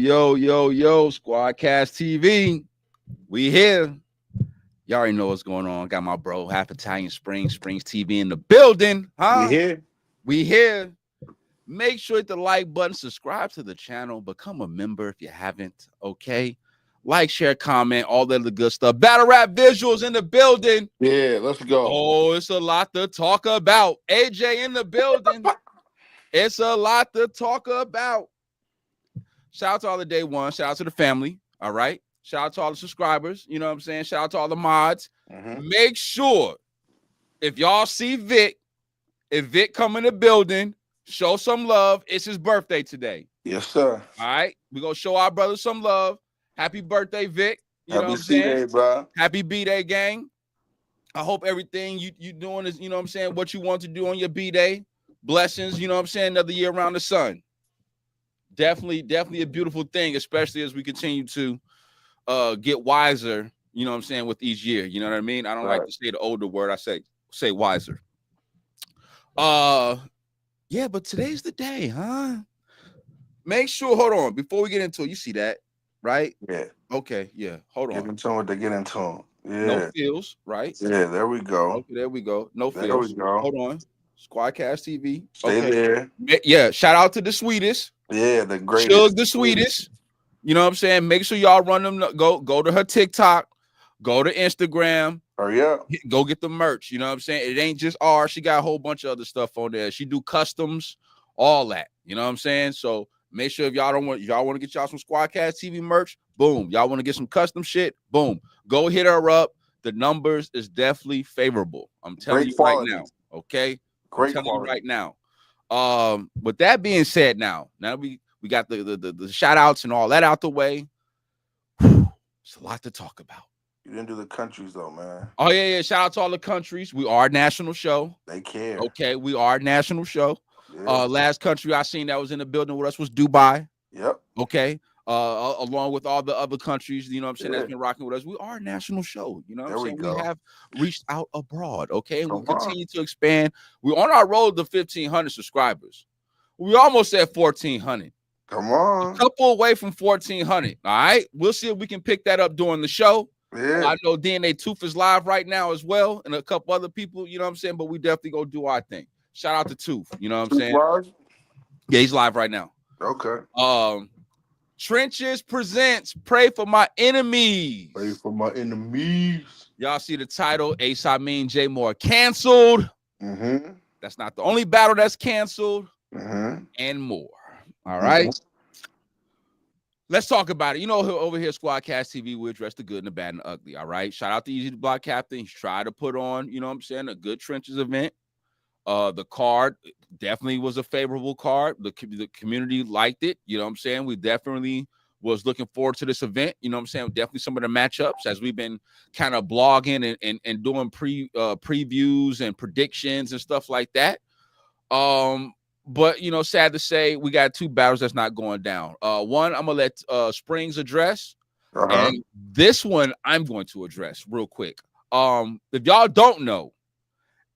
Squadkast TV. We here. Y'all already know what's going on. Got my bro, half Italian Springz TV in the building. We here. We here. Make sure hit the like button, subscribe to the channel, become a member if you haven't. Okay. Like, share, comment, all that other good stuff. Battle rap visuals in the building. Yeah, let's go. Oh, it's a lot to talk about. AJ in the building. It's a lot to talk about. Shout out to all the day one. Shout out to the family. All right. Shout out to all the subscribers. You know what I'm saying? Shout out to all the mods. Make sure if y'all see Vic, if Vic come in the building, show some love. It's his birthday today. Yes, sir. All right. We're going to show our brother some love. Happy birthday, Vic. You know what I'm saying? Happy B-Day, bro. Happy B-Day, gang. I hope everything you doing is, you know what I'm saying, what you want to do on your B-Day. Blessings, you know what I'm saying, another year around the sun. Definitely a beautiful thing, especially as we continue to get wiser, you know what I'm saying, with each year. You know what I mean? I don't like to say the older word. I say wiser. Yeah, but today's the day, huh? Make sure, hold on, before we get into it, you see that, right? Yeah. Okay, yeah, hold on. Get into what they get into. Yeah. No feels, right? Yeah, there we go. Okay, there we go. No feels. There we go. Hold on. Squadkast TV. Stay there. Yeah, shout out to the sweetest. Yeah, the greatest. Shug the sweetest. You know what I'm saying? Make sure y'all run them. Go to her TikTok. Go to Instagram. Hurry up. Go get the merch. You know what I'm saying? It ain't just ours. She got a whole bunch of other stuff on there. She do customs, all that. You know what I'm saying? So make sure if y'all want to get y'all some Squadkast TV merch, boom. Y'all want to get some custom shit, boom. Go hit her up. The numbers is definitely favorable. I'm telling you right now. Okay. Great quality. Right now. With that being said, now we got the shout outs and all that out the way. It's a lot to talk about. You didn't do the countries though, man. Oh yeah. Shout out to all the countries. We are a national show. They care. Okay, we are a national show. Yeah. Last country I seen that was in the building with us was Dubai. Yep. Okay. Along with all the other countries, you know what I'm saying, Yeah. that's been rocking with us. We are a national show. You know what I'm saying? There we go. We have reached out abroad. Okay. And we'll Come on. continue to expand. We're on our road to 1,500 subscribers. We almost at 1,400. Come on. A couple away from 1,400. All right. We'll see if we can pick that up during the show. Yeah. I know DNA Tooth is live right now as well, and a couple other people, you know what I'm saying? But we definitely go do our thing. Shout out to Tooth. You know what I'm saying? Live? Yeah, he's live right now. Okay. Trenches presents Pray for My Enemies. Pray for my enemies. Y'all see the title, Amin and J-Moore canceled. That's not the only battle that's canceled, and more. All right. Let's talk about it. You know, over here, Squadkast TV, we address the good and the bad and the ugly. All right. Shout out to Eazy the Block Captain. He's tried to put on, you know what I'm saying, a good Trenches event. The card definitely was a favorable card. The community liked it. You know what I'm saying? We definitely was looking forward to this event. You know what I'm saying? Definitely some of the matchups as we've been kind of blogging and doing previews and predictions and stuff like that. But, you know, sad to say, we got two battles that's not going down. One, I'm going to let Springz address. And this one, I'm going to address real quick. If y'all don't know,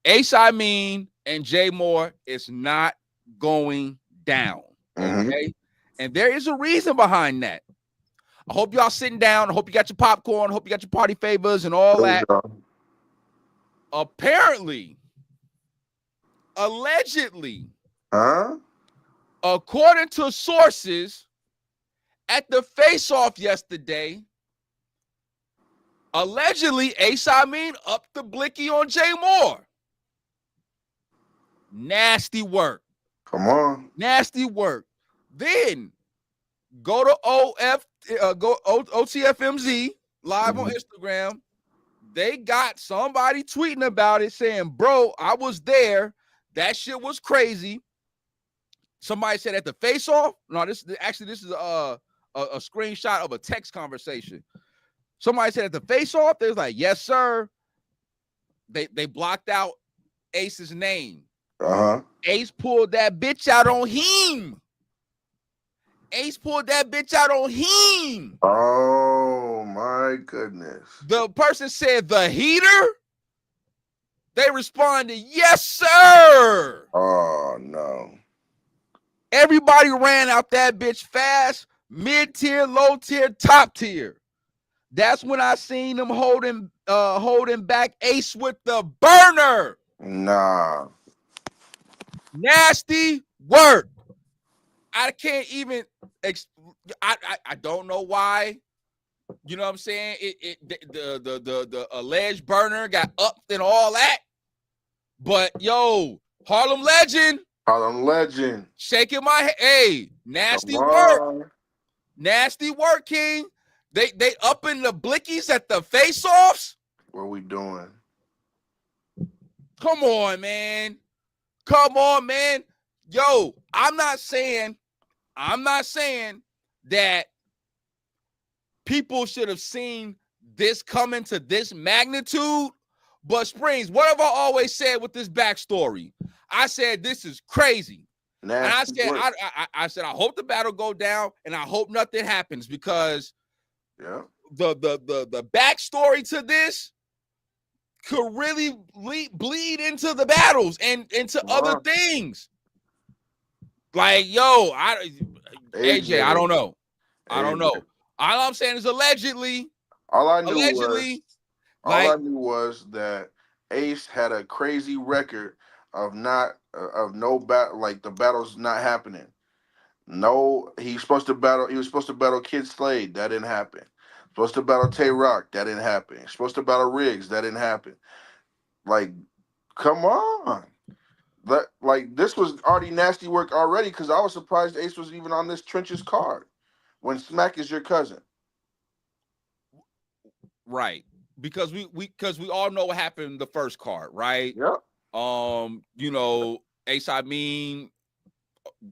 Amin and J-Moore is not going down. Okay? And there is a reason behind that. I hope y'all sitting down. I hope you got your popcorn. I hope you got your party favors and all that. Apparently, allegedly, according to sources at the face-off yesterday, allegedly Amin upped the blicky on Jmorr. Nasty work. Come on. Nasty work. Then go to OTFMZ live on Instagram. They got somebody tweeting about it saying, bro, I was there. That shit was crazy. Somebody said at the face-off. No, this is a screenshot of a text conversation. Somebody said at the face-off, they was like, yes, sir. They blocked out Ace's name. Ace pulled that bitch out on him. Ace pulled that bitch out on him. Oh my goodness. The person said the heater. They responded, yes, sir. Oh no. Everybody ran out that bitch fast. mid-tier, low tier, top tier. That's when I seen him holding back Ace with the burner. Nah. Nasty work. I can't even I don't know why. You know what I'm saying? The alleged burner got upped and all that. But yo, Harlem legend. Shaking my head. Hey, nasty work. Nasty work, King. They upping the blickies at the face-offs. What we doing? Come on, man. Come on, man. Yo, I'm not saying that people should have seen this coming to this magnitude. But Springz, what have I always said with this backstory? I said this is crazy. Nasty and I said I hope the battle go down and I hope nothing happens because the backstory to this could really bleed into the battles and into other things. Like, yo, AJ, I don't know. I don't know. All I'm saying is allegedly. All I knew was that Ace had a crazy record of no battle, like the battles not happening. No, he was supposed to battle Kid Slade. That didn't happen. Supposed to battle Tay Rock. That didn't happen. Supposed to battle Riggs. That didn't happen. Like, come on. This was already nasty work already because I was surprised Ace was even on this Trenches card when Smack is your cousin. Right. Because we all know what happened in the first card, right? Yeah. You know, Ace Amin,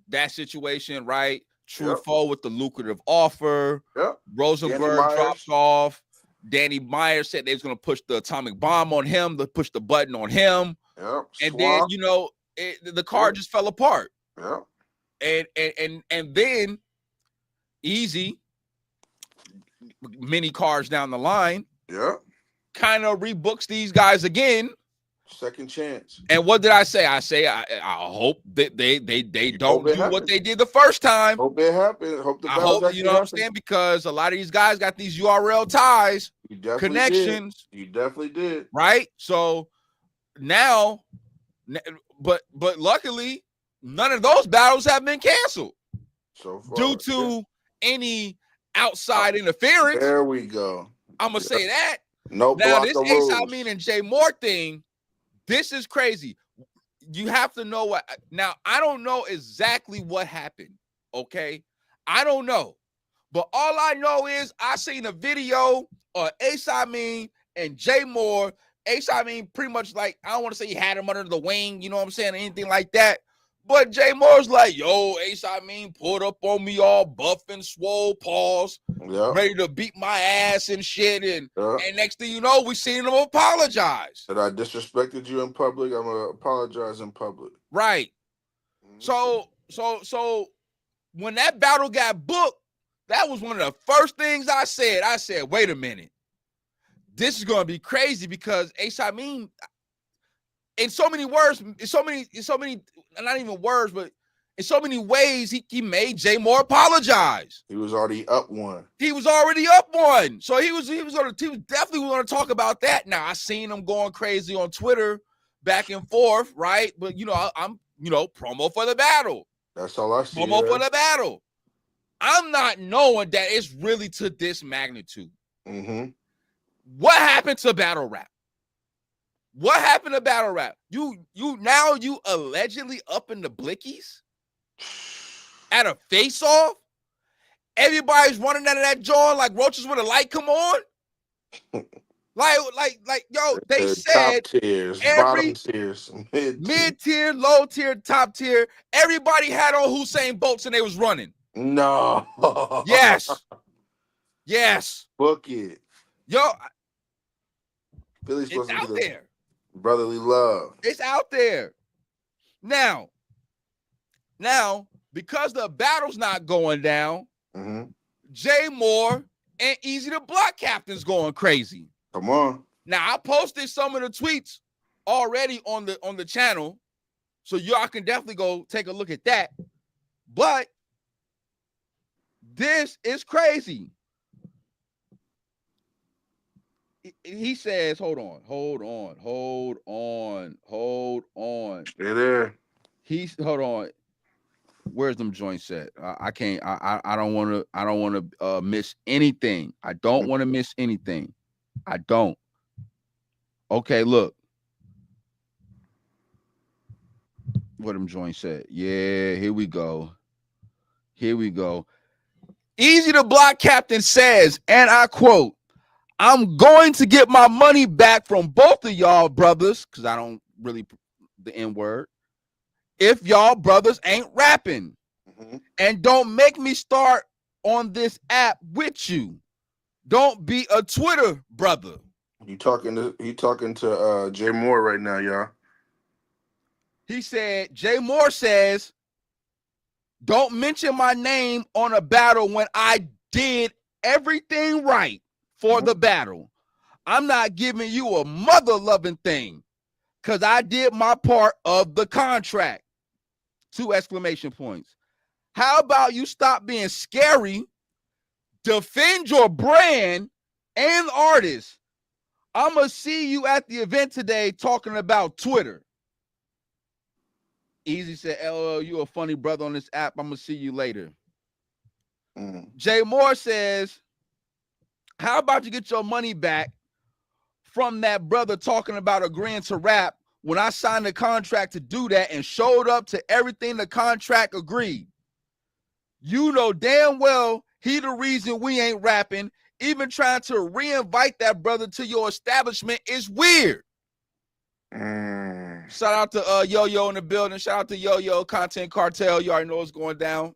that situation, right? Truthful with the lucrative offer. Yeah. Rosenberg drops off. Danny Myers said they was gonna push the atomic bomb on him, to push the button on him. Yeah. And then, you know, the card just fell apart. Yeah. And then Eazy, many cards down the line, kind of rebooks these guys again. Second chance. And what did I say? I hope that they don't do what they did the first time. Hope it happened. I hope you know what I'm saying, because a lot of these guys got these URL ties, connections. You definitely did. Right? So now, but luckily, none of those battles have been canceled so far, due to any outside interference. There we go. I'm gonna say that. No, now this Ace Amin and J-Moore thing, this is crazy. You have to know what. Now I don't know exactly what happened. Okay, I don't know, but all I know is I seen a video of Ace Amin and Jmorr. Ace Amin pretty much, like, I don't want to say he had him under the wing, you know what I'm saying, anything like that. But Jmorr's like, yo, Ace Amin pulled up on me all buff and swole, paws, ready to beat my ass and shit. And next thing you know, we seen him apologize. That I disrespected you in public, I'm gonna apologize in public. Right. So when that battle got booked, that was one of the first things I said. I said, wait a minute. This is gonna be crazy because Ace Amin, in so many words, in so many, not even words, but in so many ways, he made Jmorr apologize. He was already up one. He was already up one. So he was definitely gonna talk about that. Now I seen him going crazy on Twitter back and forth, right? But you know, I'm promo for the battle. That's all I see. Promo for the battle. I'm not knowing that it's really to this magnitude. What happened to battle rap? What happened to battle rap? You allegedly up in the blickies at a face-off? Everybody's running out of that joint like roaches with a light come on. like yo, they said top tiers, every bottom tiers, mid-tier, low tier, top tier, everybody had on Hussein Bolts and they was running. No. Yes. Book it. Yo, Philly's it's out there. Brotherly love. It's out there. Now, because the battle's not going down, Jmorr and Eazy the Block Captain's going crazy. Come on. Now, I posted some of the tweets already on the channel, so y'all can definitely go take a look at that. But This is crazy. He says, hold on. Hey there. Hold on. Where's them joints at? I can't. I don't want to miss anything. I don't want to miss anything. I don't. Okay, look. What them joints at? Yeah, here we go. Eazy the Block Captain says, and I quote, "I'm going to get my money back from both of y'all brothers," because I don't really the N-word, "if y'all brothers ain't rapping. And don't make me start on this app with you. Don't be a Twitter brother." He talking to Jmorr right now, y'all. He said, Jmorr says, "Don't mention my name on a battle when I did everything right for the battle. I'm not giving you a mother-loving thing because I did my part of the contract." 2 exclamation points. How about you stop being scary, defend your brand and artist? I'm going to see you at the event today talking about Twitter. Eazy said, "LOL, you a funny brother on this app. I'm going to see you later." Jmorr says, "How about you get your money back from that brother talking about agreeing to rap when I signed the contract to do that and showed up to everything the contract agreed? You know damn well he the reason we ain't rapping. Even trying to re-invite that brother to your establishment is weird." Shout out to Yo-Yo in the building. Shout out to Yo-Yo, Content Cartel. You already know what's going down.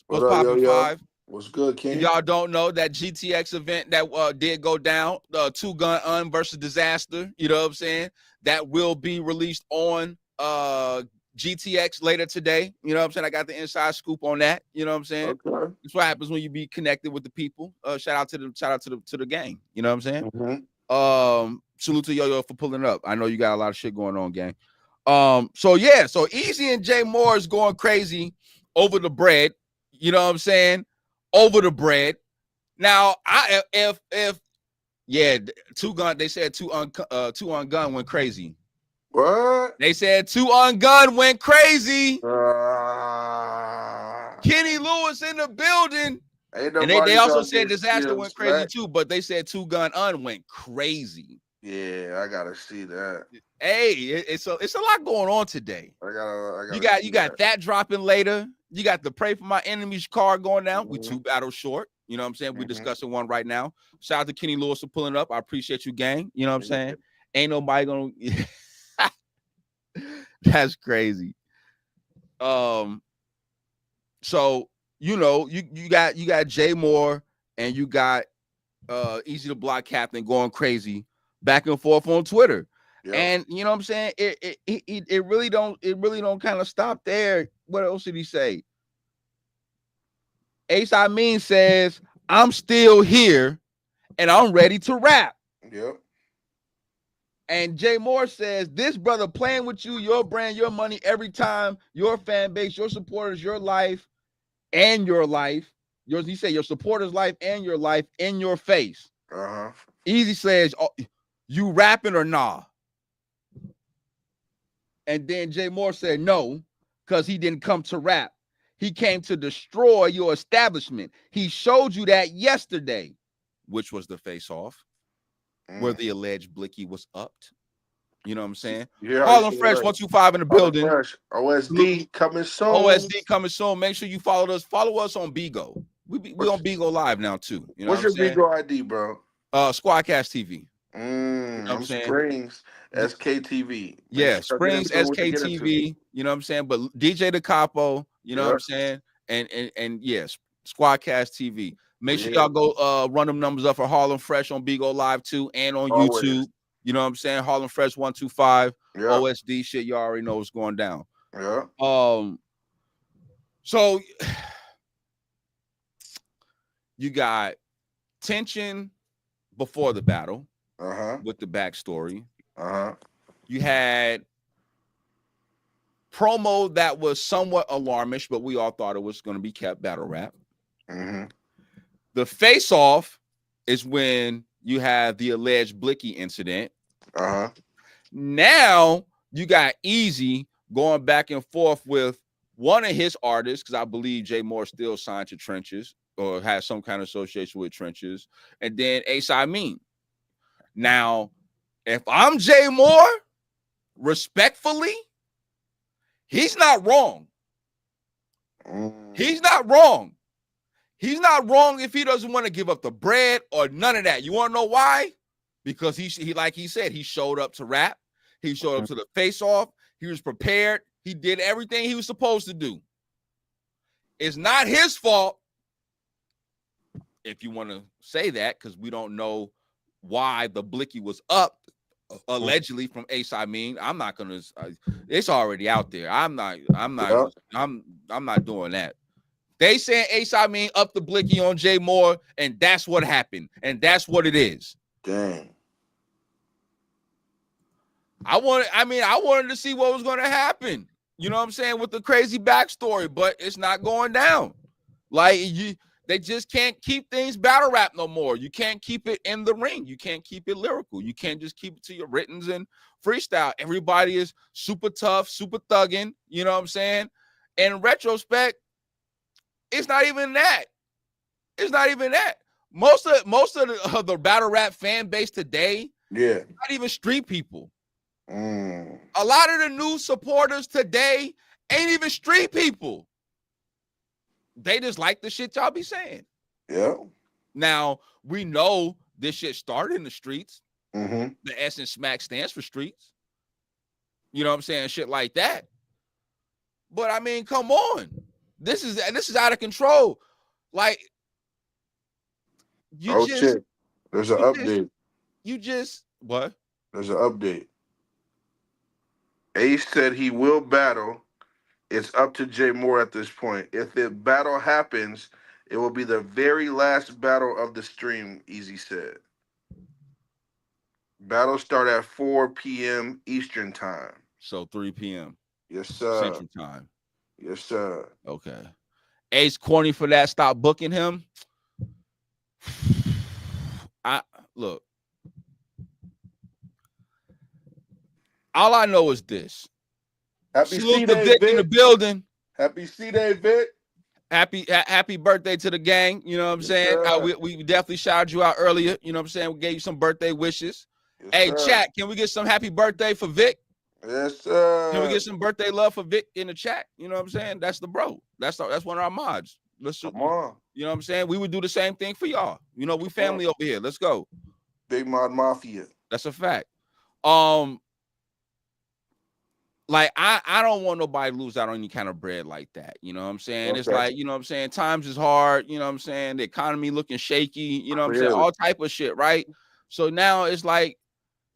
What's poppin', 5? What's good, King? If y'all don't know, that GTX event that did go down, 2 Gun Un versus Disaster, you know what I'm saying? That will be released on GTX later today. You know what I'm saying? I got the inside scoop on that. You know what I'm saying? Okay. That's what happens when you be connected with the people. Shout out to the gang. You know what I'm saying? Salute to Yo-Yo for pulling up. I know you got a lot of shit going on, gang. So Eazy and Jmorr is going crazy over the bread. You know what I'm saying? Over the bread. Now, if 2 Gun, they said 2 on Gun went crazy. What? They said 2 on Gun went crazy. Kenny Lewis in the building. And they also said Disaster went crazy too, but they said 2 Gun Un went crazy. Yeah, I gotta see that. Hey, it's a lot going on today. I you got that dropping later. You got the Pray for My Enemies card going down. We 2 battles short. You know what I'm saying? We're discussing one right now. Shout out to Kenny Lewis for pulling up. I appreciate you, gang. You know what I'm saying? Ain't nobody gonna. That's crazy. So you know, you got Jmorr and you got Eazy the Block Captain going crazy back and forth on Twitter. Yep. And you know what I'm saying? It really don't kind of stop there. What else did he say? Amin says, "I'm still here and I'm ready to rap." Yep. And Jmorr says, "This brother playing with you, your brand, your money, every time, your fan base, your supporters, your life, and your life. He said your supporters' life and your life in your face." Eazy says, "Oh, you rapping or nah?" And then Jmorr said, "No, because he didn't come to rap. He came to destroy your establishment. He showed you that yesterday," which was the face-off where the alleged Blicky was upped. You know what I'm saying? Yeah, Harlem Fresh 125 in the building. OSD coming soon. OSD coming soon. Make sure you follow us. Follow us on Bigo. We on Bigo Live now too. You know what's your Bigo ID, bro? Squadkast TV. You know I'm Springz SKTV. Yeah, Springz SKTV. You know what I'm saying? But DJ the Capo. You know what I'm saying? And yes, Squadkast TV. Make sure y'all go run them numbers up for Harlem Fresh on Bigo Live too and on YouTube. You know what I'm saying? Harlem Fresh 125. OSD shit. You already know what's going down. Yeah. So you got tension before the battle with the backstory. You had promo that was somewhat alarmish, but we all thought it was going to be kept battle rap. The face-off is when you have the alleged Blicky incident. Now you got Eazy going back and forth with one of his artists, because I believe Jmorr still signed to Trenches or has some kind of association with Trenches, and then Amin. Now, if I'm Jmorr, respectfully, he's not wrong. He's not wrong. He's not wrong if he doesn't want to give up the bread or none of that. You want to know why? Because he like he said, he showed up to rap. He showed up to the face-off. He was prepared. He did everything he was supposed to do. It's not his fault, if you want to say that, because we don't know why the Blicky was up, allegedly from Amin. I'm not gonna. It's already out there. I'm not doing that. They saying Amin up the Blicky on Jmorr, and that's what happened, and that's what it is. Dang. I wanted to see what was going to happen. You know what I'm saying, with the crazy backstory, but it's not going down. Like they just can't keep things battle rap no more. You can't keep it in the ring. You can't keep it lyrical. You can't just keep it to your writtens and freestyle. Everybody is super tough, super thugging. You know what I'm saying? In retrospect, it's not even that. It's not even that. Most of the battle rap fan base today, not even street people. A lot of the new supporters today ain't even street people. They just like the shit y'all be saying. Yeah. Now, we know this shit started in the streets. The S in Smack stands for streets. You know what I'm saying? Shit like that. But I mean, come on. This is out of control. Like, shit. There's an update. What? There's an update. Ace said he will battle. It's up to Jmorr at this point. If the battle happens, it will be the very last battle of the stream, Eazy said. Battles start at 4 p.m. Eastern time. So 3 p.m. Yes, sir. Central time. Yes, sir. Okay. Ace corny for that. Stop booking him. Look. All I know is this. Happy C-Day, Vic. In the building. Happy C-Day, Vic. Happy birthday to the gang. You know what I'm saying? We definitely shouted you out earlier. You know what I'm saying? We gave you some birthday wishes. Hey, chat, can we get some happy birthday for Vic? Yes, sir. Can we get some birthday love for Vic in the chat? You know what I'm saying? That's the bro. That's one of our mods. Come on. You know what I'm saying? We would do the same thing for y'all. You know, we family over here. Let's go. Big Mod Mafia. That's a fact. Like, I don't want nobody to lose out on any kind of bread like that. You know what I'm saying? Okay. It's like, you know what I'm saying? Times is hard. You know what I'm saying? The economy looking shaky. You know what I'm saying? All type of shit, right? So now it's like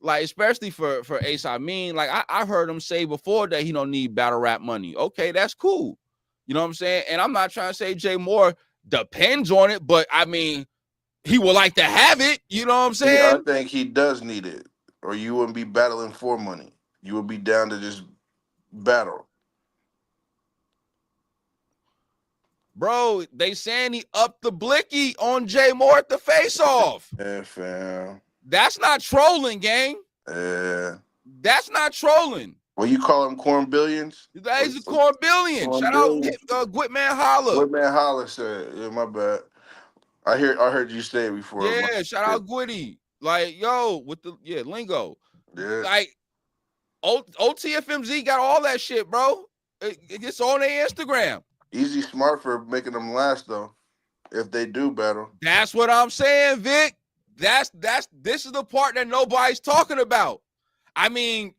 especially for Amin, like I heard him say before that he don't need battle rap money. Okay, that's cool. You know what I'm saying? And I'm not trying to say Jmorr depends on it, but I mean, he would like to have it. You know what I'm saying? Yeah, I think he does need it, or you wouldn't be battling for money. You would be down to just battle. Bro, they saying he upped the blicky on Jmorr at the face-off. Yeah, fam. That's not trolling, gang. Yeah. That's not trolling. What you call him, corn billions? That is a corn billion. Shout out Gwitman Holla. Gwitman Holla said, yeah, my bad. I heard you say it before. Yeah, shout out Gwitty. Like, yo, with the lingo. Yeah. Like, OTFMZ got all that shit, bro. It's on their Instagram. Eazy smart for making them last, though, if they do battle. That's what I'm saying, Vic. This is the part that nobody's talking about. I mean,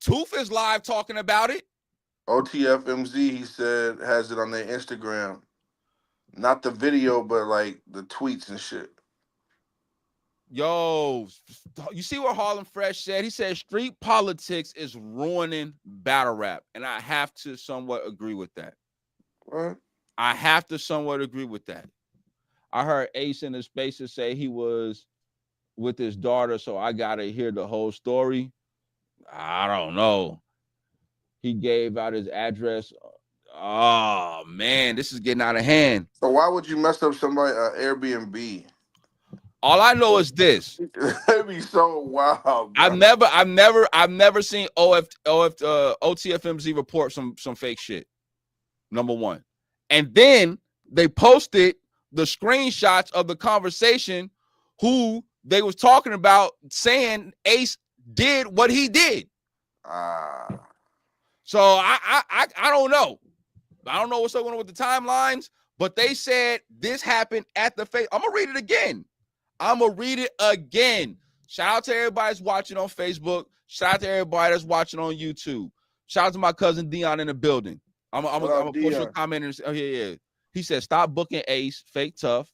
Tooth is live talking about it. OTFMZ, he said, has it on their Instagram. Not the video, but like the tweets and shit. Yo, you see what Harlem Fresh said? He said street politics is ruining battle rap. And I have to somewhat agree with that. What? I have to somewhat agree with that. I heard Ace in the Spaces say he was with his daughter, so I got to hear the whole story. I don't know. He gave out his address. Oh man, this is getting out of hand. So why would you mess up somebody Airbnb? All I know is this. That'd be so wild, bro. I've never seen OTFMZ report some fake shit. Number one. And then they posted the screenshots of the conversation who they was talking about saying Ace did what he did. So I don't know. I don't know what's going on with the timelines, but they said this happened at the face. I'm gonna read it again. Shout out to everybody that's watching on Facebook. Shout out to everybody that's watching on YouTube. Shout out to my cousin Dion in the building. I'm gonna post your comment and say, oh yeah. He said, stop booking Ace, fake tough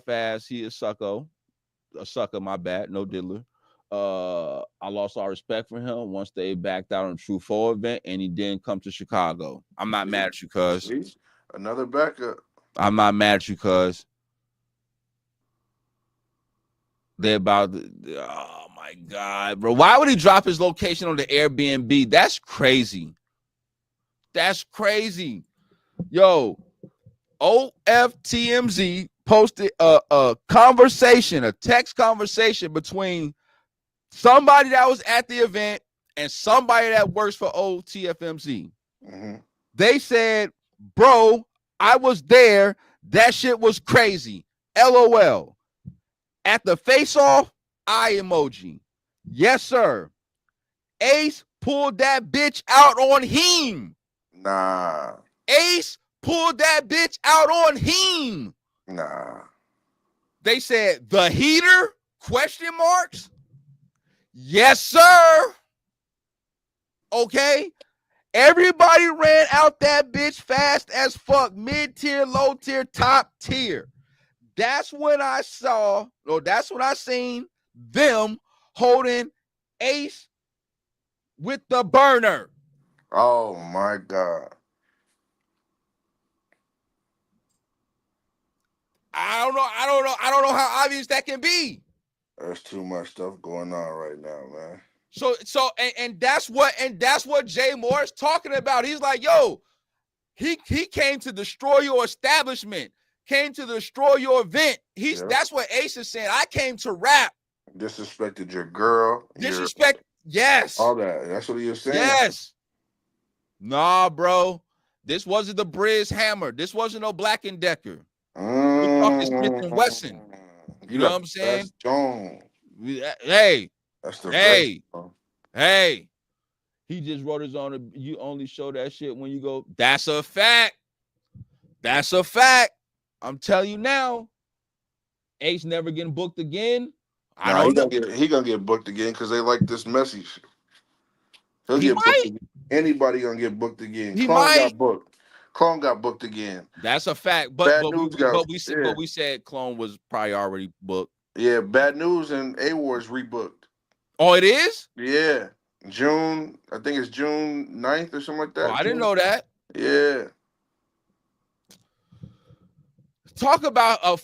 ass. He is a sucker, my bad, no diddler. I lost all respect for him once they backed out on True 4 event and he didn't come to Chicago. I'm not mad at you, cuz. Another backup. I'm not mad at you, cuz. They're about oh my God, bro. Why would he drop his location on the Airbnb? That's crazy. That's crazy. Yo, OFTMZ posted a conversation, a text conversation between somebody that was at the event and somebody that works for OTFMZ. Mm-hmm. They said, bro, I was there. That shit was crazy. LOL. At the face-off, eye emoji. Yes, sir. Ace pulled that bitch out on him. Nah. Ace pulled that bitch out on him. Nah. They said, the heater? Question marks? Yes, sir. Okay. Everybody ran out that bitch fast as fuck. Mid-tier, low-tier, top-tier. That's when I seen them holding Ace with the burner. Oh my God. I don't know how obvious that can be. There's too much stuff going on right now, man. So that's what Jmorr is talking about. He's like, yo, he came to destroy your establishment, came to destroy your event. That's what Ace is saying. I came to rap. Disrespected your girl. Yes. All that. That's what he was saying. Yes. Nah, bro. This wasn't the Briz Hammer. This wasn't no Black & Decker. We're talking Smith & Wesson. You know what I'm saying? That's Jones. Hey. That's the Hey. He just wrote his own. You only show that shit when you go. That's a fact. That's a fact. I'm telling you now. Ace never getting booked again. He gonna get booked again because they like this messy shit. He'll get booked again. Anybody gonna get booked again. Clone got booked again. That's a fact. But we said Clone was probably already booked. Yeah, Bad News and A-War is rebooked. Oh, it is? Yeah. June, I think it's June 9th or something like that. Oh, I didn't know that. Yeah. Talk about a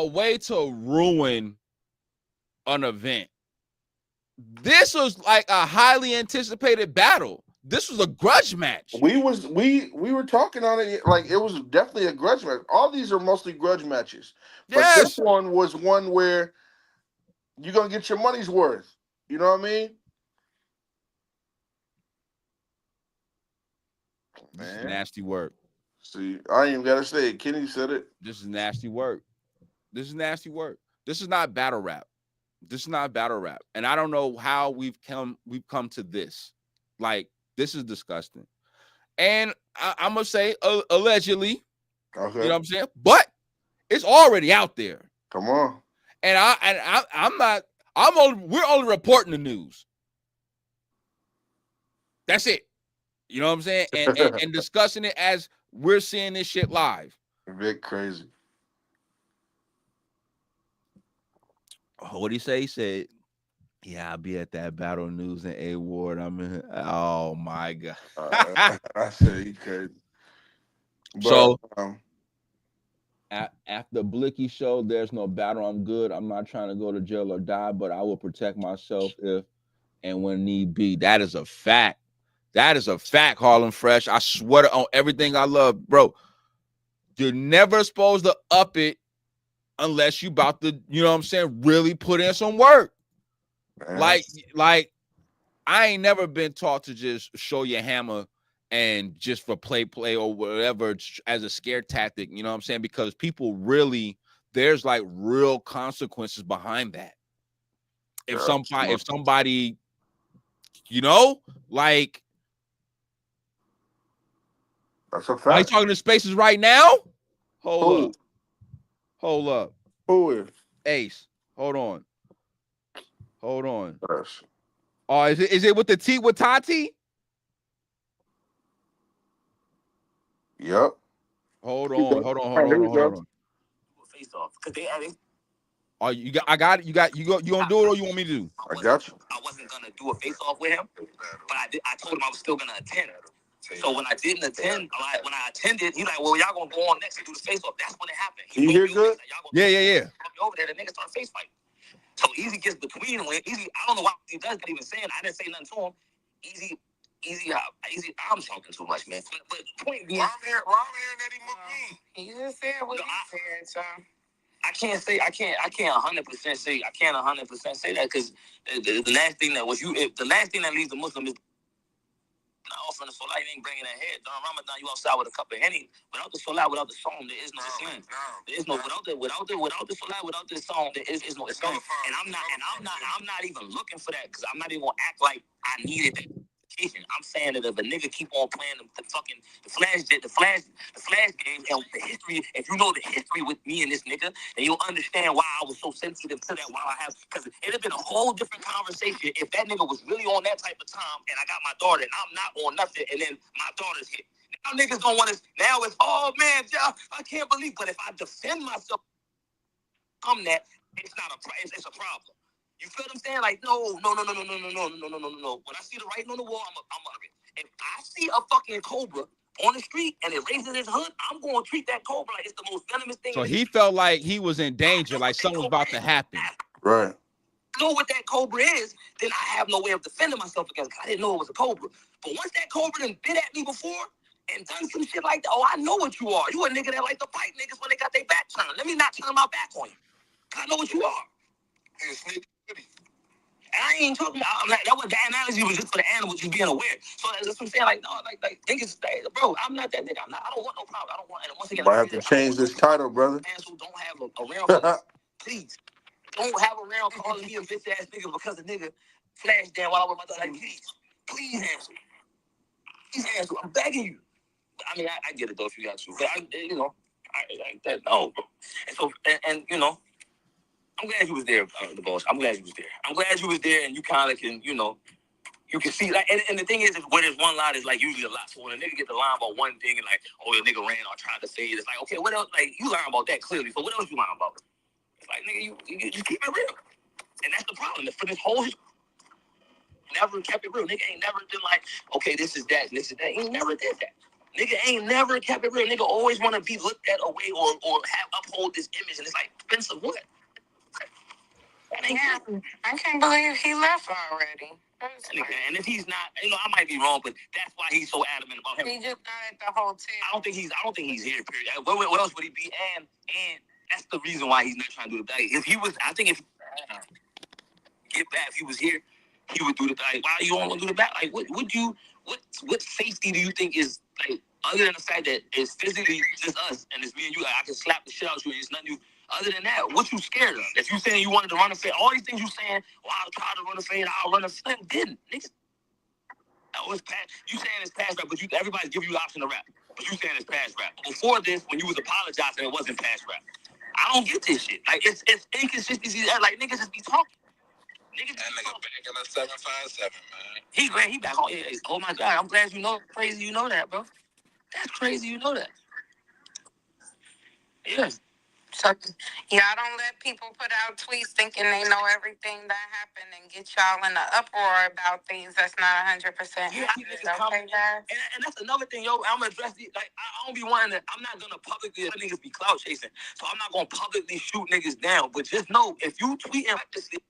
way to ruin an event. This was like a highly anticipated battle. This was a grudge match. We were talking on it like it was definitely a grudge match. All these are mostly grudge matches. But this one was one where you're gonna get your money's worth. You know what I mean? Man. This is nasty work. See, I ain't even gotta say it. Kenny said it. This is nasty work. This is nasty work. This is not battle rap. This is not battle rap. And I don't know how we've come to this. Like, this is disgusting. And I'm gonna say allegedly. Okay. You know what I'm saying? But it's already out there. Come on. And we're only reporting the news. That's it. You know what I'm saying? And discussing it as we're seeing this shit live. A bit crazy. Oh, what'd he say? He said, yeah, I'll be at that Battle News and A-Ward. Oh my God. I said he crazy. But, so after Blicky show, there's no battle. I'm good. I'm not trying to go to jail or die, but I will protect myself if and when need be. That is a fact. That is a fact, Harlem Fresh. I swear on everything I love, bro. You're never supposed to up it unless you about to, you know what I'm saying, really put in some work. Man. Like I ain't never been taught to just show your hammer and just for play or whatever as a scare tactic, you know what I'm saying? Because people really, there's like real consequences behind that. If somebody, you know, like, that's a fact. Are you talking to Spaces right now? Hold up. Who is? Ace. Hold on. Yes. Oh, is it with the T with Tati? Yep. Hold on. Face off, because they adding. Oh, I got it. You gonna do it, or you want me to do? I got you. I wasn't gonna do a face off with him, but I told him I was still gonna attend. So when I didn't attend, when I attended, he's like, "Well, y'all gonna go on next and do the face off." That's when it happened. You hear good? Like, Yeah. Over there, the niggas start face fighting. So Eazy gets between when Eazy. I don't know why he does that even saying. I didn't say nothing to him. Eazy. I'm talking too much, man. But the point being, I'm hearing that he he just said what he said, so. I can't 100% say that because the last thing that leaves the Muslim is offering the salah. You ain't bringing that head. During Ramadan, you outside with a cup of Henny. Without the salah, without the song, there is no Islam. There is no without the salah, without the song, there is no Islam. And I'm not even looking for that because I'm not even gonna act like I needed that. I'm saying that if a nigga keep on playing the flash game and the history, if you know the history with me and this nigga, then you'll understand why I was so sensitive to that. Because it'd have been a whole different conversation if that nigga was really on that type of time and I got my daughter and I'm not on nothing and then my daughter's hit. Now niggas don't want to. Now it's man, I can't believe. But if I defend myself from that, it's not it's a problem. You feel what I'm saying? Like, no. When I see the writing on the wall, I'm if I see a fucking cobra on the street and it raises its hood, I'm going to treat that cobra like it's the most venomous thing. So he felt like he was in danger, like something was about to happen. Right. Know what that cobra is, then I have no way of defending myself against it. I didn't know it was a cobra. But once that cobra done bit at me before and done some shit like that, I know what you are. You a nigga that like to fight niggas when they got their back turned. Let me not turn my back on you. I know what you are. And I ain't talking about that was the analogy was just for the animals just being aware. So that's what I'm saying. Like, no, like niggas, bro, I'm not that nigga. I don't want no problem. I don't want. And once again, I have to change this title, brother. Fans who don't have a round, please don't have a round calling me a bitch ass nigga because the nigga flashed down while I was my daughter. Like, please answer. Please answer. I'm begging you. I mean, I get it though if you got to, but I no, bro. And so and you know. I'm glad you was there, the boss. I'm glad you was there. And you kind of can, you can see, like, and the thing is where there's one line is, like, usually a lot. So when a nigga get the line about one thing and, like, oh, the nigga ran or tried to say it, it's like, okay, what else? Like, you learn about that clearly. So what else you learn about? It's like, nigga, you just keep it real. And that's the problem. For this whole never kept it real. Nigga ain't never been like, okay, this is that, and this is that. He never did that. Nigga ain't never kept it real. Nigga always want to be looked at away or uphold this image. And it's like, expensive what? Yeah, I can't believe he left already. And if he's not, I might be wrong, but that's why he's so adamant about him. He just got at the hotel. I don't think he's here. Period. What else would he be? And that's the reason why he's not trying to do the thing. If he was, I think if he was here, he would do the thing. Why you don't want to do the back? Like, what safety do you think is like other than the fact that it's physically just us and it's me and you? Like, I can slap the shit out of you and it's nothing you. Other than that, what you scared of? If you saying you wanted to run a fade, all these things you saying, well, I'll try to run a fade, I'll run a fade. Didn't. Niggas. Oh, it's past. You saying it's past rap, but everybody's giving you the option to rap. But you saying it's past rap. Before this, when you was apologizing, it wasn't past rap. I don't get this shit. Like, it's inconsistency. Like, niggas just be talking. That nigga back in the 757, man. He back on. Oh, my God. I'm glad you know. Crazy you know that, bro. That's crazy you know that. Yeah. So y'all don't let people put out tweets thinking they know everything that happened and get y'all in an uproar about things that's not 100%. Yeah, okay, guys. And that's another thing, yo. I'm gonna address it. Like, I don't be wanting to. I'm not gonna publicly let niggas be clout chasing. So I'm not gonna publicly shoot niggas down. But just know, if you tweeting recklessly,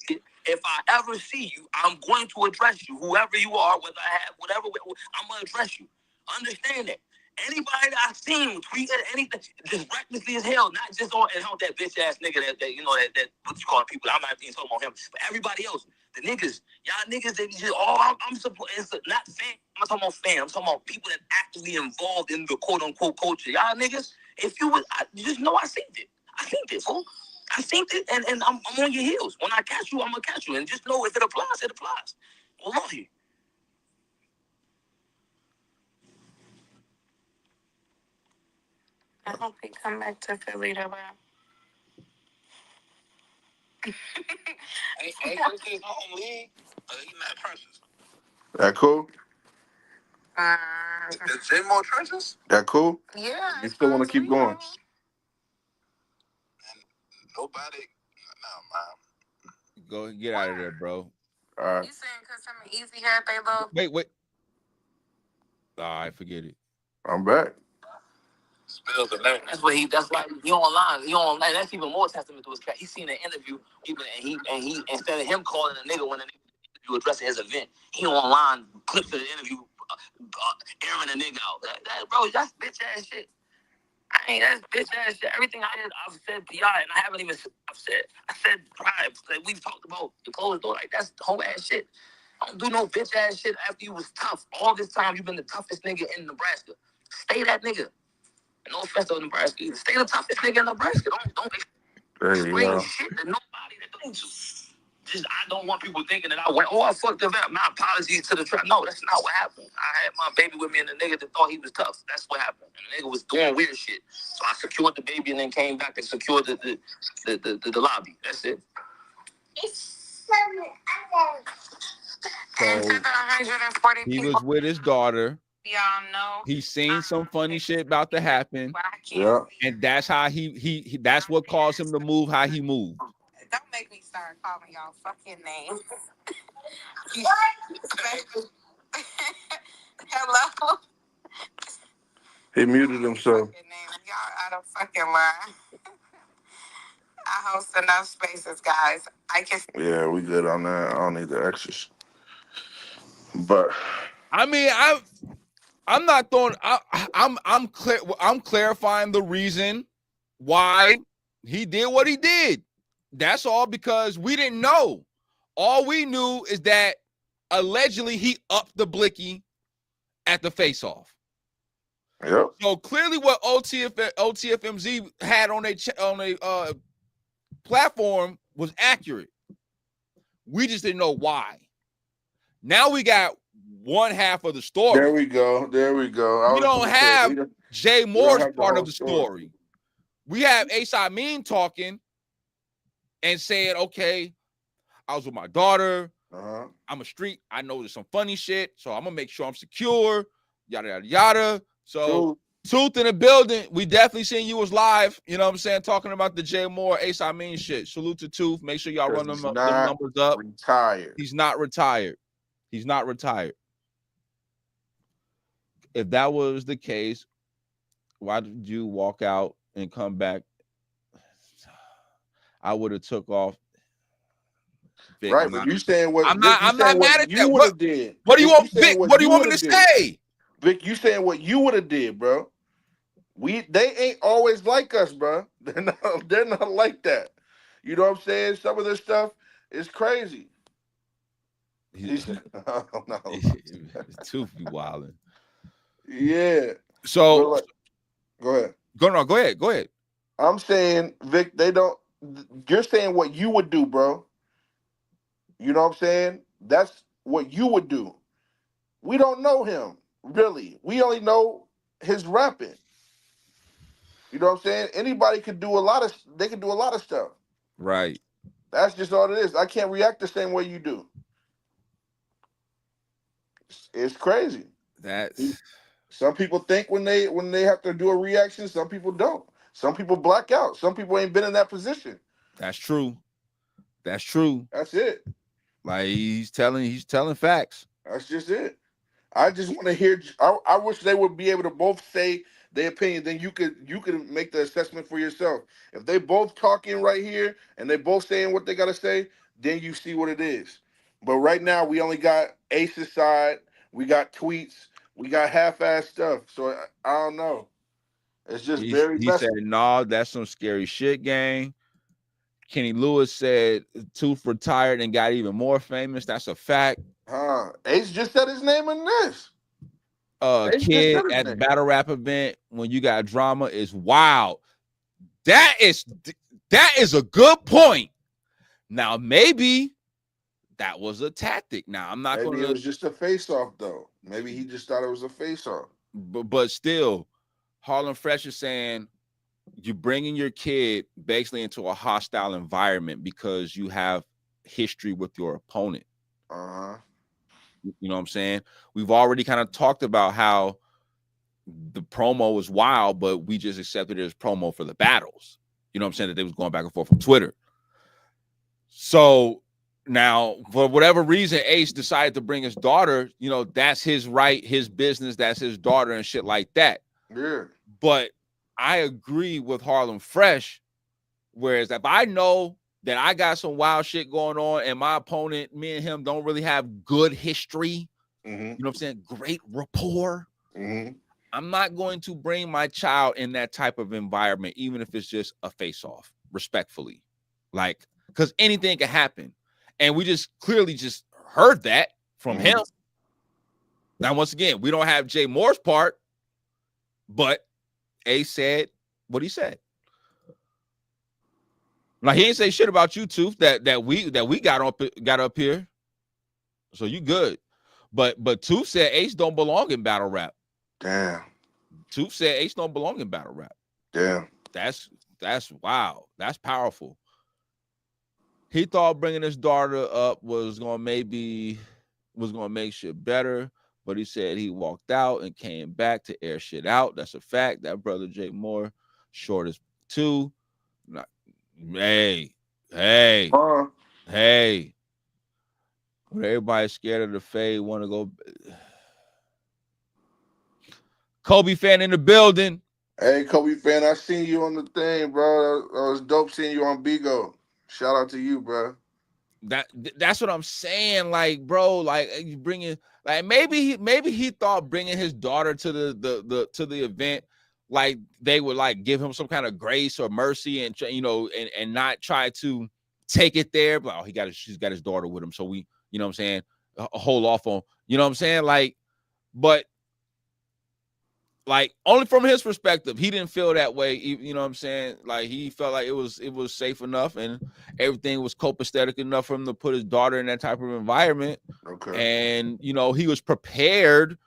If I ever see you, I'm going to address you. Whoever you are, whether I have whatever, I'm gonna address you. Understand that. Anybody that I've seen tweeted anything just recklessly as hell, not just on and that bitch ass nigga that you know that what you call people. I'm not being talking about him, but everybody else, the niggas, y'all niggas, they just I'm supporting. It's not fan. I'm talking about fan. I'm talking about people that actively involved in the quote unquote culture. Y'all niggas, if you was, you just know I seen it. I seen it, fool. I seen it, and I'm on your heels. When I catch you, I'm gonna catch you, and just know if it applies, it applies. I love you. I hope he come back to Philly though. Ain't his home league? He not Trenches. That cool? The Jmorr Trenches? That cool? Yeah. You still want to keep going? And nobody. No, Go get out of there, bro. All right. You saying because him and Eazy had they little... Wait. All right, forget it. I'm back. Spills the name. That's why he online. He online. That's even more testament to his cat. He seen an interview, and he instead of him calling a nigga when the nigga addressing his event, he online clips of the interview, airing a nigga out. Bro, that's bitch ass shit. That's bitch ass shit. Everything I've said to y'all, and I haven't even. I said prior. Like we've talked about the closed door. Like that's whole ass shit. I don't do no bitch ass shit after you was tough. All this time you've been the toughest nigga in Nebraska. Stay that nigga. No offense to Nebraska either. Stay the toughest nigga in Nebraska. Don't explain shit to nobody that don't just I don't want people thinking that I went, I fucked up. My apologies to the trap. No, that's not what happened. I had my baby with me and the nigga that thought he was tough. That's what happened. And the nigga was doing weird shit. So I secured the baby and then came back and secured the lobby. That's it. And to the 140 He people, was with his daughter. y'all know. He seen some funny shit about to happen. Yeah. And that's how he that's what caused him to move how he moved. Don't make me start calling y'all fucking names. Hello? He muted himself. Y'all out of fucking line. I host enough spaces, guys. Yeah, we good on that. I don't need the extras. But I mean, I'm not throwing. I'm clarifying the reason why he did what he did. That's all, because we didn't know. All we knew is that allegedly he upped the blicky at the face-off. yep. So clearly, what OTFMZ had on a platform was accurate. We just didn't know why. Now we got one half of the story. There we go. We don't have Jmorr's part of the story. We have Amin talking and saying, okay, I was with my daughter. I'm a street. I know there's some funny shit, so I'm going to make sure I'm secure, yada, yada, yada. So, Tooth in the building. We definitely seen you was live, you know what I'm saying, talking about the Jmorr, Amin shit. Salute to Tooth. Make sure y'all run them numbers up. Retired. He's not retired. He's not retired. If that was the case, why did you walk out and come back? I would have took off. Vic, right, but you saying what? I'm not mad at that. What did? What do you want, Vic? What do you want me to say? Vic, you saying what you would have did, bro? They ain't always like us, bro. They're not like that. You know what I'm saying? Some of this stuff is crazy. Tooth be wilding. Yeah. So go ahead. Go ahead. I'm saying, Vic, they don't. You're saying what you would do, bro. You know what I'm saying? That's what you would do. We don't know him, really. We only know his rapping. You know what I'm saying? Anybody could do a lot of stuff. Right. That's just all it is. I can't react the same way you do. It's crazy. Some people think when they have to do a reaction, some people don't. Some people black out. Some people ain't been in that position. That's true. That's true. That's it. Like he's telling facts. That's just it. I just want to hear. I wish they would be able to both say their opinion, then you could make the assessment for yourself. If they both talking right here and they both saying what they gotta say, then you see what it is. But right now we only got Ace's side, we got tweets, we got half-ass stuff. So I don't know. It's just very He said, messy. "No, that's some scary shit, gang." Kenny Lewis said Tooth retired and got even more famous. That's a fact. Ace just said his name in this. Ace just Kid said his at the name. battle rap event when you got drama is wild. That is a good point. Now maybe that was a tactic. Now I'm not going to. Maybe it was just a face-off though. Maybe he just thought it was a face-off. But still, Harlem Fresh is saying you're bringing your kid basically into a hostile environment because you have history with your opponent. You know what I'm saying? We've already kind of talked about how the promo was wild, but we just accepted it as promo for the battles. You know what I'm saying? That they was going back and forth from Twitter. So now, for whatever reason, Ace decided to bring his daughter. You know, that's his right, his business, that's his daughter and shit like that. Yeah. But I agree with Harlem Fresh, whereas if I know that I got some wild shit going on and my opponent, me and him don't really have good history, you know what I'm saying? Great rapport. I'm not going to bring my child in that type of environment, even if it's just a face-off, respectfully. Like, because anything can happen. And we just clearly just heard that from him. Now, once again, we don't have Jmorr's part, but Ace said what he said. Now he ain't say shit about you, Tooth, that we got up here. So you good. But Tooth said Ace don't belong in battle rap. Damn. Tooth said Ace don't belong in battle rap. Damn. That's wow. That's powerful. He thought bringing his daughter up was gonna make shit better, but he said he walked out and came back to air shit out. That's a fact. That brother Jmorr, short as two. Hey. When everybody's scared of the fade, want to go. Kobe fan in the building. Hey, Kobe fan, I seen you on the thing, bro. That was dope seeing you on Bigo. Shout out to you, bro. That's what I'm saying. Like, bro, like you bringing, like maybe he thought bringing his daughter to the event, like they would like give him some kind of grace or mercy and and not try to take it there. But she's got his daughter with him, so we, you know what I'm saying, hold off on, you know what I'm saying, like, but. Like only from his perspective, he didn't feel that way. You know what I'm saying? Like he felt like it was safe enough and everything was copacetic enough for him to put his daughter in that type of environment. Okay. And he was prepared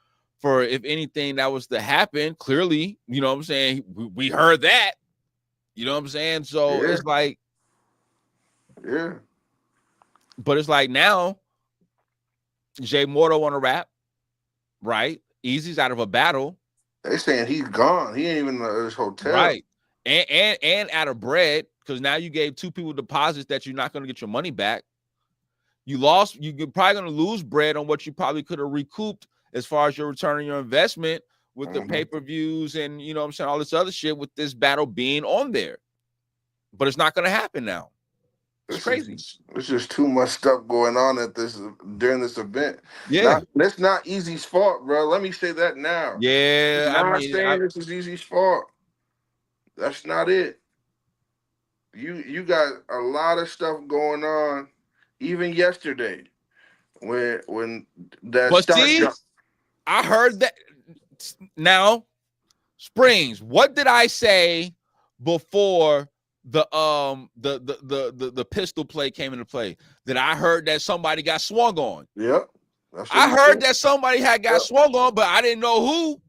for if anything that was to happen. Clearly, you know what I'm saying? We heard that. You know what I'm saying? So it's like, but it's like now, Jmorr don't want to rap, right? Eazy's out of a battle. They saying he's gone. He ain't even in his hotel. Right. And out of bread, because now you gave two people deposits that you're not going to get your money back. You lost, you're probably going to lose bread on what you probably could have recouped as far as your return on your investment with the pay-per-views and, you know what I'm saying, all this other shit with this battle being on there. But it's not going to happen now. It's crazy. There's just too much stuff going on during this event. Yeah. That's not Eazy's fault, bro. Let me say that now. Yeah. I'm not saying this is Eazy's fault. That's not it. You got a lot of stuff going on, even yesterday, when that. But see, I heard that now. Springz, what did I say before the pistol play came into play? That I heard that somebody got swung on. Yep. I heard that somebody had got swung on, but I didn't know who.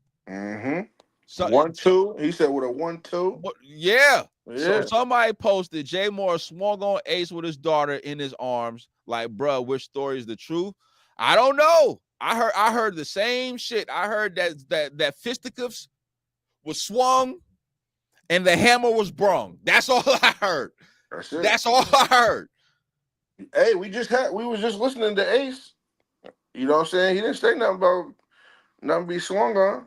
So 1-2. He said with a 1-2. Yeah. So somebody posted Jmorr swung on Ace with his daughter in his arms. Like, bro, which story is the truth? I don't know. I heard the same shit. I heard that fisticuffs was swung and the hammer was brung. That's all I heard. That's all I heard. Hey, we was just listening to Ace. You know what I'm saying? He didn't say nothing about nothing be swung on.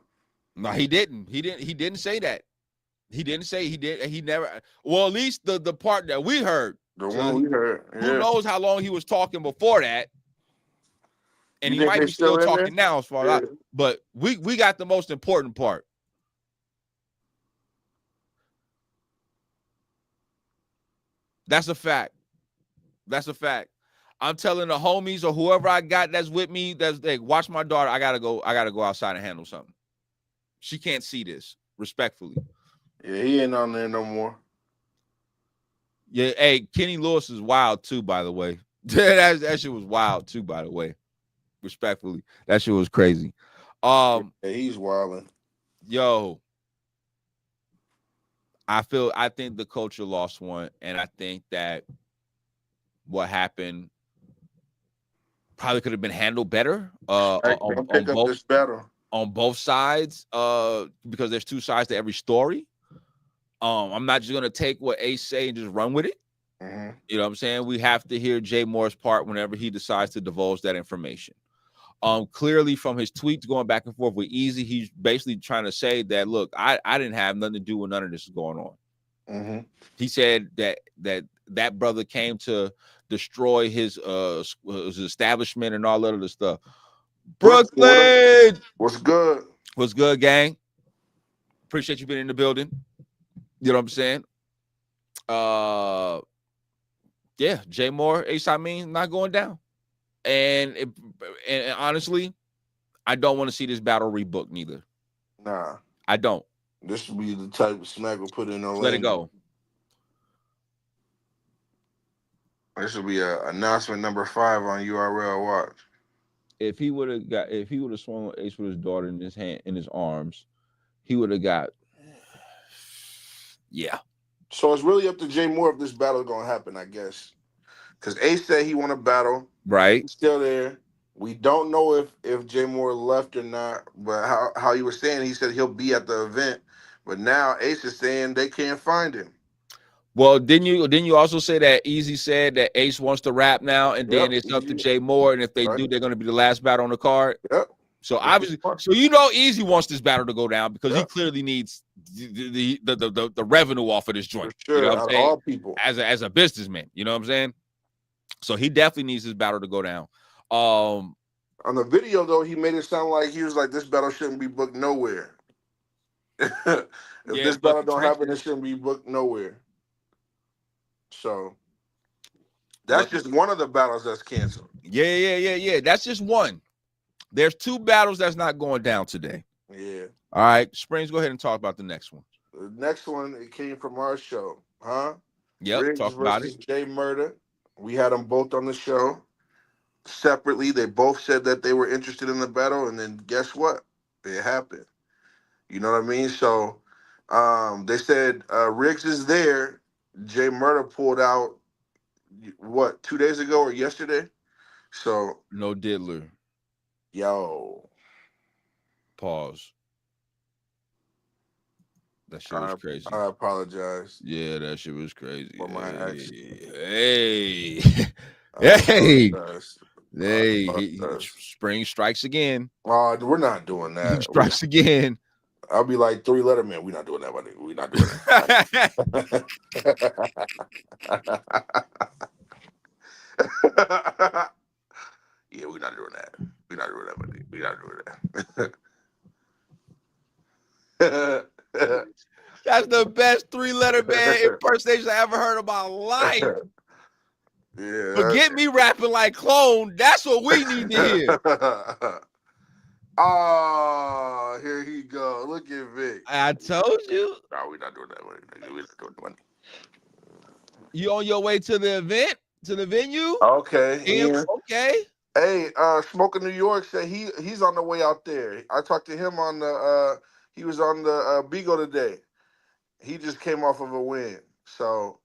No, he didn't. He didn't say that. He didn't say he did. He never. Well, at least the part that we heard. The one we heard. Yeah. Who knows how long he was talking before that? And You he think might they be still in talking there? now, as far as but we got the most important part. That's a fact. That's a fact. I'm telling the homies or whoever I got that's with me, that's like, watch my daughter. I gotta go outside and handle something. She can't see this, respectfully. Yeah, he ain't on there no more. Yeah, hey, Kenny Lewis is wild too, by the way. that shit was wild too, by the way. Respectfully, that shit was crazy. Yeah, he's wilding. Yo, I think the culture lost one, and I think that what happened probably could have been handled better. On both sides, because there's two sides to every story. I'm not just gonna take what Ace say and just run with it. Mm-hmm. You know what I'm saying? We have to hear Jmorr's part whenever he decides to divulge that information. Clearly from his tweets going back and forth with Eazy, he's basically trying to say that, look, I didn't have nothing to do with none of this going on. Mm-hmm. He said that brother came to destroy his establishment and all that other stuff. Brooklyn, what's good? What's good, gang? Appreciate you being in the building. You know what I'm saying? Yeah, Jmorr, Ace Amin, not going down. And honestly, I don't want to see this battle rebooked neither. Nah. I don't. This will be the type of smack we'll put in Orlando. Let it go. This will be announcement number 5 on URL Watch. If he would have swung Ace with his daughter in his arms, he would have got. Yeah. So it's really up to Jmorr if this battle is gonna happen, I guess. Because Ace said he want to battle. Right. He's still there. We don't know if Jmorr left or not, but how he was saying, he said he'll be at the event. But now Ace is saying they can't find him. Well, didn't you also say that Eazy said that Ace wants to rap now, and then it's up to Jmorr, and if they do, they're going to be the last battle on the card. Yep. So obviously, Eazy wants this battle to go down because he clearly needs the revenue off of this joint. For sure, you know what I'm saying? All people as a businessman, you know what I'm saying? So he definitely needs this battle to go down. On the video though, he made it sound like he was like, this battle shouldn't be booked nowhere. If this battle don't happen, it shouldn't be booked nowhere. So that's just one of the battles that's canceled. Yeah. That's just one. There's 2 battles that's not going down today. Yeah. All right, Springz, go ahead and talk about the next one. The next one, it came from our show, huh? Yep, Riggs talk about it. J-Murder. We had them both on the show. Separately, they both said that they were interested in the battle, and then guess what? It happened. You know what I mean? So they said Riggs is there. J-Murder pulled out, what, 2 days ago or yesterday? So no diddler. Yo. Pause. That shit was crazy. I apologize. Yeah, that shit was crazy. For my actions. Hey. Springz strikes again. We're not doing that. Strikes again. I'll be like 3-letter man. We're not doing that, buddy. We're not doing that. Yeah, we're not doing that. We're not doing that, buddy. We're not doing that. That's the best 3-letter man impersonation I ever heard in my life. Yeah. Forget me rapping like Clone. That's what we need to hear. Oh, here he go. Look at Vic. I told you. No, we're not doing that. We're not doing that. You on your way to the event? To the venue? Okay. Yeah. Okay. Hey, Smoking New York said he's on the way out there. I talked to him on the he was on the Beagle today. He just came off of a win. So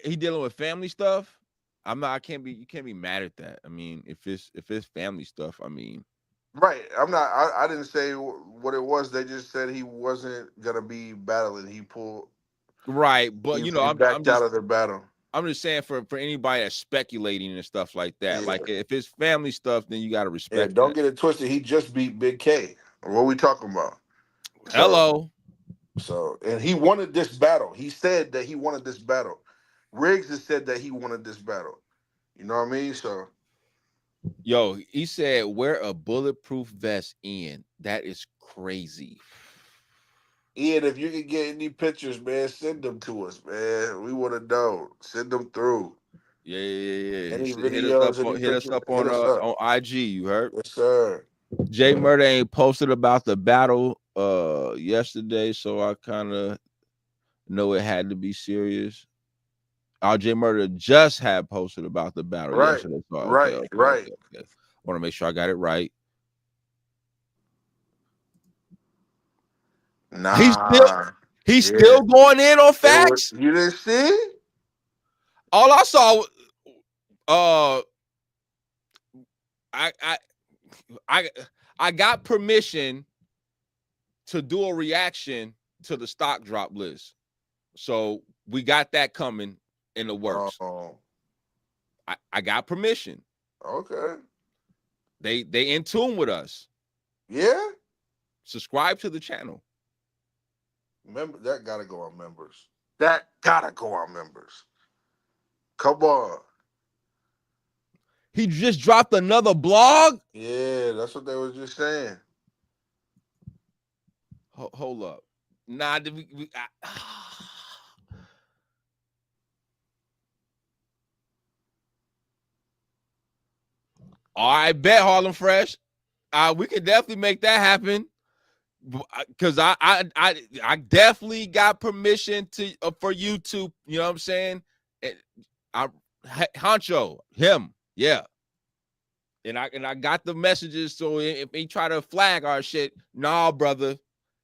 he dealing with family stuff. You can't be mad at that. I mean, if it's family stuff, I mean. Right. I didn't say what it was. They just said he wasn't gonna be battling. He pulled. Right, but I'm backed out of their battle. I'm just saying for anybody that's speculating and stuff like that. Yeah. Like if it's family stuff, then you gotta respect. Don't get it twisted. He just beat Big K. What are we talking about? Hello. So, and he wanted this battle. He said that he wanted this battle. Riggs has said that he wanted this battle. You know what I mean? So, yo, he said wear a bulletproof vest, Ian. That is crazy. Ian, if you can get any pictures, man, send them to us, man. We want to know. Send them through. Yeah. Any Hit videos, us up on IG. You heard? Yes, sir. Jmorr ain't posted about the battle yesterday, so I kind of know it had to be serious. Jmorr just had posted about the battle yesterday. So okay. I want to make sure I got it right. Nah, he's still going in on facts. You didn't see? All I saw, I got permission to do a reaction to the stock drop list, so we got that coming in the works. I got permission. Okay. They in tune with us. Yeah. Subscribe to the channel. Remember, that gotta go on members. That gotta go on members. Come on. He just dropped another blog? Yeah, that's what they were just saying. Hold up. Nah, I bet Harlem Fresh. We can definitely make that happen. Because I definitely got permission to for YouTube. You know what I'm saying? Honcho, him, yeah. And I got the messages. So if he try to flag our shit, nah, brother.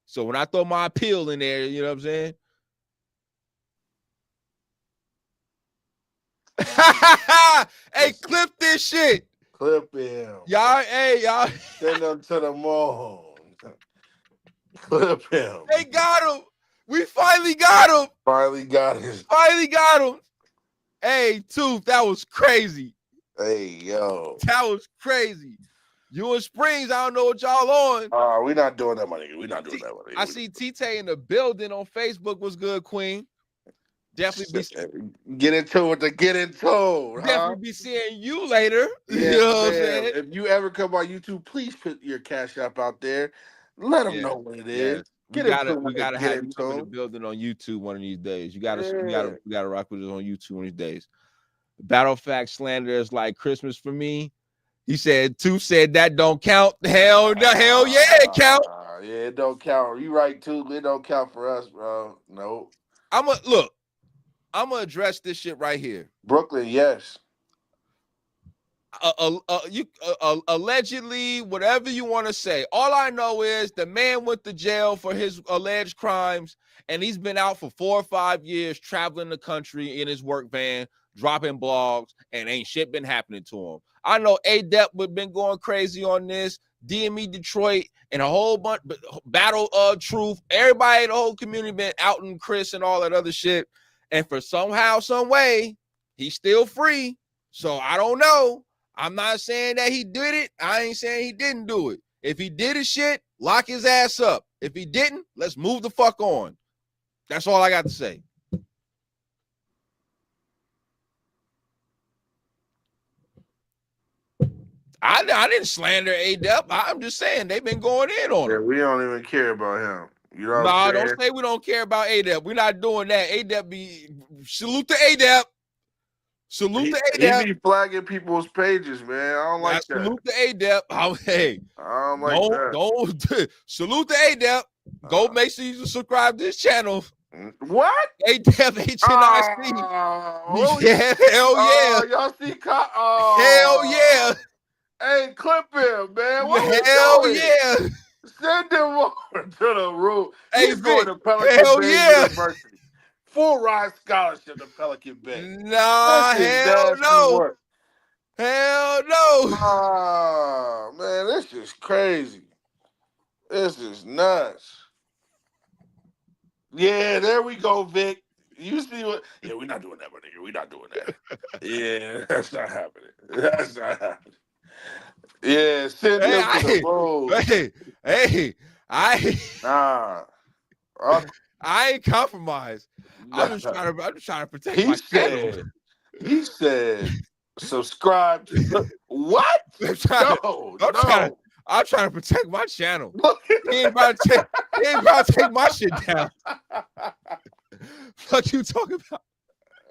So when I throw my appeal in there, you know what I'm saying? Hey, clip this shit. Clip him. Y'all. Send him to the moon. Clip him. They got him. We finally got him. Finally got him. Hey, Tooth, that was crazy. Hey, yo. That was crazy. You and Springz, I don't know what y'all on. We're not doing that, my nigga. We're not doing that, my nigga. I see T-Tay in the building on Facebook. What's good, Queen? Definitely get into it to get into. Definitely be seeing you later. Yeah, you know what I'm saying? If you ever come on YouTube, please put your Cash App out there. Let them know what it is. We gotta have you come in the building on YouTube one of these days. We gotta rock with us on YouTube one of these days. Battlefactz slander is like Christmas for me. He said, Tooth said that don't count. Hell yeah, it count. Yeah, it don't count. You right, Tooth. It don't count for us, bro. No. I'm gonna address this shit right here. Brooklyn, yes. Allegedly, whatever you want to say. All I know is the man went to jail for his alleged crimes, and he's been out for 4 or 5 years traveling the country in his work van, dropping blogs, and ain't shit been happening to him. I know A-Dep would been going crazy on this, DME Detroit, and a whole bunch, Battle of Truth. Everybody in the whole community been outing Chris and all that other shit. And for somehow, some way, he's still free. So I don't know. I'm not saying that he did it. I ain't saying he didn't do it. If he did his shit, lock his ass up. If he didn't, let's move the fuck on. That's all I got to say. I didn't slander A-Dep. I'm just saying they've been going in on him. We don't even care about him. You know what I'm saying? Don't say we don't care about A-Dep. We're not doing that. A-Dep be salute to A-Dep. Salute to A-Dep. He be flagging people's pages, man. I don't like that. Salute to A-Dep. Hey, I don't like that. Don't salute to A-Dep. Go make sure you subscribe to this channel. What? A-Dep HNIC. Yeah, hell yeah. Y'all see? Hell yeah. Hey, clip him, man. Hell yeah. Send him over to the room. Hey, he's going to Pelican Bay University. Full ride scholarship to Pelican Bay. Nah, hell no. Work. Hell no. Oh, man, this is crazy. This is nuts. Yeah, there we go, Vic. You see what? Yeah, we're not doing that, my nigga. We're not doing that. Yeah, that's not happening. That's not happening. Yeah, send him to the road. Hey, Nah. I ain't compromised. I'm just trying to protect my channel. He said, subscribe. What? I'm trying to protect my channel. He ain't about to take my shit down. What you talking about?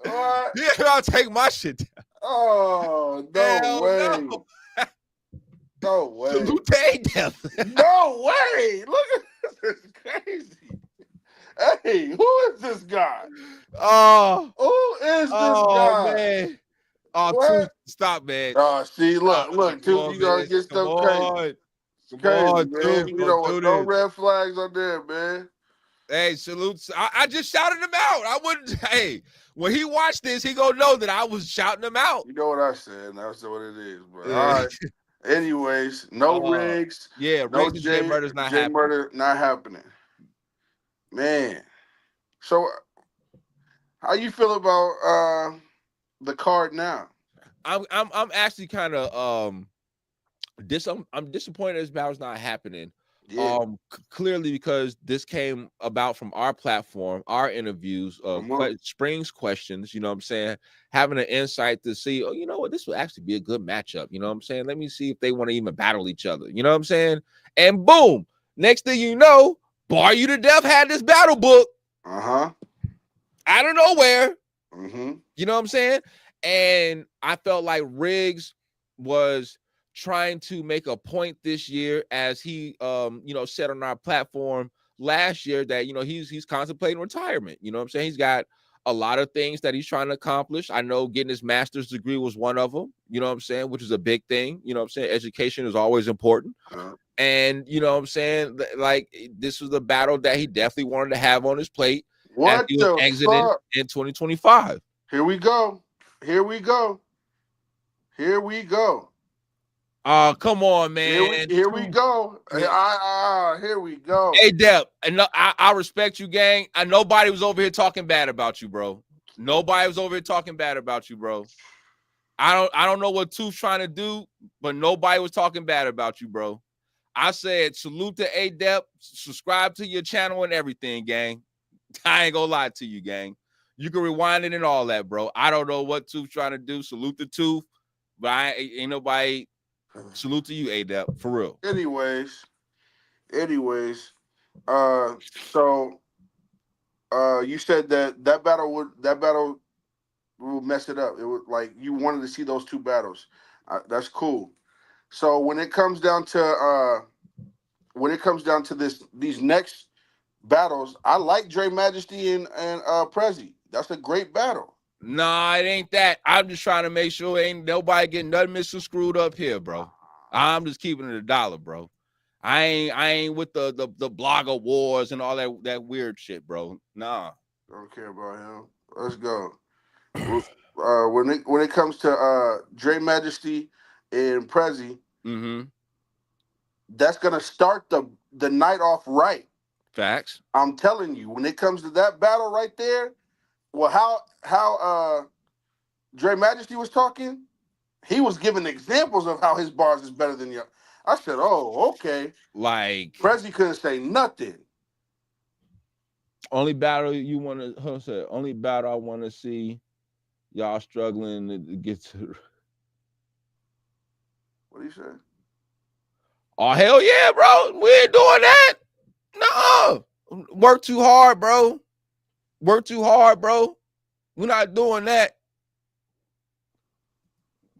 What? He ain't about to take my shit down. Oh, no way. No. No way. Salute to A-Dep. No way. Look at this. It's crazy. Hey, who is this guy? Oh. Who is this guy? Man. Oh, what? Stop, man. Oh, see, look, Tooth, you gonna get stuff crazy. It's crazy, man. You know, no red flags on there, man. Hey, salute. I just shouted him out. I wouldn't. Hey, when he watched this, he gonna know that I was shouting him out. You know what I said, and that's what it is. But all right. Anyways, no rigs. Yeah, no rigs and J-Murder's not happening. J-Murder not happening. Man. So how you feel about the card now? I'm actually kind of I'm disappointed this battle's not happening. Yeah. Clearly because this came about from our platform, our interviews, Springz questions, you know what I'm saying? Having an insight to see, oh, you know what, this will actually be a good matchup. You know what I'm saying? Let me see if they want to even battle each other. You know what I'm saying? And boom, next thing you know, Bar You to Death had this battle book. Out of nowhere. You know what I'm saying? And I felt like Riggs was trying to make a point this year, as he said on our platform last year, that he's contemplating retirement. You know what I'm saying? He's got a lot of things that he's trying to accomplish. I know getting his master's degree was one of them, you know what I'm saying, which is a big thing. You know what I'm saying? Education is always important. And you know what I'm saying, like, this was a battle that he definitely wanted to have on his plate as he was exiting in 2025. Here we go. Here we go. Oh, come on, man. Here we go. Here we go. A-Dep, and I respect you, gang. Nobody was over here talking bad about you, bro. Nobody was over here talking bad about you, bro. I don't know what Tooth's trying to do, but nobody was talking bad about you, bro. I said salute to A-Dep, subscribe to your channel and everything, gang. I ain't gonna lie to you, gang. You can rewind it and all that, bro. I don't know what Tooth's trying to do. Salute to Tooth, but ain't nobody. Salute to you, A-Dep, for real. Anyways, so you said that battle will mess it up. It was like you wanted to see those two battles. That's cool. So when it comes down to these next battles, I like Dre Majesty and Prezi. That's a great battle. Nah, it ain't that. I'm just trying to make sure ain't nobody getting nothing misconstrued up here, bro. I'm just keeping it $1, bro. I ain't with the blogger wars and all that weird shit, bro. Nah. Don't care about him. Let's go. When it comes to Dre Majesty and Prezi, that's gonna start the night off right. Facts. I'm telling you, when it comes to that battle right there, well, how Dre Majesty was talking, he was giving examples of how his bars is better than your. I said, oh, okay. Like Prezi couldn't say nothing. Only battle you want to, only battle I want to see y'all struggling to get to. What do you say? Oh, hell yeah, bro. We ain't doing that. No. Work too hard, bro. Work too hard, bro. We're not doing that.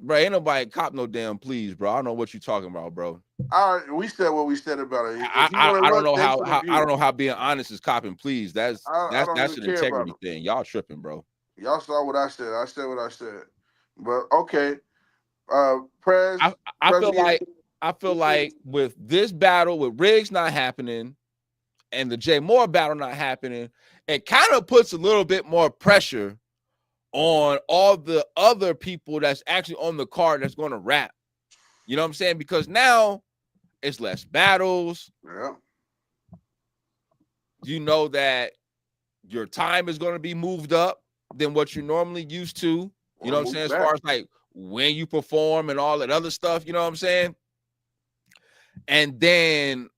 Bro, ain't nobody cop no damn please, bro. I don't know what you talking about, bro. All right, we said what we said about it. I don't know how I don't know how being honest is copping please. That's an integrity thing. Y'all tripping, bro. Y'all saw what I said. I said what I said. But okay. Prez. I feel like with this battle, with Riggs not happening and the Jmorr battle not happening, it kind of puts a little bit more pressure on all the other people that's actually on the card that's going to rap. You know what I'm saying? Because now it's less battles. Yeah. You know that your time is going to be moved up than what you're normally used to. You know what I'm saying? As far as like when you perform and all that other stuff, you know what I'm saying? And then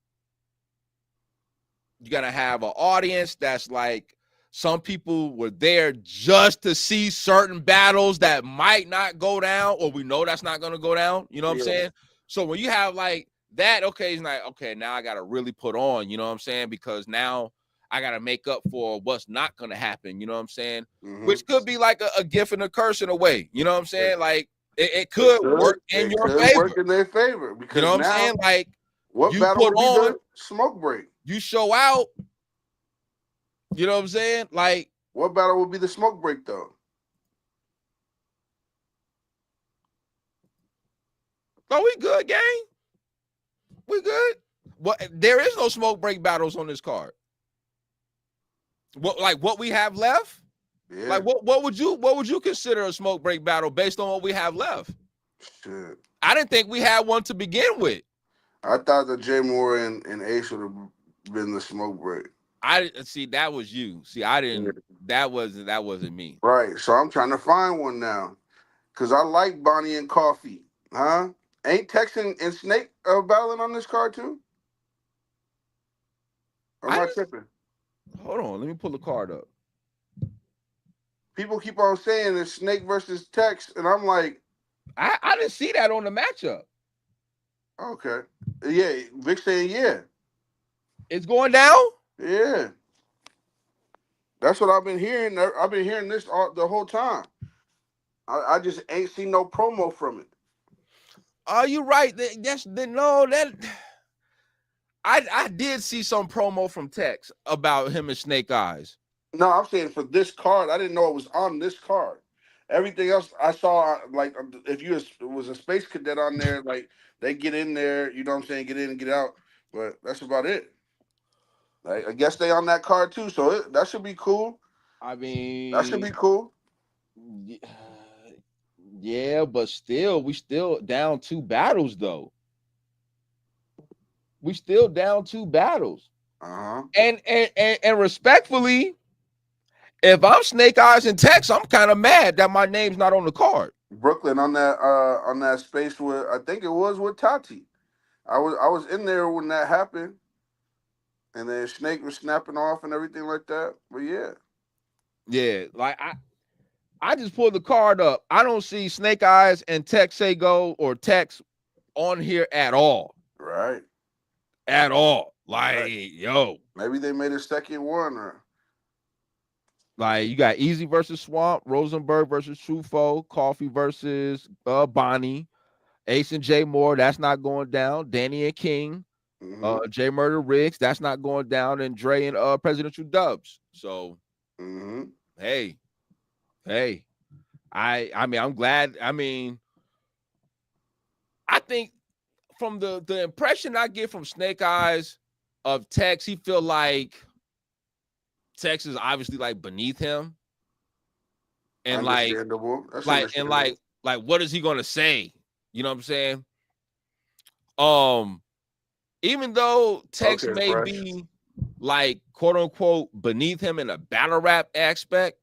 You're gonna have an audience that's like, some people were there just to see certain battles that might not go down, or we know that's not gonna go down. You know what I'm saying? So when you have like that, okay, it's like, okay, now I gotta really put on, you know what I'm saying? Because now I gotta make up for what's not gonna happen, you know what I'm saying? Which could be like a gift and a curse in a way, you know what I'm saying? Like it could work in your favor. Work in their favor, because you know what now, I'm saying? Like, what you battle put would be on, the smoke break? you show out. You know what I'm saying? Like, what battle would be the smoke break though? Oh, we good, gang? We good? What? There is no smoke break battles on this card. What we have left? Yeah. Like what would you consider a smoke break battle based on what we have left? Shit. I didn't think we had one to begin with. I thought that Jmorr and Ace would have been the smoke break. I see, that was you. See, I didn't. That wasn't me. Right. So I'm trying to find one now, because I like Bonnie and Coffee. Huh? Ain't Texan and Snake battling on this card too? Or am I tripping? Hold on, let me pull the card up. People keep on saying it's Snake versus Tex, and I'm like, I didn't see that on the matchup. Okay. Yeah, Vic saying yeah. It's going down? Yeah. That's what I've been hearing. I've been hearing this the whole time. I just ain't seen no promo from it. Oh, you're right. I did see some promo from Tex about him and Snake Eyes. No, I'm saying for this card. I didn't know it was on this card. Everything else I saw, like, if you was a space cadet on there, like, they get in there, you know what I'm saying, get in and get out. But that's about it. Like, I guess they on that card too, so that should be cool. I mean, that should be cool. Yeah, but still, we still down 2 battles though. We still down 2 battles. And respectfully, if I'm Snake Eyes and Tex, I'm kind of mad that my name's not on the card. Brooklyn on that space with, I think it was with Tati. I was in there when that happened, and then Snake was snapping off and everything like that. But yeah, like I just pulled the card up. I don't see Snake Eyes and Tex Sago or Tex on here at all. Right. At all. Like, yo. Maybe they made a second one, or like, you got Eazy versus Swamp, Rosenberg versus Trufo, Coffee versus Bonnie, Ace and J-Moore, that's not going down. Danny and King, J-Murder Riggs, that's not going down, and Dre and Presidential Dubs. So, hey, I mean, I'm glad. I mean, I think from the impression I get from Snake Eyes of Tex, he feel like Tex is obviously like beneath him, and like what is he gonna say? You know what I'm saying? Even though Tex may be like quote unquote beneath him in a battle rap aspect,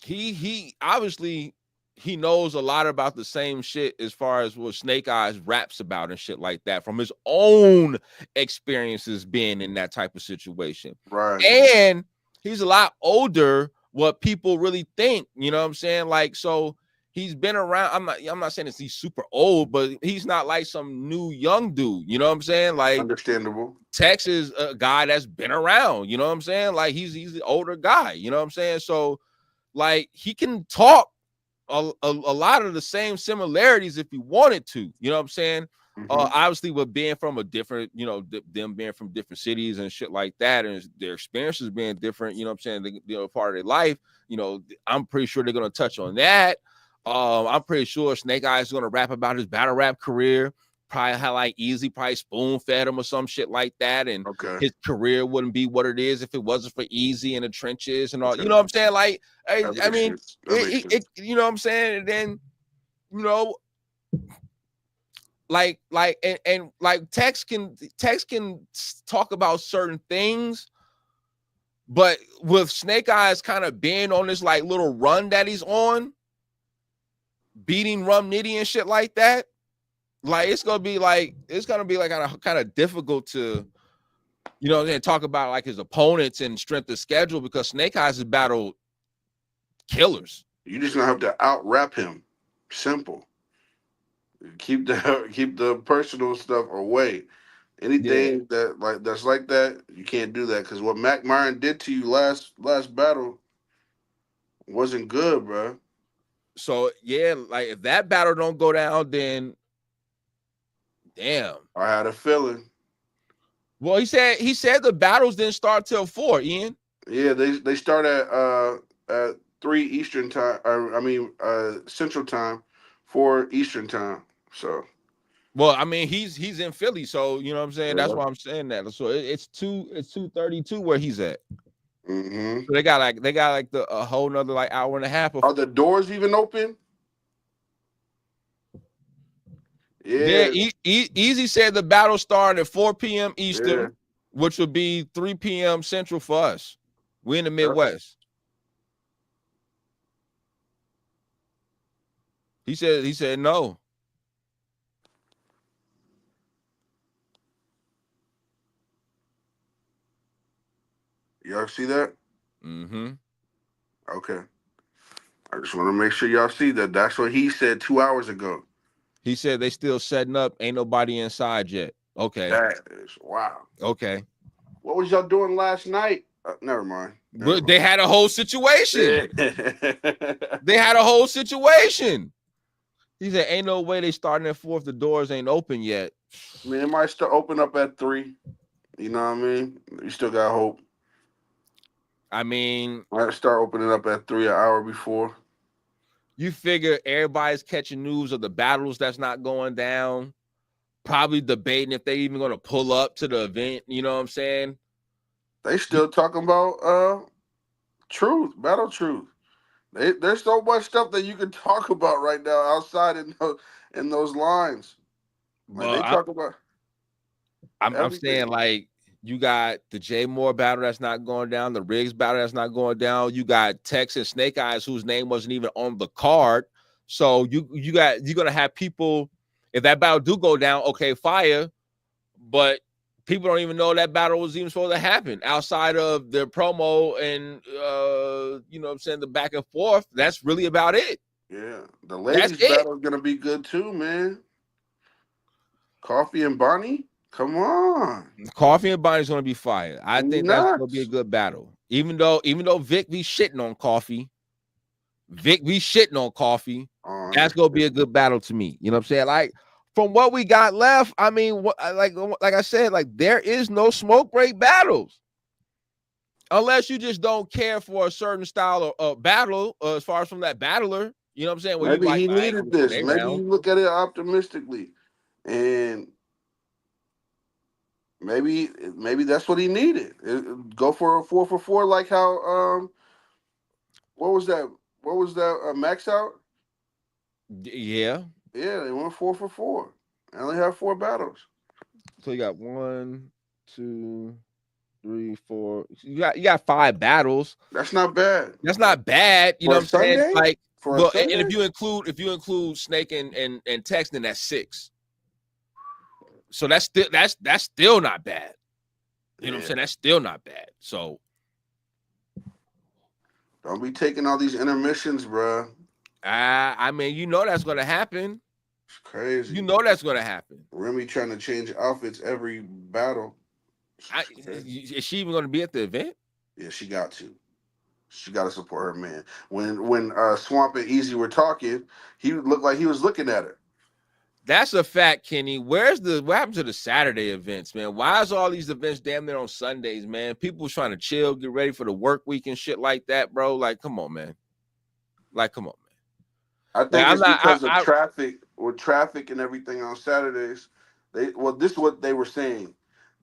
he obviously he knows a lot about the same shit as far as what Snake Eyes raps about and shit like that from his own experiences being in that type of situation. Right. And he's a lot older what people really think, you know what I'm saying? Like, so he's been around. I'm not saying he's super old, but he's not like some new young dude, you know what I'm saying? Like, understandable. Tex is a guy that's been around, you know what I'm saying? Like, he's an older guy, you know what I'm saying? So like he can talk a lot of the same similarities if he wanted to, you know what I'm saying? Obviously with being from a different, you know, them being from different cities and shit like that, and their experiences being different, you know what I'm saying, you know, part of their life, you know, I'm pretty sure they're going to touch on that. I'm pretty sure Snake Eyes is going to rap about his battle rap career, probably how like Eazy probably spoon fed him or some shit like that, and his career wouldn't be what it is if it wasn't for Eazy in the trenches and all. You know what I'm saying? Like, I mean, you know what I'm saying? And then, you know, like Tex can talk about certain things, but with Snake Eyes kind of being on this like little run that he's on, beating Rum Nitty and shit like that, like it's gonna be like kind of difficult to You know, they talk about like his opponents and strength of schedule because Snake Eyes has battled killers. You just gonna have to out rap him. Simple. Keep the personal stuff away. Anything that's like that, you can't do that because what Mac Myron did to you last battle wasn't good, bro. So yeah, like if that battle don't go down, then damn. I had a feeling. Well, he said the battles didn't start till 4, Ian. Yeah, they start at 3 Eastern time. Central time, 4 Eastern time. So. Well, I mean, he's in Philly, so you know what I'm saying. Yeah. That's why I'm saying that. So it's 2:32 where he's at. Mm-hmm. So they got like a whole nother like hour and a half. Are the doors even open? Yeah. Eazy said the battle started at 4 p.m. Eastern, which would be 3 p.m. Central for us. We're in the Midwest. He said no. Y'all see that? Mm-hmm. Okay. I just want to make sure y'all see that. That's what he said 2 hours ago. He said they still setting up. Ain't nobody inside yet. Okay. That is wow. Okay. What was y'all doing last night? Never mind. They had a whole situation. They had a whole situation. He said, ain't no way they starting at 4 if the doors ain't open yet. I mean, it might still open up at 3. You know what I mean? You still got hope. I mean, might start opening up at 3 an hour before. You figure everybody's catching news of the battles that's not going down, probably debating if they even going to pull up to the event. You know what I'm saying? They still talking about truth, battle truth. There's so much stuff that you can talk about right now outside in those lines. Like they talk about. I'm saying like you got the Jmorr battle that's not going down, the Riggs battle that's not going down. You got Tex and Snake Eyes whose name wasn't even on the card. So you're gonna have people, if that battle do go down, okay, fire, but people don't even know that battle was even supposed to happen outside of their promo and you know what I'm saying, the back and forth. That's really about it. Yeah, the ladies battle is gonna be good too, man. Coffee and Bonnie. Come on. Coffee and Bonnie's gonna be fire. I think that's gonna be a good battle. Even though Vic be shitting on Coffee. That's gonna be a good battle to me. You know what I'm saying? Like from what we got left, I mean, like I said, like there is no smoke break battles. Unless you just don't care for a certain style of battle, as far as from that battler. You know what I'm saying? Well, maybe he needed this. Maybe you look at it optimistically. And maybe that's what he needed. Go for a 4 for 4, like how what was that? Max out? Yeah. Yeah, they went 4 for 4. They only have 4 battles. So you got 1, 2, 3, 4. You got 5 battles. That's not bad. That's not bad. You know what I'm saying? Like, well, and if you include Snake and Tex, then that's 6. So that's still not bad. You know what I'm saying? That's still not bad. So don't be taking all these intermissions, bro. I mean, you know that's gonna happen. It's crazy. You know that's gonna happen. Remy trying to change outfits every battle. Is she even gonna be at the event? Yeah, she got to. She got to support her man. When Swamp and Eazy were talking, he looked like he was looking at her. That's a fact, Kenny. What happened to the Saturday events, man? Why is all these events damn near on Sundays, man? People trying to chill, get ready for the work week and shit like that, bro. Like, come on, man. I think it's because of traffic, with traffic and everything on Saturdays. This is what they were saying,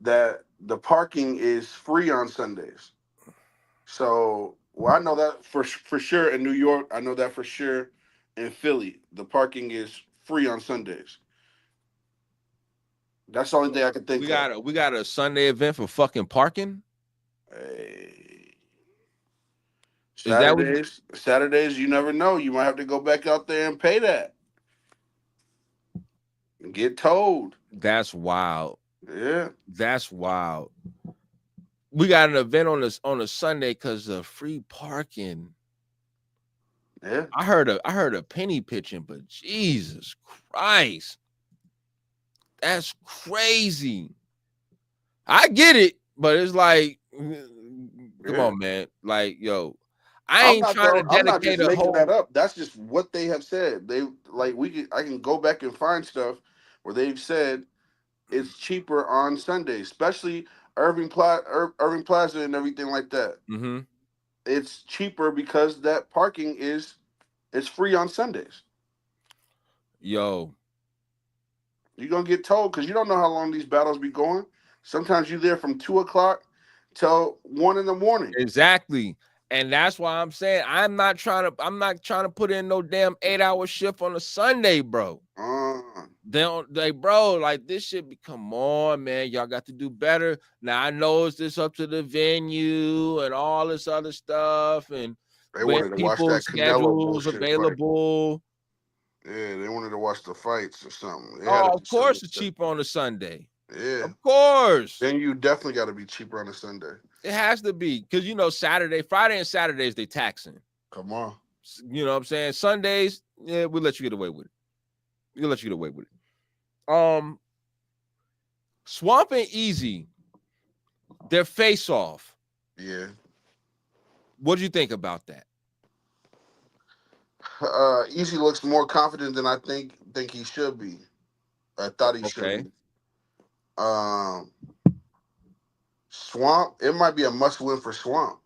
that the parking is free on Sundays. So, I know that for sure in New York. I know that for sure in Philly. The parking is free on Sundays. That's the only thing I can think of. We got a Sunday event for fucking parking. Hey. Saturdays, you never know. You might have to go back out there and pay that. And get told. That's wild. Yeah. That's wild. we got an event on a Sunday because of free parking. Yeah, I heard a penny pitching, but Jesus Christ, that's crazy. I get it, but it's like, come on, man. Like, yo, I ain't trying to I'm not dedicate just a making that whole. up. That's just what they have said. They like I can go back and find stuff where they've said it's cheaper on Sunday, especially Irving Plaza and everything like that. Mm-hmm. It's cheaper because that parking is free on Sundays. Yo, You're gonna get told because you don't know how long these battles be going. Sometimes you're there from 2:00 till 1 in the morning. exactly. And that's why I'm saying I'm not trying to put in no damn 8-hour shift on a Sunday, bro. Bro, like this shit come on, man. Y'all got to do better. Now I know it's this up to the venue and all this other stuff, and they when wanted to watch people's that Canelo schedules bullshit fight. available. Yeah, they wanted to watch the fights or something. They Oh, of course it's cheaper on a Sunday. Yeah. Of course. Then you definitely got to be cheaper on a Sunday. It has to be because Friday and Saturdays they taxing. Come on. You know what I'm saying? Sundays, yeah, we'll let you get away with it. We'll let you get away with it. Swamp and Eazy, their face off. Yeah. What do you think about that? Eazy looks more confident than I think he should be. I thought he should be. Swamp, it might be a must-win for Swamp.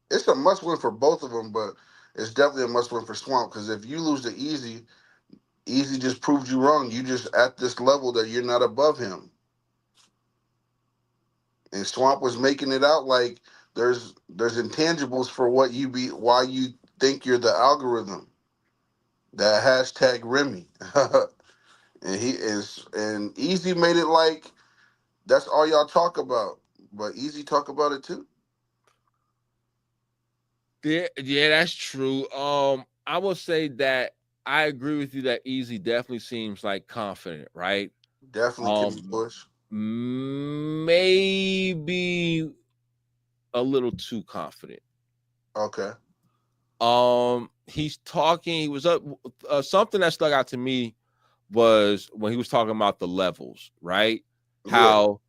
It's a must-win for both of them, but it's definitely a must-win for Swamp because if you lose to Eazy, Eazy just proved you wrong. You just at this level that you're not above him. And Swamp was making it out like there's intangibles for why you think you're the algorithm. That hashtag Remy. and Eazy made it like that's all y'all talk about. But Eazy talk about it too. Yeah, that's true. I will say that I agree with you that Eazy definitely seems like confident, right? Definitely can push. Maybe a little too confident. Okay. He's talking. He was up. Something that stuck out to me was when he was talking about the levels, right? How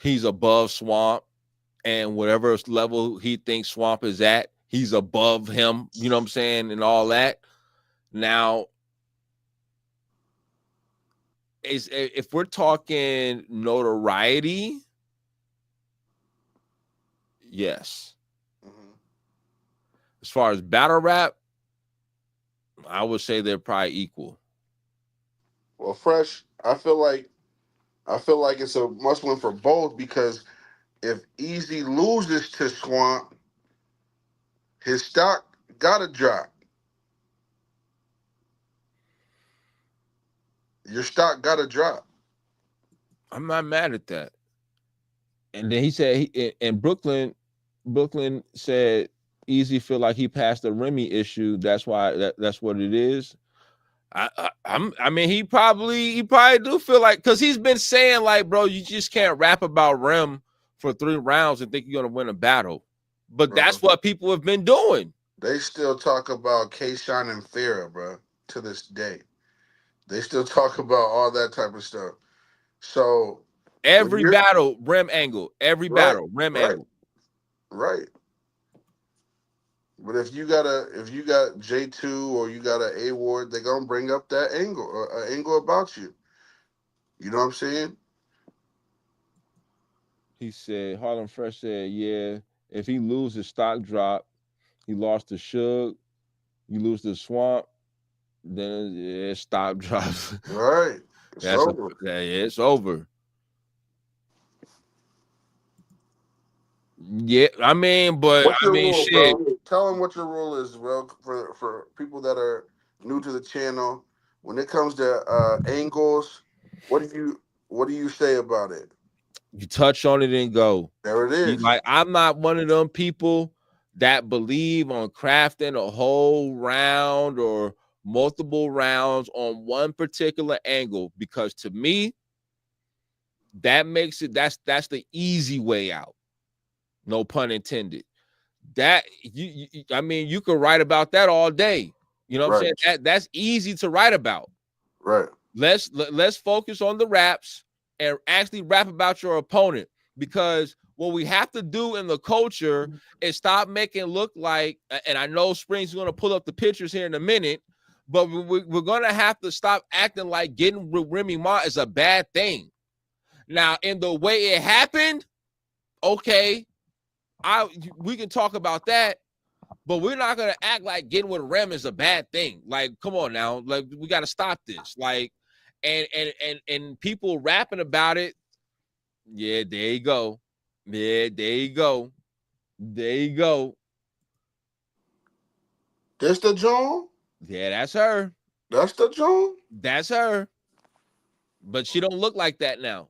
he's above Swamp, and whatever level he thinks Swamp is at, he's above him. You know what I'm saying, and all that. Now, if we're talking notoriety, yes. As far as battle rap, I would say they're probably equal. Well, Fresh, I feel like it's a must-win for both because if Eazy loses to Swamp, his stock gotta drop. Your stock gotta drop. I'm not mad at that. And then he said, in Brooklyn said Eazy feel like he passed the Remy issue. That's why that's what it is. I mean, he probably do feel like, because he's been saying like, bro, you just can't rap about Rem for 3 rounds and think you're gonna win a battle. But that's what people have been doing. They still talk about K-Shine and Farrah, bro, to this day. They still talk about all that type of stuff. So every battle, Rem angle. Every battle, Rem angle. Right. But if you got J2 or you got an A-Ward, they're gonna bring up that angle or angle about you. You know what I'm saying? He said, Harlem Fresh said, yeah, if he loses stock drop, he lost to Suge, you lose to Swamp, then it stock drops. Right. It's over. It's over. Yeah, I mean, but what's your rule, shit. Bro? Tell them what your rule is, bro, for people that are new to the channel. When it comes to angles, what do you say about it? You touch on it and go. There it is. Like, I'm not one of them people that believe on crafting a whole round or multiple rounds on one particular angle, because to me, that makes it, that's the easy way out. No pun intended. That I mean, you could write about that all day. You know what I'm saying? That's easy to write about. Right. Let's focus on the raps and actually rap about your opponent, because what we have to do in the culture is stop making it look like, and I know Springz is going to pull up the pictures here in a minute, but we're going to have to stop acting like getting with Remy Ma is a bad thing. Now, in the way it happened, okay, we can talk about that, but we're not going to act like getting with Rem is a bad thing. Like, come on now. Like, we got to stop this. Like, and people rapping about it. Yeah, there you go. Yeah, there you go. There you go. That's the Joan? Yeah, that's her. That's the Joan? That's her. But she don't look like that now.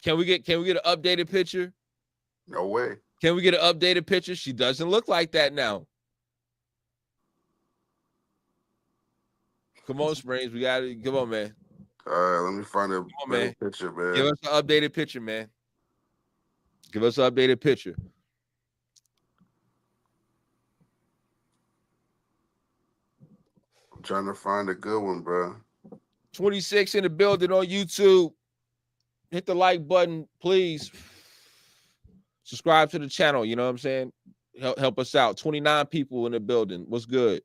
Can we get an updated picture? No way. Can we get an updated picture? She doesn't look like that now. Come on, Springz. We got it. Come on, man. All right, let me find a better picture, man. Give us an updated picture, man. Give us an updated picture. I'm trying to find a good one, bro. 26 in the building on YouTube. Hit the like button, please. Subscribe to the channel. You know what I'm saying? Help us out. 29 people in the building. What's good?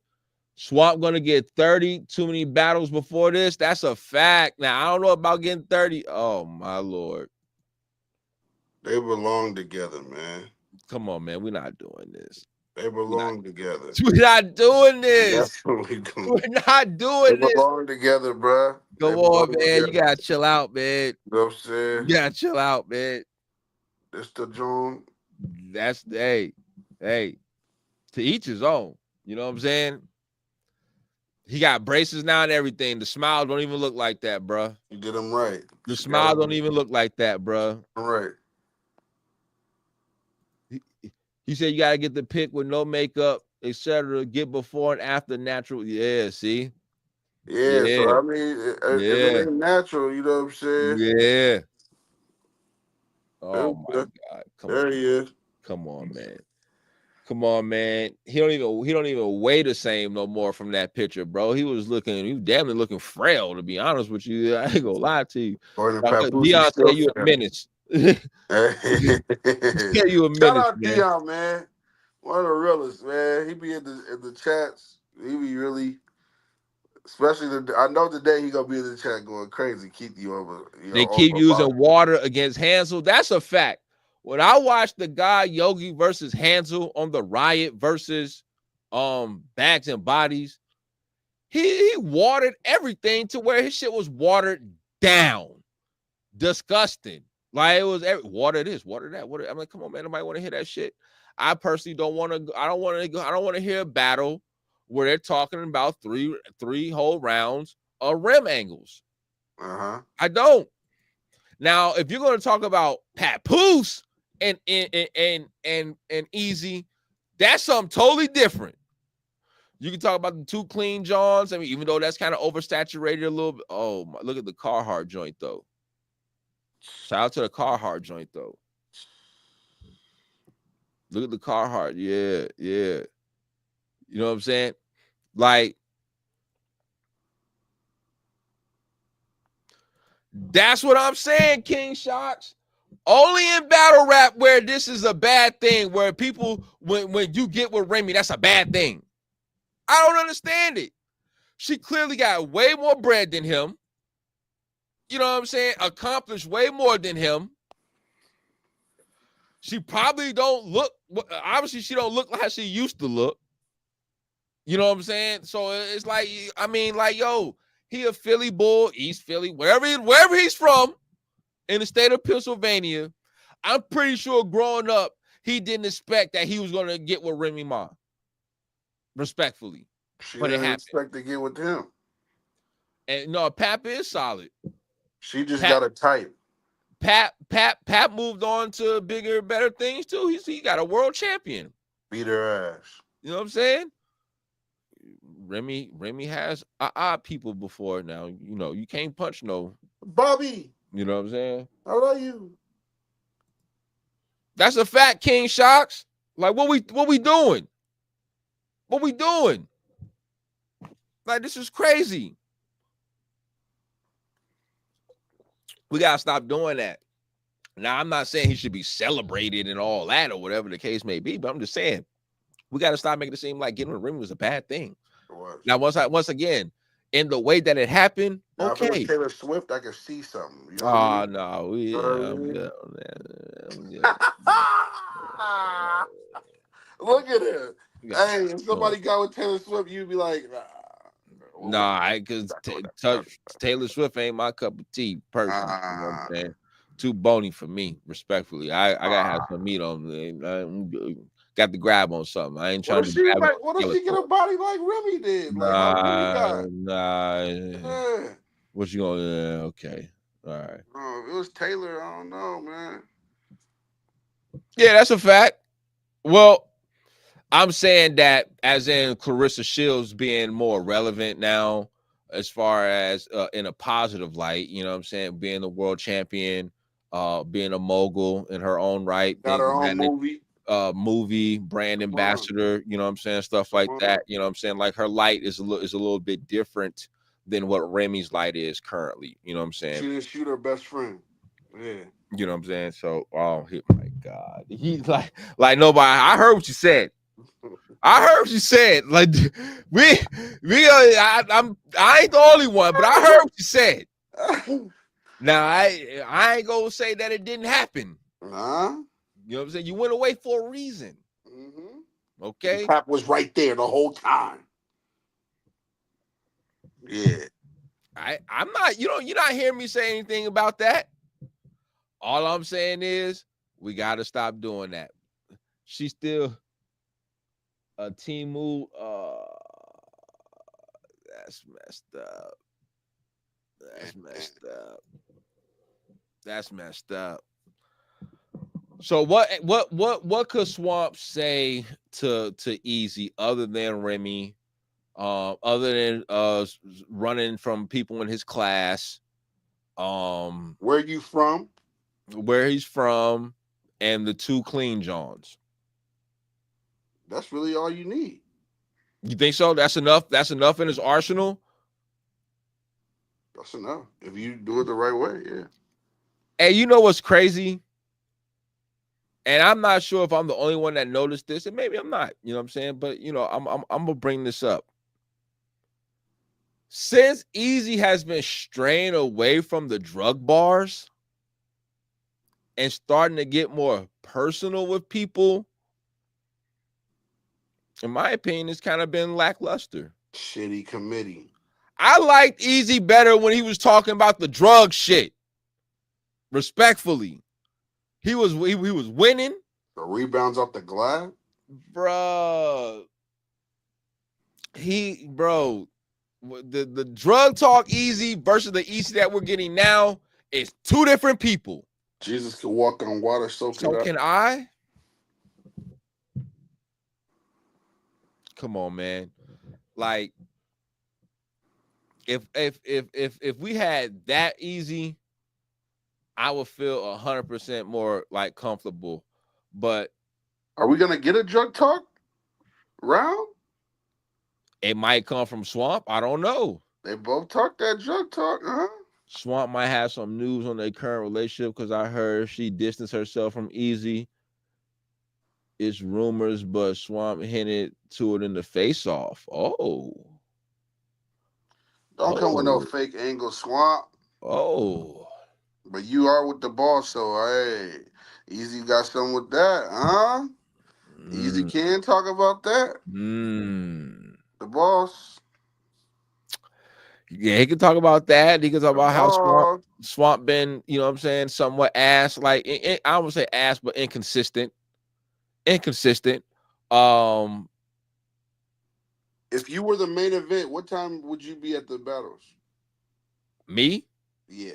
Swamp gonna get 30. Too many battles before this. That's a fact. Now, I don't know about getting 30. Oh, my Lord. They belong together, man. Come on, man. We're not doing this. They belong together. We're not doing this. That's what we doing. We're not doing this. They belong together, bro. Come on, man. Together. You got to chill out, man. You know what I'm saying? You got to chill out, man. This the Joan. That's, hey, to each his own. You know what I'm saying? He got braces now and everything. The smiles don't even look like that, bro. You did them right. The smiles don't even look like that, bro. All right. He said you got to get the pic with no makeup, etc. Get before and after natural. Yeah, see? Yeah, so I mean, if it ain't natural, you know what I'm saying? Yeah. Oh, my God. There he is. Come on, man. Come on, man. He don't even weigh the same no more from that picture, bro. He damn near looking frail, to be honest with you. I ain't gonna lie to you. Dion said you a menace. You a menace. Shout out Dion, man. One of the realest, man. He be in the chats. He be really, especially I know today he gonna be in the chat going crazy. Keep you over. They keep using water against Hansel. That's a fact. When I watched the guy Yogi versus Hansel on the Riot versus Bags and Bodies, he watered everything to where his shit was watered down. Disgusting. Like it was water this, water that. I'm like, come on, man. Nobody want to hear that shit. I personally don't want to. I don't want to hear a battle where they're talking about three whole rounds of rim angles. I don't. Now, if you're going to talk about Papoose and Eazy, that's something totally different. You can talk about the two clean Johns. I mean, even though that's kind of oversaturated a little bit. Oh, my, look at the Carhartt joint, though. Shout out to the Carhartt joint, though. Look at the Carhartt. Yeah. You know what I'm saying? Like, that's what I'm saying, King Shots. Only in battle rap where this is a bad thing, where people, when you get with Remy, that's a bad thing. I don't understand it. She clearly got way more bread than him. You know what I'm saying? Accomplished way more than him. She probably don't look, obviously she don't look like how she used to look. You know what I'm saying? So it's like, I mean, like, yo, he a Philly bull, East Philly, wherever he's from in the state of Pennsylvania. I'm pretty sure growing up, he didn't expect that he was going to get with Remy Ma. Respectfully. She but didn't it happened. expect to get with him. And no, Pap is solid. She just got a type. Pap moved on to bigger, better things too. He got a world champion. Beat her ass. You know what I'm saying? Remy has people before now. You know, you can't punch no. Bobby. You know what I'm saying? How old are you? That's a fact, King Shocks. Like, what we doing? What we doing? Like, this is crazy. We gotta stop doing that. Now, I'm not saying he should be celebrated and all that or whatever the case may be, but I'm just saying we gotta stop making it seem like getting rid of Remy was a bad thing. Now, once again, in the way that it happened, now, okay. if it was Taylor Swift, I could see something. You know what I mean? No, Look at him. Hey, if somebody got with Taylor Swift, you'd be like, nah, because Taylor Swift ain't my cup of tea personally. You know what I'm saying? Too bony for me, respectfully. I gotta have some meat on. Got to grab on something. I ain't trying to grab. What if she get a body like Remy did? Like how Remy got? Nah. What you gonna? Okay, all right. Oh, if it was Taylor, I don't know, man. Yeah, that's a fact. Well, I'm saying that as in Clarissa Shields being more relevant now, as far as in a positive light. You know what I'm saying? Being the world champion, being a mogul in her own right, Got her own movie, brand ambassador, you know what I'm saying, stuff like that. You know what I'm saying? Like her light is a little bit different than what Remy's light is currently. You know what I'm saying? She didn't shoot her best friend. Yeah. You know what I'm saying? So, oh my God, he's like nobody. I heard what you said. I heard what you said. Like I ain't the only one, but I heard what you said. Now I ain't gonna say that it didn't happen. You know what I'm saying? You went away for a reason. Okay. The cap was right there the whole time. Yeah. I'm not, you're not hearing me say anything about that. All I'm saying is we gotta stop doing that. She's still a team move. That's messed up. That's messed up. So what could Swamp say to Eazy other than Remy, other than running from people in his class, where you from, where he's from, and the 2 clean Johns? That's really all you need. You think so? That's enough? That's enough in his arsenal? That's enough. If you do it the right way, yeah. Hey, you know what's crazy? And I'm not sure if I'm the only one that noticed this, and maybe I'm not, you know what I'm saying? But, you know, I'm going to bring this up. Since Eazy has been straying away from the drug bars and starting to get more personal with people, in my opinion, it's kind of been lackluster. Shitty committee. I liked Eazy better when he was talking about the drug shit. Respectfully. He was winning. The rebounds off the glass. Bro. The drug talk Eazy versus the Eazy that we're getting now is 2 different people. Jesus can walk on water, so can I. Come on, man. Like, if we had that Eazy, I would feel 100% more like comfortable. But are we gonna get a drug talk round? It might come from Swamp. I don't know. They both talk that drug talk, huh? Swamp might have some news on their current relationship because I heard she distanced herself from Eazy. It's rumors, but Swamp hinted to it in the face-off. Oh. Don't come with no fake angle, Swamp. Oh. But you are with the boss, so hey, Eazy got something with that, huh? Eazy can talk about that. The boss. Yeah, he can talk about that. He can talk about how Swamp been, you know what I'm saying, somewhat ass, like I won't say ass, but inconsistent. If you were the main event, what time would you be at the battles? Me? Yeah.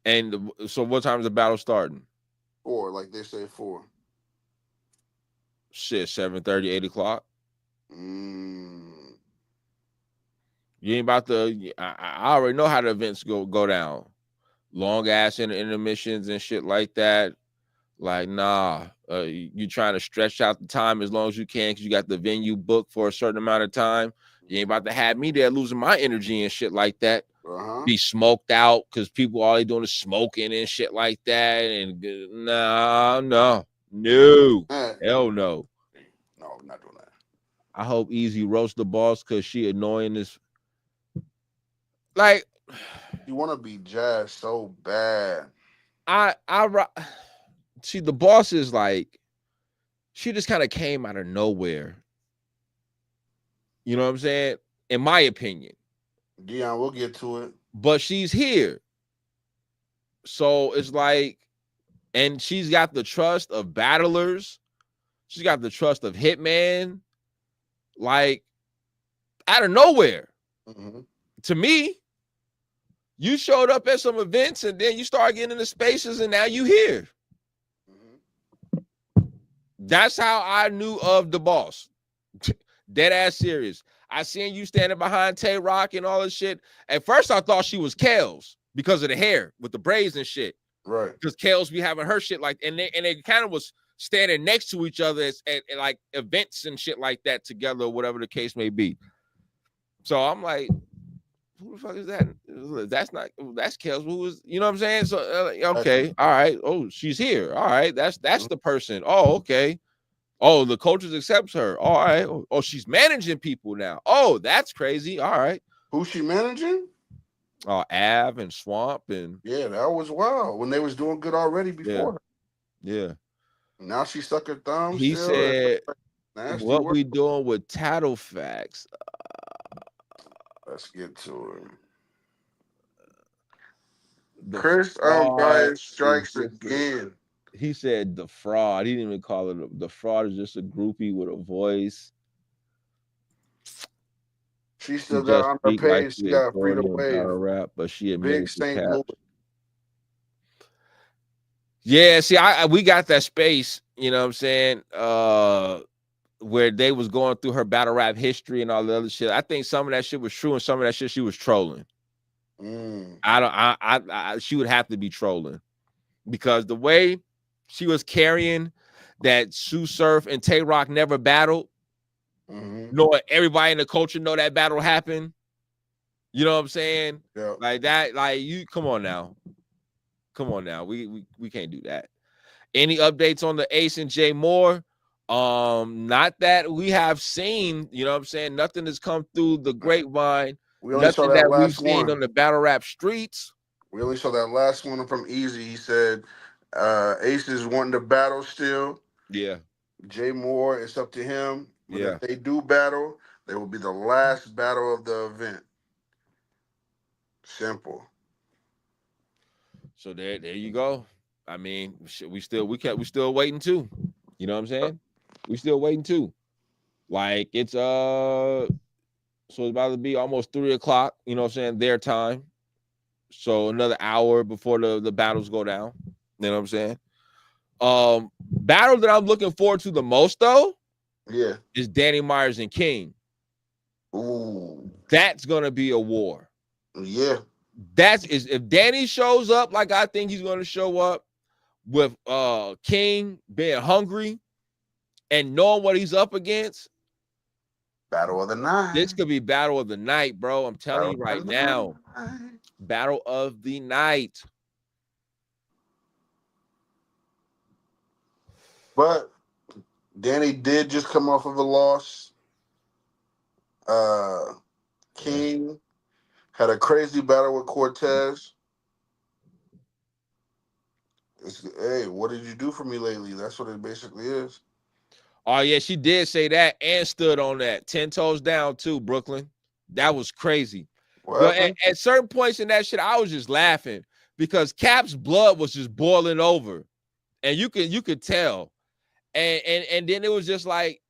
And so what time is the battle starting? 4, like they say 4. Shit, 7:30, 8 o'clock. You ain't about to. I already know how the events go down. long ass intermissions and shit like that. Like, nah, you trying to stretch out the time as long as you can because you got the venue booked for a certain amount of time. You ain't about to have me there losing my energy and shit like that. Be smoked out because people all they doing is smoking and shit like that. And no, hell no. No, I'm not doing that. I hope Eazy roast the boss because she annoying as like. You want to be Jazz so bad. See, the boss is like, she just kind of came out of nowhere. You know what I'm saying? In my opinion. Dion, we'll get to it. But she's here. So it's like, and she's got the trust of battlers. She's got the trust of Hitman. Like, out of nowhere. To me, you showed up at some events and then you start getting into spaces and now you here. That's how I knew of the boss. Dead ass serious. I seen you standing behind Tay Rock and all this shit. At first, I thought she was Kales because of the hair with the braids and shit. Right. Because Kales be having her shit like, and they kind of was standing next to each other at like events and shit like that together, or whatever the case may be. So I'm like, who the fuck is that? That's Kales. Who is, you know what I'm saying? So okay, all right. Oh, she's here. All right, that's the person. Oh, okay. Oh, the coaches accepts her. All right. Oh, she's managing people now. Oh, that's crazy. All right. Who's she managing? Av and Swamp and yeah, that was wild when they was doing good already before. Yeah. Now she stuck her thumb. He said, "What we doing with Mybattlefactz?" Let's get to it. Chris Unbias strikes again. He said the fraud. He didn't even call it the fraud. Is just a groupie with a voice. She still got on her page. She got free to wave. Rap, but she admitted Big St. Louis. Yeah, see, we got that space. You know what I'm saying? Where they was going through her battle rap history and all the other shit. I think some of that shit was true, and some of that shit she was trolling. She would have to be trolling because the way she was carrying that Sue Surf and Tay Rock never battled. Knowing everybody in the culture know that battle happened. You know what I'm saying? Yeah. Like that, like you come on now. We can't do that. Any updates on the Ace and Jmorr? Not that we have seen, you know what I'm saying? Nothing has come through the grapevine. We only saw that last we've seen on the battle rap streets. We only saw that last one from Eazy. He said Ace is wanting to battle still. Yeah. Jmorr, it's up to him. But if they do battle, they will be the last battle of the event. Simple. So there you go. I mean, we still waiting too. You know what I'm saying? We still waiting too. Like it's so it's about to be almost 3 o'clock. You know what I'm saying? Their time. So another hour before the battles go down. You know what I'm saying? Battle that I'm looking forward to the most though. Yeah. Is Danny Myers and King. Ooh. That's gonna be a war. Yeah. If Danny shows up like I think he's gonna show up with King being hungry and knowing what he's up against. Battle of the night. This could be battle of the night, bro. I'm telling you right now. Battle of the night. But Danny did just come off of a loss. King had a crazy battle with Cortez. Hey, what did you do for me lately? That's what it basically is. Oh, yeah, she did say that and stood on that. 10 toes down, too, Brooklyn. That was crazy. But at certain points in that shit, I was just laughing because Cap's blood was just boiling over. And you could tell. And then it was just like,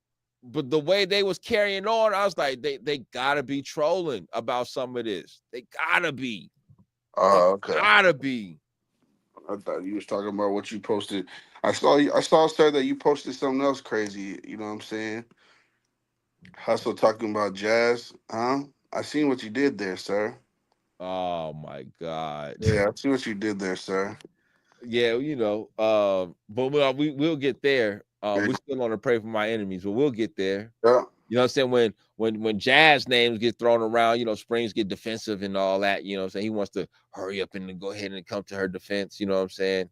but the way they was carrying on, I was like, they gotta be trolling about some of this. They gotta be. Okay. Gotta be. I thought you was talking about what you posted. I saw, sir, that you posted something else crazy. You know what I'm saying? Hustle talking about Jazz, huh? I seen what you did there, sir. Oh my God. Yeah, I see what you did there, sir. Yeah, but we'll get there. We're still on to pray for my enemies, but we'll get there. Yeah. You know what I'm saying? When Jazz names get thrown around, Springz get defensive and all that, you know what I'm saying? He wants to hurry up and go ahead and come to her defense, you know what I'm saying?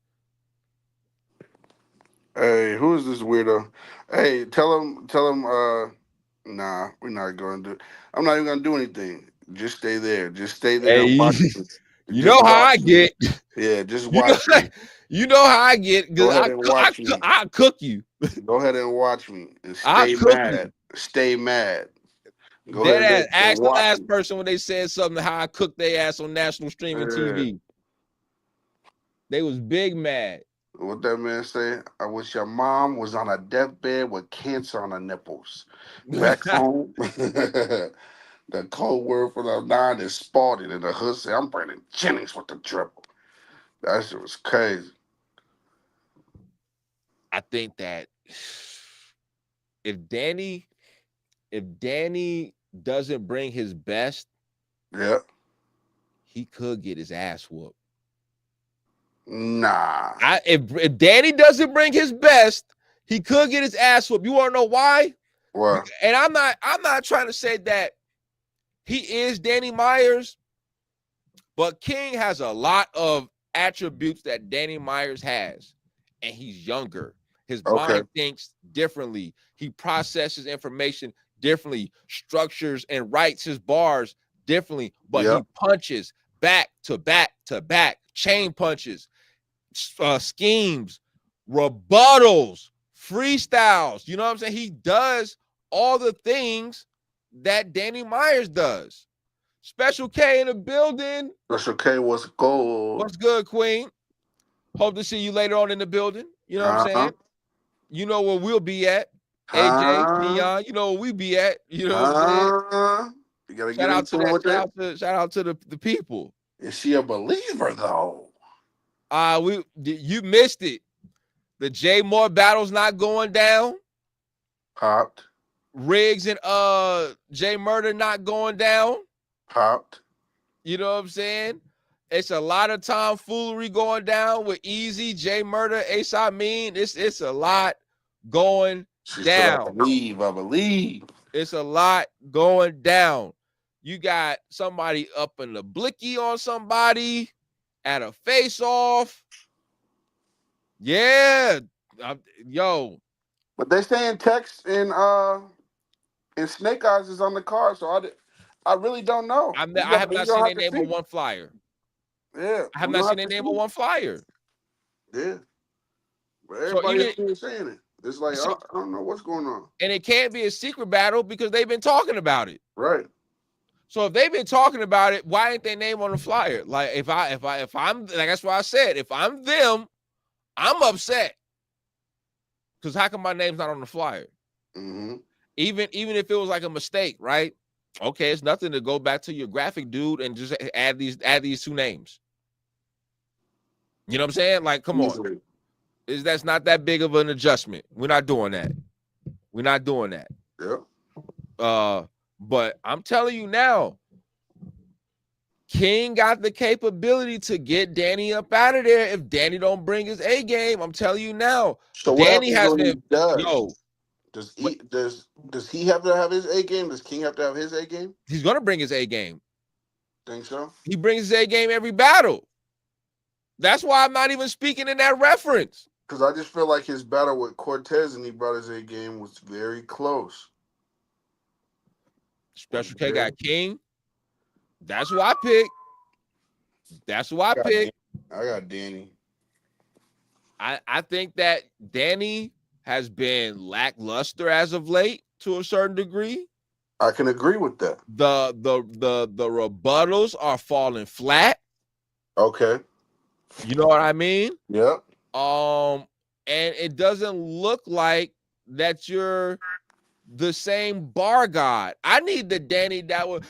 Hey, who is this weirdo? Hey, tell him, nah, we're not going to do, I'm not even going to do anything. Just stay there. Just stay there and Hey, watch me. you Just know how I watch me. get. Yeah, just You know, watch me. you know how I get. Go Cause ahead and watch me. I cook you. Go ahead and watch me and I stay cook you. mad. Stay mad. Go Dead ahead ass. and Ask the watch last me. person when they said something how I cooked their ass on national streaming TV. They was big mad. What that man say? I wish your mom was on a deathbed with cancer on her nipples. Back home, the code word for the nine is spotted, and the hood say, I'm Brandon Jennings with the triple. That shit was crazy. I think that if Danny doesn't bring his best, Yeah. he could get his ass whooped. Nah. If Danny doesn't bring his best, he could get his ass whooped. You want to know why? What? And I'm not trying to say that he is Danny Myers, but King has a lot of attributes that Danny Myers has, and he's younger. His mind thinks differently. He processes information differently, structures and writes his bars differently, but he punches back to back to back, chain punches, schemes, rebuttals, freestyles. You know what I'm saying? He does all the things that Danny Myers does. Special K in the building. Special K was gold. What's good, Queen? Hope to see you later on in the building. You know what I'm saying? You know where we'll be at. AJ, Neon, you know where we be at. You know what I'm saying? You gotta get into it with that. Shout out to the people. Is she a believer though? You missed it. The Jmorr battle's not going down. Popped. Riggs and J-Murder not going down. Popped. You know what I'm saying? It's a lot of tomfoolery going down with Eazy, J-Murder, Amin. It's a lot going down. I believe. It's a lot going down. You got somebody up in the blicky on somebody at a face-off. Yeah. Yo. But they saying Tex and Snake Eyes is on the card, so I really don't know. I have not seen their name on one flyer. Yeah. I have not seen their name on one flyer. Yeah. But everybody is saying it. It's like, I don't know what's going on. And it can't be a secret battle because they've been talking about it. Right. So if they've been talking about it, why ain't their name on the flyer? Like if I'm like, that's what I said. If I'm them, I'm upset. Because how come my name's not on the flyer? Mm-hmm. Even if it was like a mistake, right? Okay, it's nothing to go back to your graphic dude and just add these two names. You know what I'm saying? Like, come on. That's not that big of an adjustment. We're not doing that. We're not doing that. Yeah. But I'm telling you now, King got the capability to get Danny up out of there if Danny don't bring his A game. I'm telling you now. So Danny has been. Does he have to have his A game? Does King have to have his A game? He's gonna bring his A game. Think so? He brings his A game every battle. That's why I'm not even speaking in that reference. Because I just feel like his battle with Cortez and he brought his A game was very close. Special K got King. That's who I picked. That's who I picked. I got Danny. I think that Danny has been lackluster as of late to a certain degree. I can agree with that. The rebuttals are falling flat. Okay. You know what I mean? Yeah. And it doesn't look like that you're the same bar god. I need the Danny that was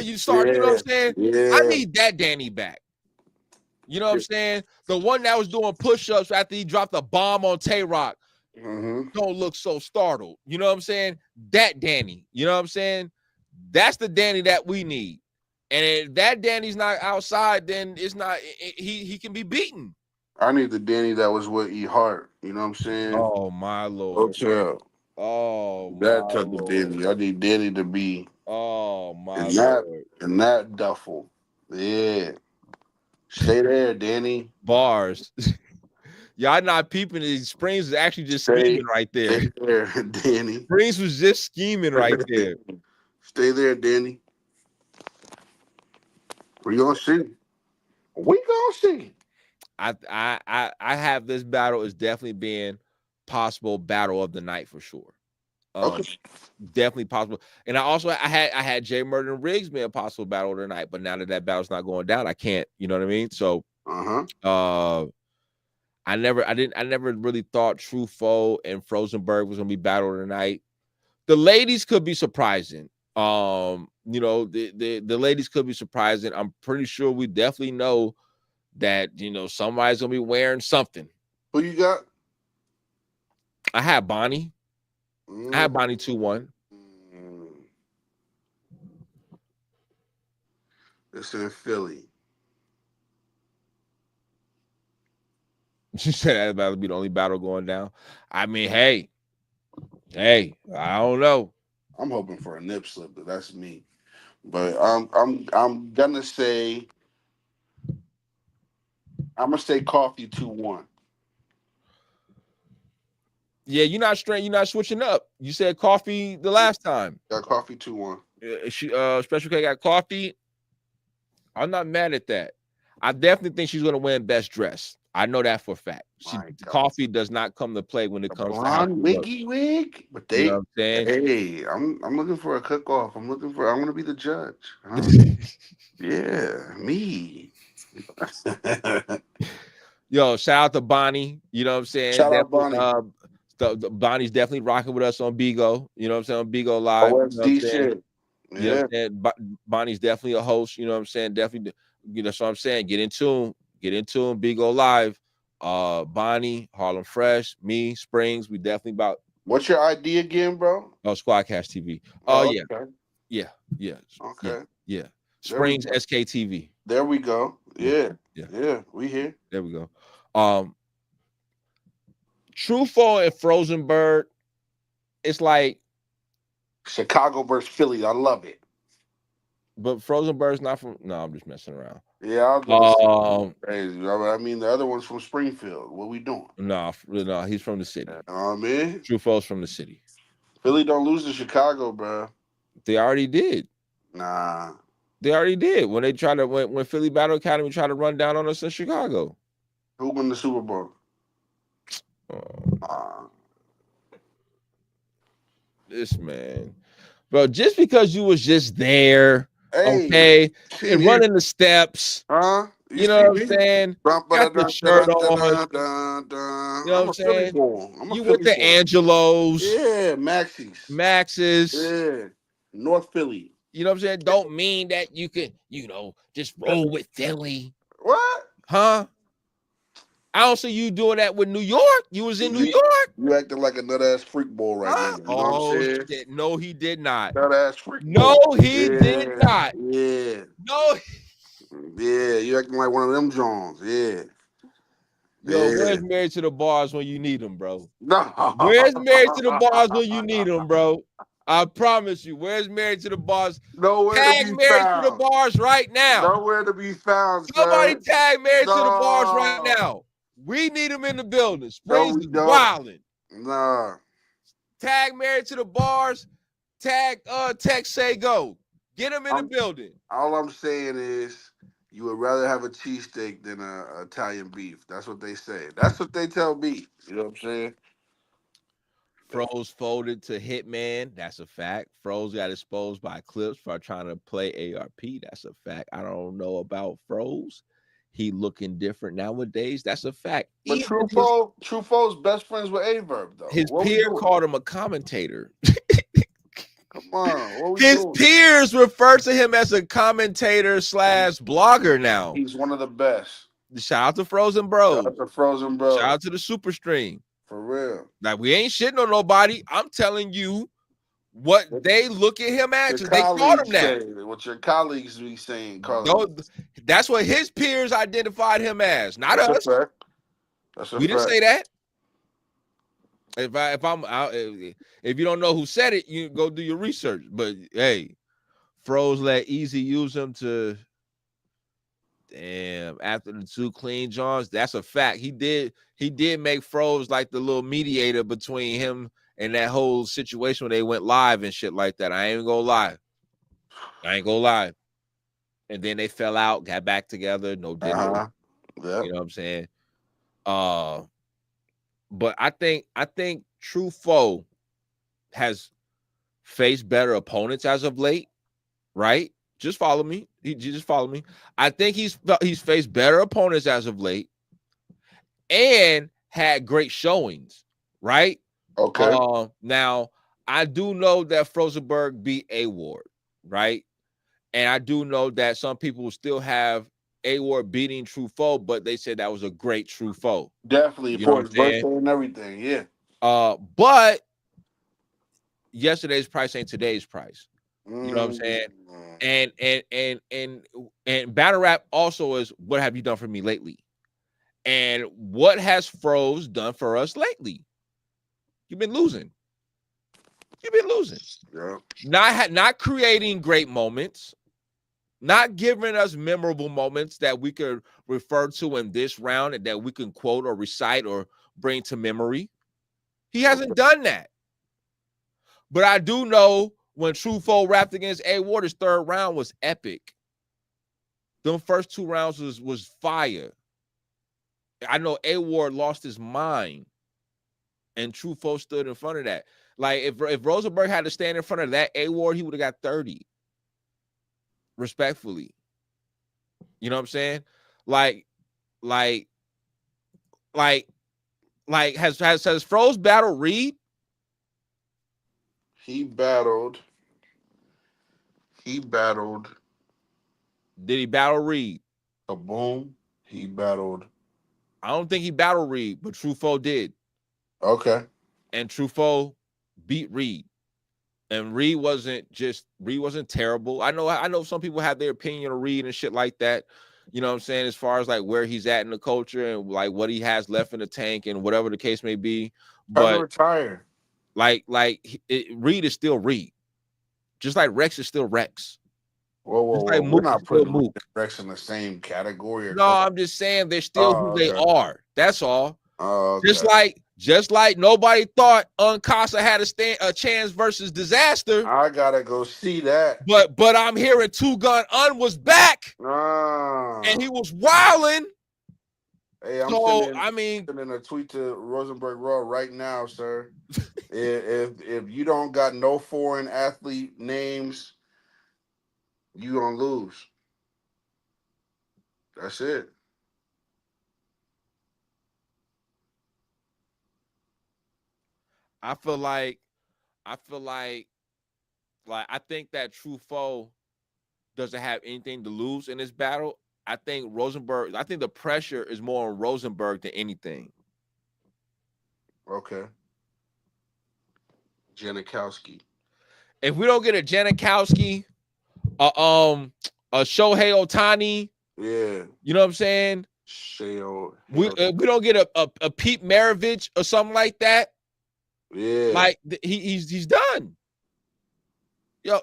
you start, you know what I'm saying? Yeah. I need that Danny back. You know what I'm saying? The one that was doing push-ups after he dropped a bomb on Tay-Rock. Mm-hmm. Don't look so startled. You know what I'm saying? That Danny. You know what I'm saying? That's the Danny that we need. And if that Danny's not outside, then it's not. He can be beaten. I need the Danny that was with E Hart. You know what I'm saying? Oh my lord. Hotel. Oh That my type of Danny. I need Danny to be. Oh my lord. In that duffel. Yeah. Stay there, Danny. Bars. Y'all not peeping. Springz is actually just scheming right there. Stay there, Danny. Springz was just scheming right there. Stay there, Danny. We gonna see. We gonna see. I have this battle as definitely being possible battle of the night for sure. Okay. Definitely possible. And I had Jmorr and Riggs being a possible battle of the night, but now that battle's not going down, I can't. You know what I mean? So I never really thought True Foe and Frozenberg was gonna be battle of the night. The ladies could be surprising. You know, the ladies could be surprising. I'm pretty sure we definitely know that, you know, somebody's gonna be wearing something. Who you got? I had Bonnie. I had Bonnie 2-1. It's in Philly. She said that about to be the only battle going down. I mean, hey, I don't know. I'm hoping for a nip slip, but that's me. But I'm gonna say Coffee 2-1. Yeah, you're not straight. You're not switching up. You said Coffee the last time. Got Coffee 2-1. Special K got Coffee. I'm not mad at that. I definitely think she's gonna win Best Dress. I know that for a fact. Coffee does not come to play when it comes to wiggy wig. But they, you know what I'm saying? Hey, I'm looking for a cook off. I want to be the judge. Huh? Yeah, me. Yo, shout out to Bonnie. You know what I'm saying? Shout out Bonnie. Bonnie's definitely rocking with us on Bigo. You know what I'm saying? On Bigo Live. OSD shit. Yeah. You know what I'm saying? Bonnie's definitely a host. You know what I'm saying? Definitely. You know, that's what I'm saying. Get in tune. Bigo Live. Bonnie, Harlem Fresh, me, Springz. We definitely about. What's your ID again, bro? Oh, Squadkast TV. Okay. Yeah. Okay. Yeah. Springz SKTV. There we go. Yeah. We here. There we go. True Foe and Frozenberg. It's like Chicago versus Philly. I love it. But Frozenberg's not from. No, I'm just messing around. Yeah, crazy. I mean, the other one's from Springfield. What we doing? No, he's from the city. Man. True Foe's from the city. Philly don't lose to Chicago, bro. They already did. Nah. They already did when they tried to when Philly Battle Academy tried to run down on us in Chicago. Who won the Super Bowl? This man, bro. Just because you was just there, okay, and running the steps, you know what I'm saying? Got the shirt on. You know what I'm saying? You went to Angelo's. Yeah, Max's. Yeah, North Philly. You know what I'm saying? Don't mean that you can, you know, just roll with Philly. What? Huh? I don't see you doing that with New York. You was in New York. You acting like a nut-ass freak boy right now. You know what I'm saying? Shit. No, he did not. Nut-ass freak boy. No, he did not. Yeah. No. Yeah, you acting like one of them Jones. Yeah. Yo, where's Married to the Bars when you need them, bro? No. Where's Married to the Bars when you need them, bro? I promise you. Where's Married to the Bars? Nowhere tag to be Married found. to the Bars right now. Nowhere to be found. Somebody tag Married to the Bars right now. We need him in the building. Springz is wilding. Nah. Tag Married to the Bars. Tag Text Say Go. Get him in the building. All I'm saying is you would rather have a cheesesteak than a Italian beef. That's what they say. That's what they tell me. You know what I'm saying? Froze folded to Hitman. That's a fact. Froze got exposed by Clips for trying to play ARP. That's a fact. I don't know about Froze. He looking different nowadays. That's a fact. But True Foe's best friends with Averb, though. His peer called him a commentator. Come on. His peers refer to him as a commentator / blogger now. He's one of the best. Shout out to Frozen Bro. Shout out to Frozen Bro. Shout out to the Super Stream. For real. Like, we ain't shitting on nobody. I'm telling you what they look at him as, they called him that. What your colleagues be saying, that's what his peers identified him as, not us. That's a we didn't say that. If you don't know who said it, you go do your research. But hey, Froze let Eazy use him to. Damn, after the 2 clean Johns, that's a fact. He did make Froze like the little mediator between him and that whole situation when they went live and shit like that. I ain't gonna lie. And then they fell out, got back together, no dinner. Yep. You know what I'm saying? But I think True Foe has faced better opponents as of late, right? Just follow me. Just follow me. I think he's faced better opponents as of late and had great showings, right? Okay. Now, I do know that Frozenberg beat A-Ward, right? And I do know that some people still have A-Ward beating True Foe, but they said that was a great True Foe. Definitely, for his birthday and everything, yeah. But yesterday's price ain't today's price. You know what I'm saying? And battle rap also is what have you done for me lately? And what has Froze done for us lately? You've been losing. Yeah. Not creating great moments, not giving us memorable moments that we could refer to in this round and that we can quote or recite or bring to memory. He hasn't done that. But I do know when True Foe rapped against A-Ward, his 3rd round was epic. Them first 2 rounds was fire. I know A-Ward lost his mind, and True Foe stood in front of that. Like, if Rosenberg had to stand in front of that A-Ward, he would have got 30. Respectfully. You know what I'm saying? Has Froze battled Reed? He battled. Did he battle Reed? A boom. He battled. I don't think he battled Reed, but True Foe did. Okay. And True Foe beat Reed. And Reed wasn't terrible. I know some people have their opinion of Reed and shit like that. You know what I'm saying? As far as like where he's at in the culture and like what he has left in the tank and whatever the case may be. But retire. Reed is still Reed. Just like Rex is still Rex. Whoa. Like we're not putting Rex in the same category. No, I'm just saying they're still who they are. That's all. Okay. Just like nobody thought Uncasa had a chance versus Disaster. I gotta go see that. But I'm hearing 2 Gun Un was back. And he was wilding. Hey, I'm sending a tweet to Rosenberg Raw right now, sir. if you don't got no foreign athlete names, you gonna lose. That's it. I feel like I think that True Foe doesn't have anything to lose in this battle. I think the pressure is more on Rosenberg than anything. Okay. Janikowski. If we don't get a Janikowski, a Shohei Ohtani, yeah, you know what I'm saying? We don't get a Pete Maravich or something like that. Yeah, like he's done. Yo,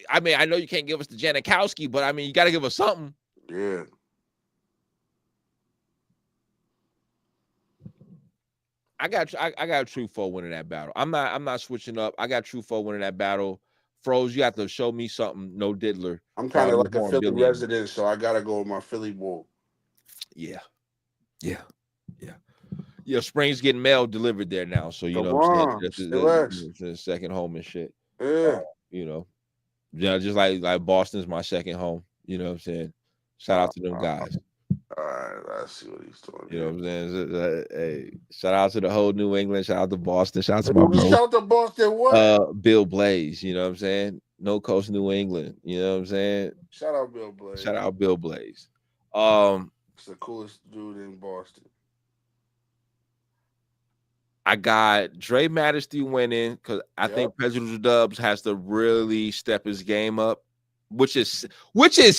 I mean, I know you can't give us the Janikowski, but I mean, you got to give us something. Yeah. I got True Foe winning that battle. I'm not switching up. I got True Foe winning that battle. Froze, you have to show me something. No diddler. I'm kind of like a Philly resident, so I gotta go with my Philly bull. Yeah. Springz getting mail delivered there now, so you know what I'm saying. That's the second home and shit. Yeah. Just like Boston's my second home. You know what I'm saying. Shout out to them guys. All right, I see what he's doing. You know what I'm saying? Hey, shout out to the whole New England. Shout out to Boston. Shout out to my bro. Shout out to Boston. What? Bill Blaze. You know what I'm saying? No Coast New England. You know what I'm saying? Shout out Bill Blaze. Shout out Bill Blaze. It's the coolest dude in Boston. I got Dre Majesty winning because I think Presidential Dubs has to really step his game up, which is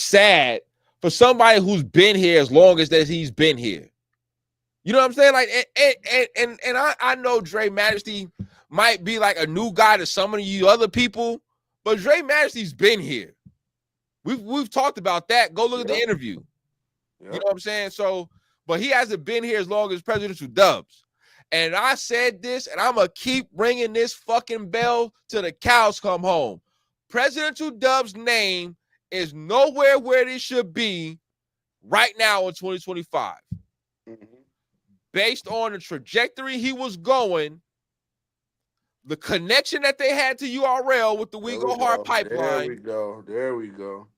sad for somebody who's been here as long as that he's been here. You know what I'm saying? Like, and I know Dre Majesty might be like a new guy to some of you other people, but Dre Majesty's been here. We've talked about that. Go look at the interview. You know what I'm saying? So, but he hasn't been here as long as Presidential Dubs. And I said this, and I'm going to keep ringing this fucking bell till the cows come home. Presidential Dubs' name is nowhere where it should be right now in 2025. Based on the trajectory he was going, the connection that they had to URL with the We Go Hard pipeline. There we go.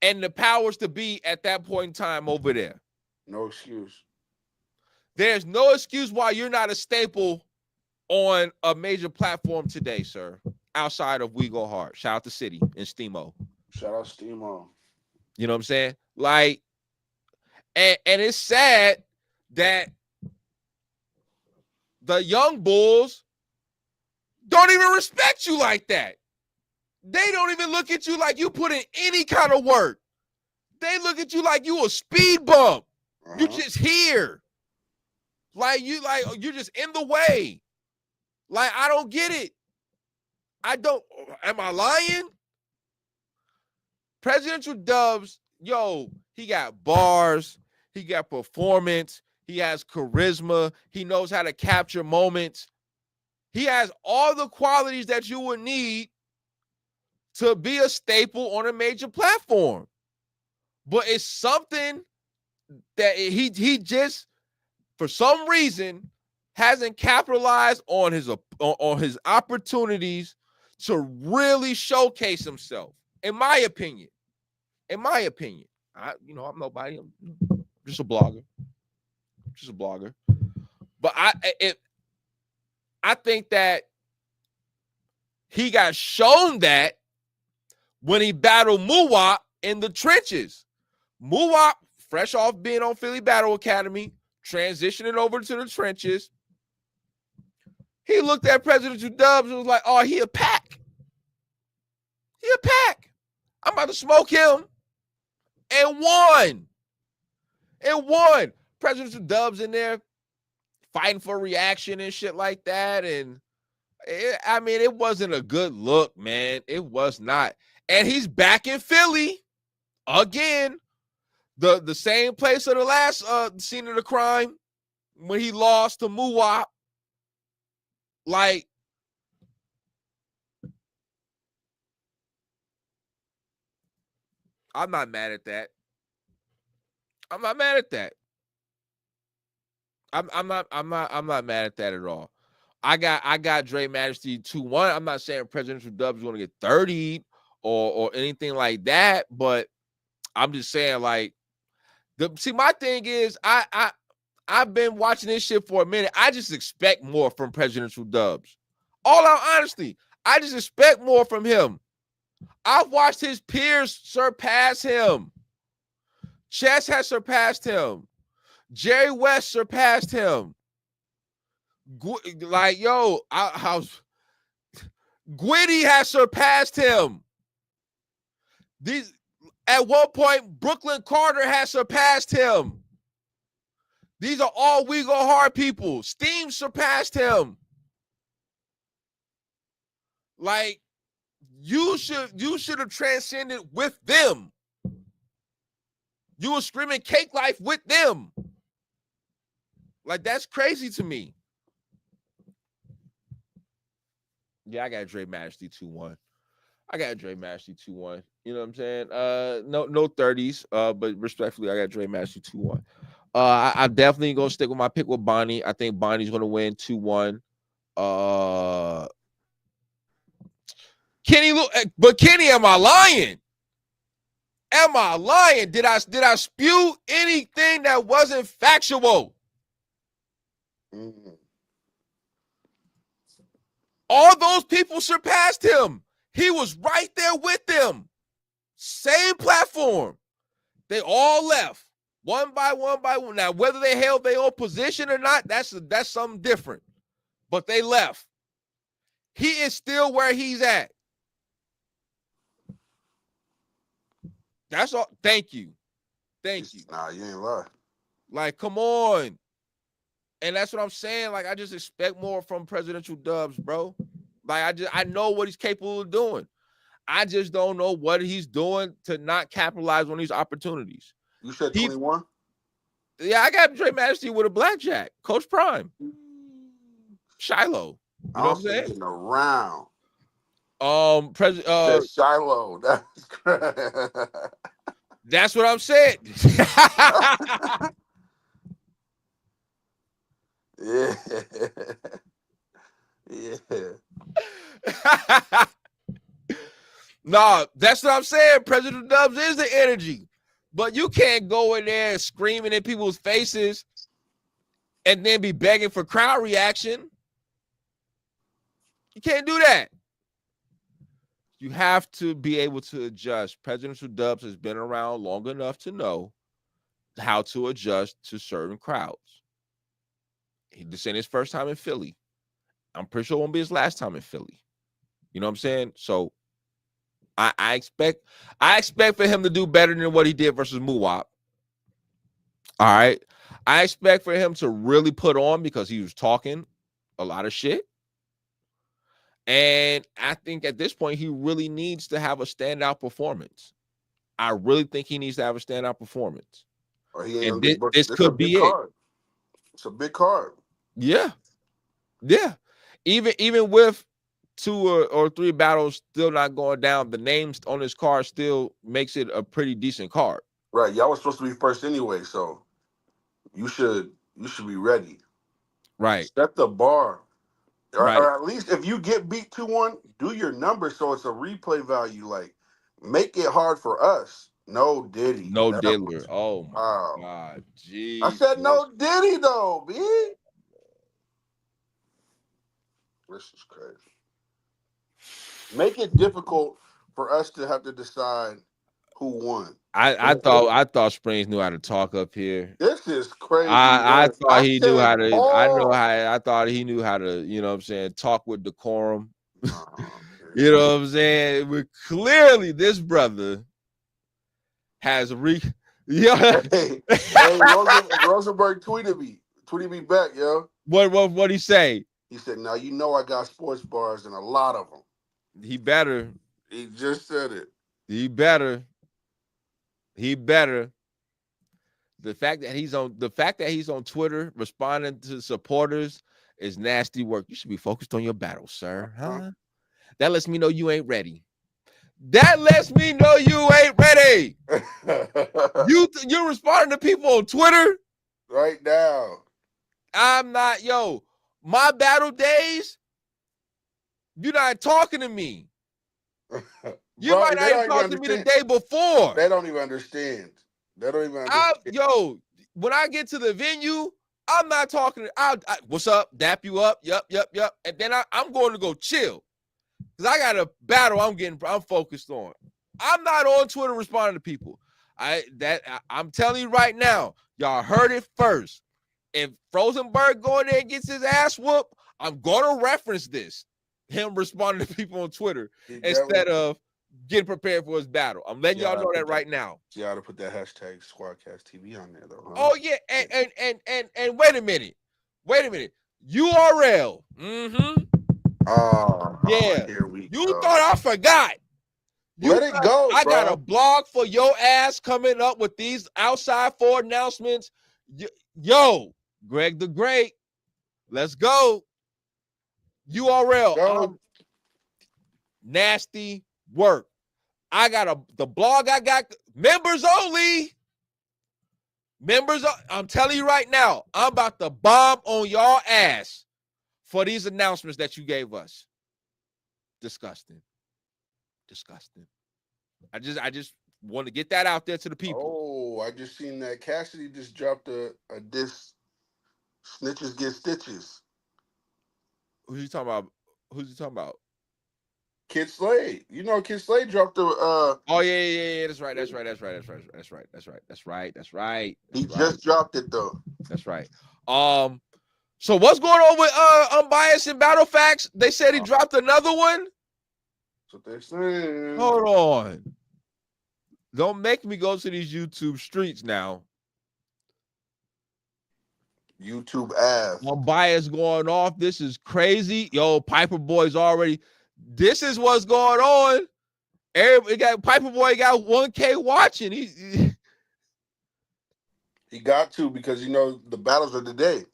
And the powers to be at that point in time over there. No excuse. There's no excuse why you're not a staple on a major platform today, sir, outside of We Go Hard. Shout out to City and Steamo. Shout out Steamo. You know what I'm saying? Like, and it's sad that the young bulls don't even respect you like that. They don't even look at you like you put in any kind of work. They look at you like you a speed bump. You just here. Like you're just in the way. Like, I don't get it. Am I lying? Presidential Dubs, yo, he got bars, he got performance, he has charisma, he knows how to capture moments. He has all the qualities that you would need to be a staple on a major platform. But it's something that he just, for some reason, hasn't capitalized on his opportunities to really showcase himself. In my opinion, I'm nobody. I'm just a blogger. But I think that he got shown that when he battled Muwap in the trenches. Muwap, fresh off being on Philly Battle Academy, transitioning over to the trenches. He looked at Presidential Dubs and was like, oh, he a pack. I'm about to smoke him. And won. Presidential Dubs in there fighting for reaction and shit like that. And it wasn't a good look, man. It was not. And he's back in Philly again. The same place of the last scene of the crime when he lost to Muwap. Like, I'm not mad at that. I'm not mad at that at all. I got Dre Majesty 2-1. I'm not saying Presidential Dubs is going to get 30 or anything like that, but I'm just saying, like, my thing is, I've been watching this shit for a minute. I just expect more from Presidential Dubs. All out honesty, I just expect more from him. I've watched his peers surpass him. Chess has surpassed him. Jerry West surpassed him. Like, yo, Gwitty has surpassed him. At one point, Brooklyn Carter has surpassed him. These are all We Go Hard people. Steam surpassed him. Like, you should have transcended with them. You were screaming Cake Life with them. Like, that's crazy to me. Yeah, I got Dre Majesty 2-1. You know what I'm saying? No 30s. But respectfully, I got Dre Majesty 2-1. I'm definitely gonna stick with my pick with Bonnie. I think Bonnie's gonna win 2-1. Kenny, am I lying? Did I spew anything that wasn't factual? All those people surpassed him. He was right there with them. Same platform. They all left. One by one. Now, whether they held their own position or not, that's something different. But they left. He is still where he's at. That's all. Thank you. Nah, you ain't lying. Like, come on. And that's what I'm saying. Like, I just expect more from presidential Dubs, bro. Like, I know what he's capable of doing. I just don't know what he's doing to not capitalize on these opportunities. You said 21? Yeah, I got Dre Majesty with a blackjack. Coach Prime. Shiloh. You know what I'm saying? Getting around. Shiloh. That's correct. That's what I'm saying. Yeah. Yeah. No, that's what I'm saying. President Dubs is the energy. But you can't go in there screaming in people's faces and then be begging for crowd reaction. You can't do that. You have to be able to adjust. Presidential Dubs has been around long enough to know how to adjust to certain crowds. This ain't his first time in Philly. I'm pretty sure it won't be his last time in Philly. You know what I'm saying? So I expect for him to do better than what he did versus Muwap. All right. I expect for him to really put on because he was talking a lot of shit. And I think at this point, he really needs to have a standout performance. I really think he needs to have a standout performance. And this could be it. It's a big card. Yeah. Yeah. Even with 2 or 3 battles still not going down, the names on this card still makes it a pretty decent card. Right. Y'all was supposed to be first anyway, so you should be ready. Right. Set the bar. Right. Or at least if you get beat 2-1, do your numbers so it's a replay value. Like, make it hard for us. No Diddy. No Diddler. Oh my God. Jeez. I said no Diddy though, B. This is crazy. Make it difficult for us to have to decide who won. I thought Springz knew how to talk up here. This is crazy. I thought he knew how to. I thought he knew how to. You know what I'm saying? Talk with decorum. You know what I'm saying? But clearly, this brother has Yeah. Hey, Rosenberg tweeted me back, yo. What he say? He said, "Now you know I got sports bars and a lot of them." He better. He just said it. He better. The fact that he's on Twitter responding to supporters is nasty work. You should be focused on your battle, sir. Huh? That lets me know you ain't ready. You're responding to people on Twitter right now. I'm not, my battle days, you're not talking to me. You might not even talk to me the day before. They don't even understand. When I get to the venue, I'm not talking. What's up? Dap you up? Yup. And then I'm going to go chill. Because I got a battle I'm focused on. I'm not on Twitter responding to people. I'm telling you right now, y'all heard it first. If Rosenberg go in there and gets his ass whooped, I'm going to reference this. Him responding to people on Twitter instead of getting prepared for his battle. I'm letting y'all know that right now. You got to put that hashtag Squadkast TV on there, though. Huh? Oh yeah, and wait a minute. URL. Mm-hmm. Oh yeah. Here we you go. Thought I forgot. Let it go. I got a blog for your ass coming up with these outside 4 announcements. Greg the Great. Let's go. URL. Nasty work. I got the blog I got members only. I'm telling you right now, I'm about to bomb on y'all ass for these announcements that you gave us. Disgusting. I just want to get that out there to the people. Oh, I just seen that Cassidy just dropped a diss. Snitches get stitches. Who's he talking about? Kid Slade. You know, Kid Slade dropped the. Oh yeah. That's right. He just dropped it though. That's right. So what's going on with Unbias and Battlefactz? They said he dropped another one. That's what they're saying. Hold on. Don't make me go to these YouTube streets now. YouTube ass. Unbias going off. This is crazy. Yo, Piper Boy's already. This is what's going on. Everybody got Piper Boy got 1K watching. He got to, because you know the battles of the day.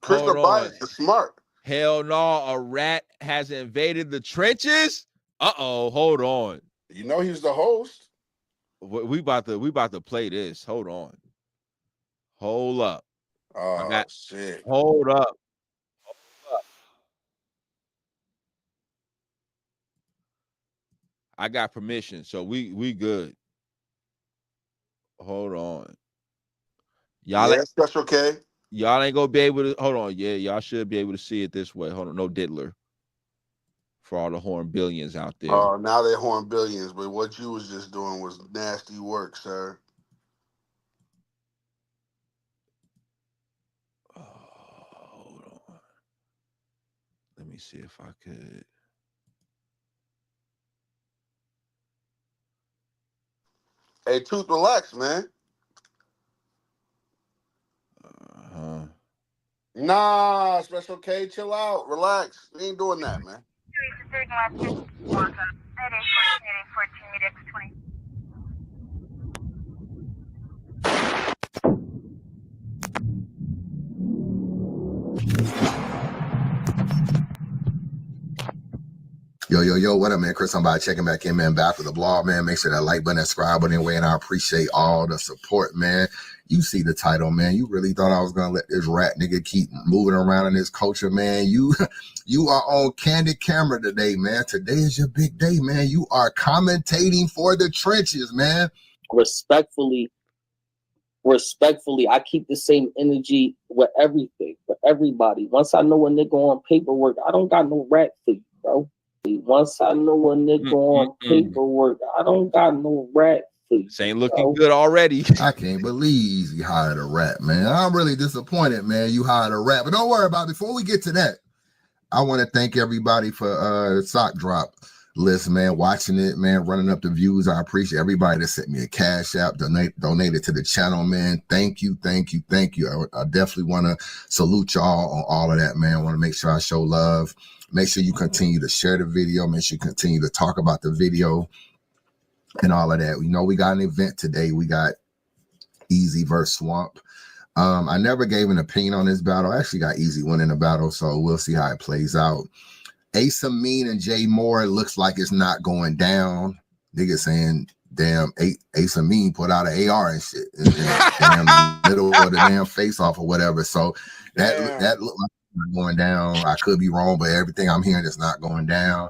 Chris Unbias is smart. Hell no, a rat has invaded the trenches. Hold on. You know he's the host. We about to play this. Hold on. Hold up. Oh shit. Hold up. I got permission, so we good. Hold on. Y'all Special K. Y'all ain't gonna be able to hold on. Yeah, y'all should be able to see it this way. Hold on, no diddler. For all the horn billions out there. Oh, now they're horn billions, but what you was just doing was nasty work, sir. Hold on. Let me see if I could. Hey, Tooth, relax, man. Nah, Special K, chill out, relax. We ain't doing that, man. Yo, what up, man? Chris, I'm about checking back in, man. Back with the blog, man. Make sure that like button, that subscribe button anyway, and I appreciate all the support, man. You see the title, man. You really thought I was gonna let this rat nigga keep moving around in this culture, man. You are on candid camera today, man. Today is your big day, man. You are commentating for the trenches, man. Respectfully, I keep the same energy with everything, for everybody. Once I know a nigga on paperwork, I don't got no rat for you, bro. Once I know a nigga on paperwork, I don't got no rat for you. This ain't looking good already. I can't believe you hired a rat, man. I'm really disappointed, man. You hired a rat. But don't worry about it. Before we get to that, I want to thank everybody for the sock drop list, man. Watching it, man. Running up the views. I appreciate everybody that sent me a cash app, donated to the channel, man. Thank you. I definitely want to salute y'all on all of that, man. I want to make sure I show love. Make sure you continue to share the video. Make sure you continue to talk about the video and all of that. You know, we got an event today. We got Eazy versus Swamp. I never gave an opinion on this battle. I actually got Eazy winning the battle, so we'll see how it plays out. Amin and J-Moore looks like it's not going down. Niggas saying, damn, Amin put out an AR and shit in the middle of the damn face off or whatever. So that looked like it's not going down. I could be wrong, but everything I'm hearing is not going down.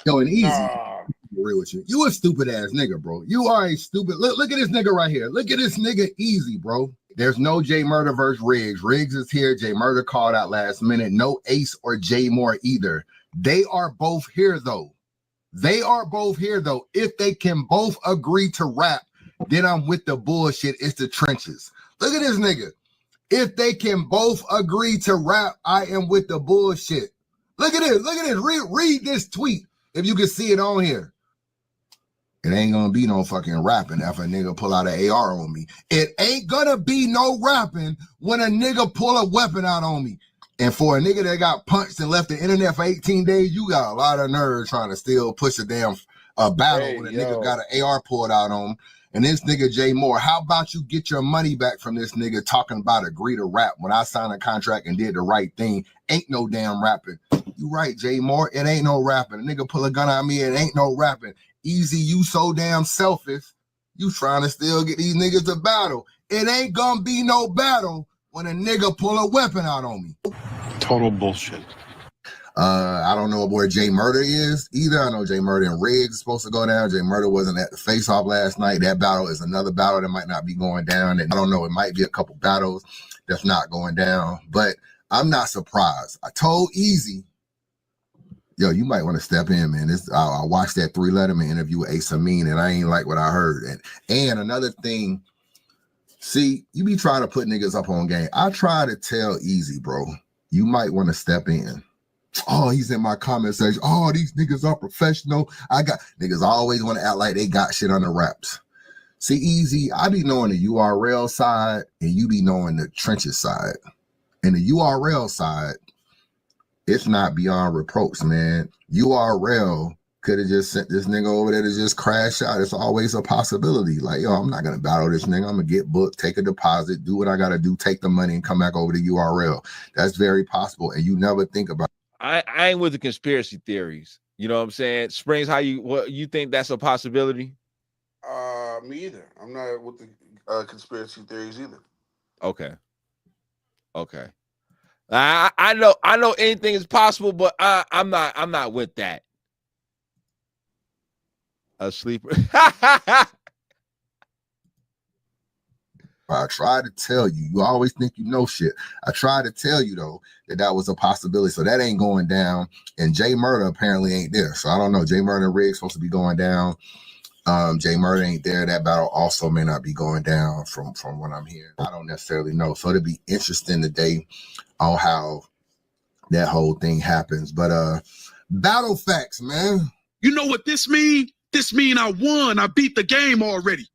Yo, and Eazy, real with you. You a stupid ass nigga, bro. You are a stupid. Look at this nigga right here. Look at this nigga Eazy, bro. There's no J-Murder versus Riggs. Riggs is here. J-Murder called out last minute. No Ace or Jmorr either. They are both here though. If they can both agree to rap, then I'm with the bullshit. It's the trenches. Look at this nigga. If they can both agree to rap, I am with the bullshit. Look at this. Read this tweet if you can see it on here. It ain't gonna be no fucking rapping if a nigga pull out an AR on me. It ain't gonna be no rapping when a nigga pull a weapon out on me. And for a nigga that got punched and left the internet for 18 days, you got a lot of nerve trying to still push a damn battle when a nigga got an AR pulled out on him. And this nigga Jmorr, how about you get your money back from this nigga talking about agree to rap when I signed a contract and did the right thing? Ain't no damn rapping. You right, Jmorr, it ain't no rapping. A nigga pull a gun on me, it ain't no rapping. Eazy, you so damn selfish. You trying to still get these niggas to battle. It ain't gonna be no battle when a nigga pull a weapon out on me. Total bullshit. I don't know where Jmorr is either. I know Jmorr and Riggs is supposed to go down. Jmorr wasn't at the face-off last night. That battle is another battle that might not be going down. And I don't know, it might be a couple battles that's not going down. But I'm not surprised. I told Eazy, yo, you might want to step in, man. I watched that 3 Letterman interview with Amin, and I ain't like what I heard. And another thing, see, you be trying to put niggas up on game. I try to tell Eazy, bro, you might want to step in. Oh, he's in my comment section. Oh, these niggas are professional. Niggas always want to act like they got shit under wraps. See, Eazy, I be knowing the URL side, and you be knowing the trenches side. And the URL side, it's not beyond reproach, man. URL could have just sent this nigga over there to just crash out. It's always a possibility. Like, yo, I'm not going to battle this nigga. I'm going to get booked, take a deposit, do what I got to do, take the money, and come back over to URL. That's very possible. And you never think about it. I ain't with the conspiracy theories. You know what I'm saying? Springz, what you think that's a possibility? Me either. I'm not with the conspiracy theories either. Okay. I know anything is possible, but I'm not with that. A sleeper. I try to tell you. You always think you know shit. I try to tell you, though, that was a possibility. So that ain't going down. And Jmorr apparently ain't there. So I don't know. Jmorr and Riggs supposed to be going down. Jmorr ain't there. That battle also may not be going down from what I'm hearing. I don't necessarily know. So it'll be interesting today on how that whole thing happens. But Battlefactz, man. You know what this mean? This mean I won. I beat the game already.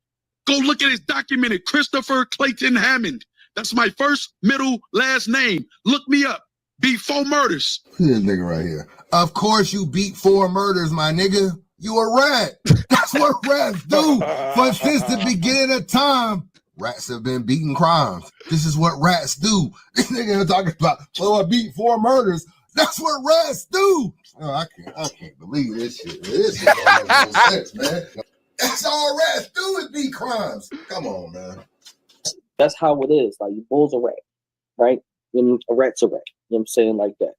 Go look at his documented Christopher Clayton Hammond. That's my first, middle, last name. Look me up. Beat 4 murders. This nigga right here. Of course you beat 4 murders, my nigga. You a rat. That's what rats do. But since the beginning of time, rats have been beating crimes. This is what rats do. This nigga talking about, oh, I beat 4 murders. That's what rats do. Oh, I can't believe this shit. This shit don't make no sense, man. That's all rats do is beat crimes. Come on, man. That's how it is. Like, you bull's a rat, right? And a rat's a rat. You know what I'm saying? Like that.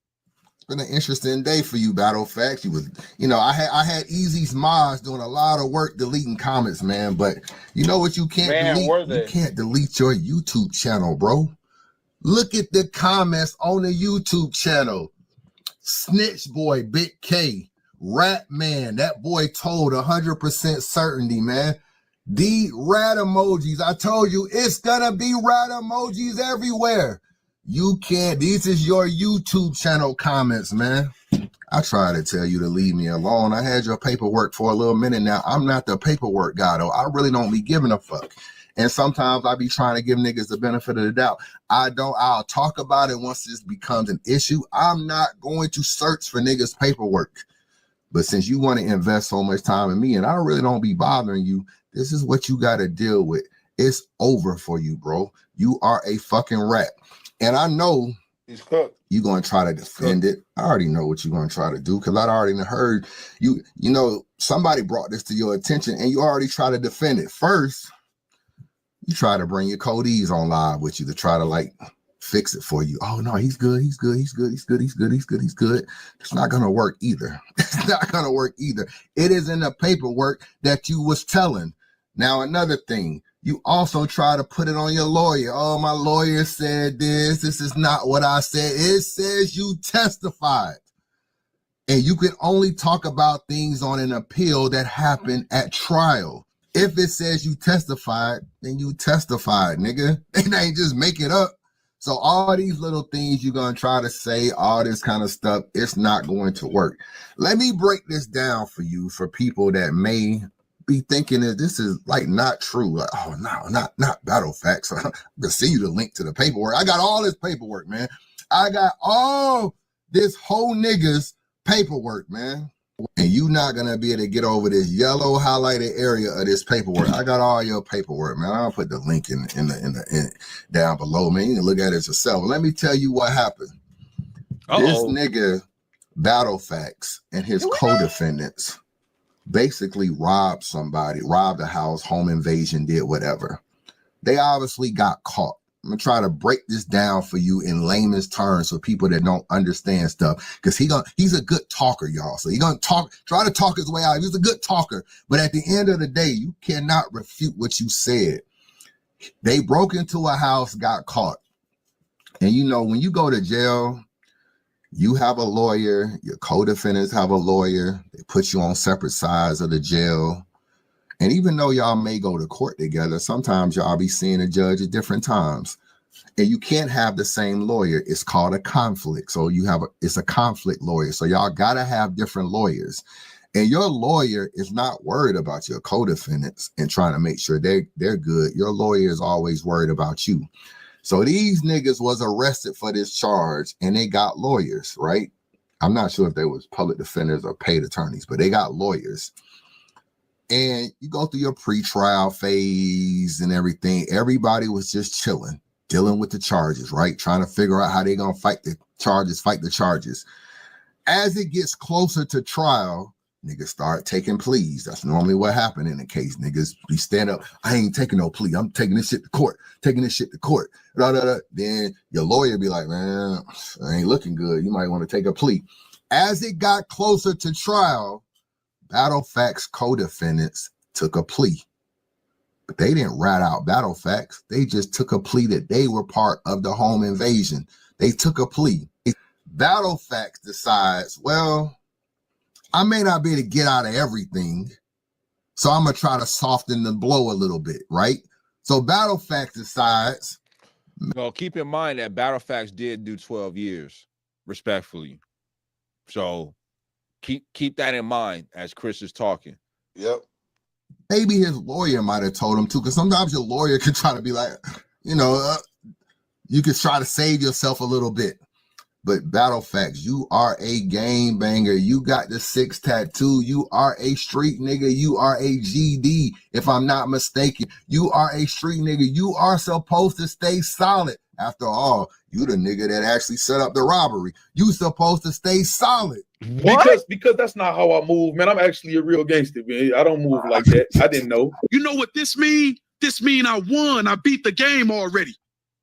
It's been an interesting day for you, Battlefactz. I had Eazy's mods doing a lot of work deleting comments, man. But you know what you can't delete? You can't delete your YouTube channel, bro. Look at the comments on the YouTube channel. Snitch Boy, Big K, Rat Man. That boy told 100% certainty, man. The rat emojis. I told you it's gonna be rat emojis everywhere. You can't. This is your YouTube channel comments, man. I try to tell you to leave me alone. I had your paperwork for a little minute now. I'm not the paperwork guy, though. I really don't be giving a fuck. And sometimes I be trying to give niggas the benefit of the doubt. I'll talk about it once this becomes an issue. I'm not going to search for niggas' paperwork. But since you want to invest so much time in me and I really don't be bothering you, this is what you got to deal with. It's over for you, bro. You are a fucking rat. And I know he's cooked. You're going to try to defend it. I already know what you're going to try to do because I already heard you. You know, somebody brought this to your attention and you already try to defend it. First, you try to bring your Cody's on live with you to try to like fix it for you. Oh no, he's good. He's good. He's good. He's good. He's good. He's good. He's good. It's not going to work either. It's not going to work either. It is in the paperwork that you was telling. Now, another thing, you also try to put it on your lawyer. Oh, my lawyer said this. This is not what I said. It says you testified. And you can only talk about things on an appeal that happened at trial. If it says you testified, then you testified, nigga. And I ain't just make it up. So all these little things you're going to try to say, all this kind of stuff, it's not going to work. Let me break this down for you, for people that may be thinking that this is like not true. Like, oh no, not Battlefactz. I'm gonna send you the link to the paperwork. I got all this paperwork, man. I got all this whole nigga's paperwork, man. And you not gonna be able to get over this yellow highlighted area of this paperwork. I got all your paperwork, man. I'll put the link in down below, man. You can look at it yourself. Let me tell you what happened. This nigga Battlefactz and his co-defendants basically robbed somebody, robbed a house, home invasion, did whatever. They obviously got caught. gonna try to break this down for you in layman's terms for people that don't understand stuff. Because he's a good talker, y'all. So he's gonna try to talk his way out. He's a good talker, but at the end of the day, you cannot refute what you said. They broke into a house, got caught. And you know, when you go to jail, you have a lawyer, your co-defendants have a lawyer, they put you on separate sides of the jail. And even though y'all may go to court together, sometimes y'all be seeing a judge at different times. And you can't have the same lawyer. It's called a conflict. So it's a conflict lawyer. So y'all gotta have different lawyers. And your lawyer is not worried about your co-defendants and trying to make sure they're good. Your lawyer is always worried about you. So these niggas was arrested for this charge and they got lawyers, right? I'm not sure if they was public defenders or paid attorneys, but they got lawyers. And you go through your pre-trial phase and everything. Everybody was just chilling, dealing with the charges, right? Trying to figure out how they're going to fight the charges. As it gets closer to trial, niggas start taking pleas. That's normally what happened in the case. Niggas be stand up. I ain't taking no plea. I'm taking this shit to court. Then your lawyer be like, man, I ain't looking good. You might want to take a plea. As it got closer to trial, Mybattlefactz co-defendants took a plea. But they didn't rat out Mybattlefactz. They just took a plea that they were part of the home invasion. They took a plea. Mybattlefactz decides, well, I may not be able to get out of everything, so I'm going to try to soften the blow a little bit, right? So Mybattlefactz decides. Well, keep in mind that Mybattlefactz did do 12 years, respectfully. So keep that in mind as Chris is talking. Yep. Maybe his lawyer might have told him too, because sometimes your lawyer can try to be like, you can try to save yourself a little bit. But Mybattlefactz, you are a game banger. You got the 6 tattoo. You are a street nigga. You are a GD, if I'm not mistaken. You are a street nigga. You are supposed to stay solid. After all, you the nigga that actually set up the robbery. You supposed to stay solid. Because that's not how I move, man. I'm actually a real gangster, man. I don't move like that. I didn't know. You know what this mean? This mean I won. I beat the game already.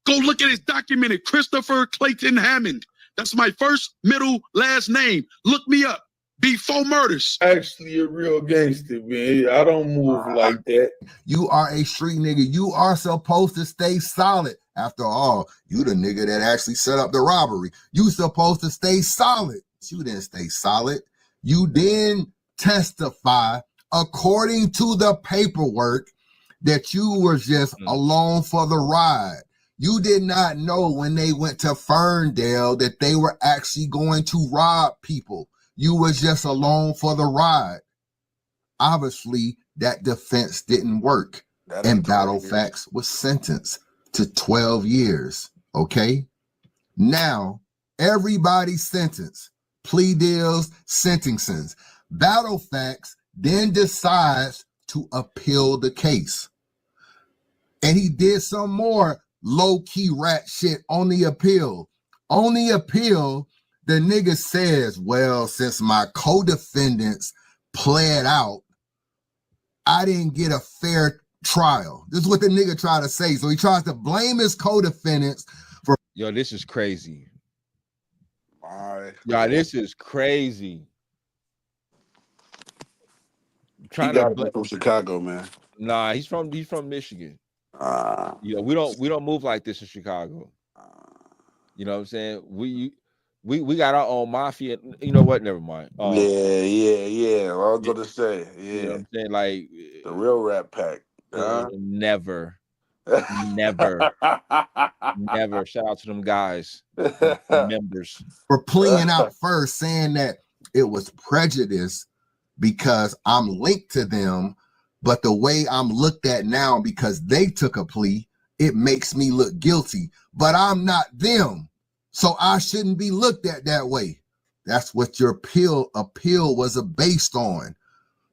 Go look at his documented Christopher Clayton Hammond. That's my first, middle, last name. Look me up. Before murders. Actually a real gangster, man. I don't move like that. You are a street nigga. You are supposed to stay solid. After all, you the nigga that actually set up the robbery. You supposed to stay solid. You didn't stay solid. You didn't testify according to the paperwork that you were just along for the ride. You did not know when they went to Ferndale that they were actually going to rob people. You was just along for the ride. Obviously, that defense didn't work. And Mybattlefactz was sentenced to 12 years. Okay? Now, everybody's sentenced. Plea deals, sentencings. Mybattlefactz then decides to appeal the case. And he did some more low-key rat shit on the appeal. On the appeal, the nigga says, well, since my co-defendants pled out, I didn't get a fair trial. This is what the nigga tried to say. So he tries to blame his co-defendants for... Yo, this is crazy. Yeah, this is crazy. He got to be from Chicago, man. Nah, he's from Michigan. We don't move like this in Chicago. You know what I'm saying? We got our own mafia. You know what? Never mind. Yeah. I was gonna say, yeah. You know what I'm saying? Like the real Rat Pack. Never. Shout out to them guys, members. For pleading out first, saying that it was prejudice because I'm linked to them, but the way I'm looked at now because they took a plea, it makes me look guilty. But I'm not them, so I shouldn't be looked at that way. That's what your appeal was based on.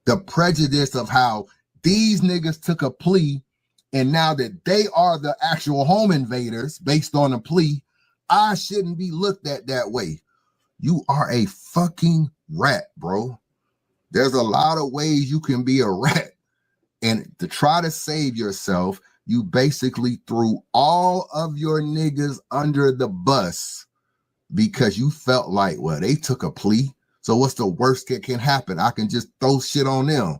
The prejudice of how these niggas took a plea, and now that they are the actual home invaders based on a plea, I shouldn't be looked at that way. You are a fucking rat, bro. There's a lot of ways you can be a rat. And to try to save yourself, You basically threw all of your niggas under the bus because you felt like, well, they took a plea. So what's the worst that can happen? I can just throw shit on them.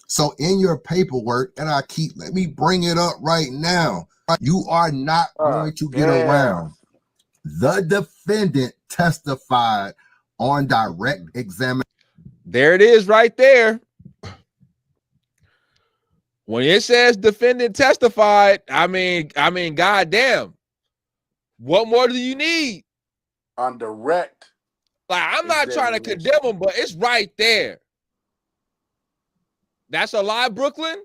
So in your paperwork, and let me bring it up right now. You are not going to get around. The defendant testified on direct examination. There it is right there. When it says defendant testified, I mean, goddamn. What more do you need? On direct. Like, I'm not trying to condemn him, but it's right there. That's a lie, Brooklyn?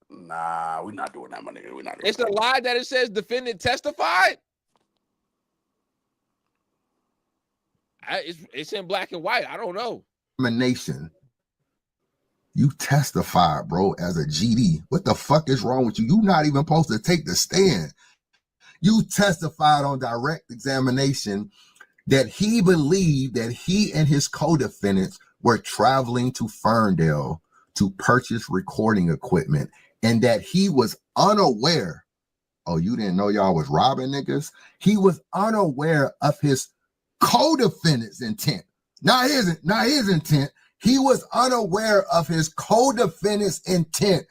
Nah, we're not doing that, my nigga. We're not doing It's a lie that it says defendant testified? It's in black and white. I don't know. You testified, bro, as a GD. What the fuck is wrong with you? You not even supposed to take the stand. You testified on direct examination that he believed that he and his co-defendants were traveling to Ferndale to purchase recording equipment and that he was unaware. Oh, you didn't know y'all was robbing niggas? He was unaware of his co-defendant's intent. Not his intent. He was unaware of his co-defendant's intent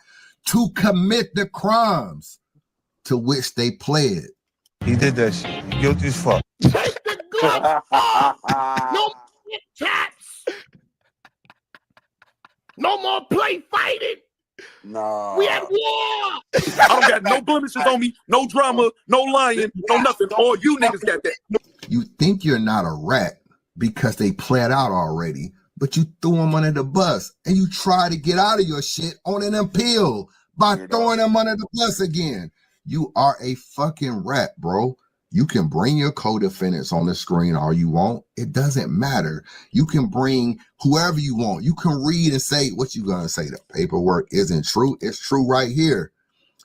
to commit the crimes to which they pled. He did that shit. Guilty as fuck. Take the gloves off. No more cats. No more play fighting. No. We at war. I don't got no blemishes on me, no drama, no lying, no nothing. All you niggas got that. You think you're not a rat because they pled out already, but you threw them under the bus and you try to get out of your shit on an appeal by throwing them under the bus again. You are a fucking rat, bro. You can bring your co-defendants on the screen all you want. It doesn't matter. You can bring whoever you want. You can read and say what you gonna say. The paperwork isn't true. It's true right here.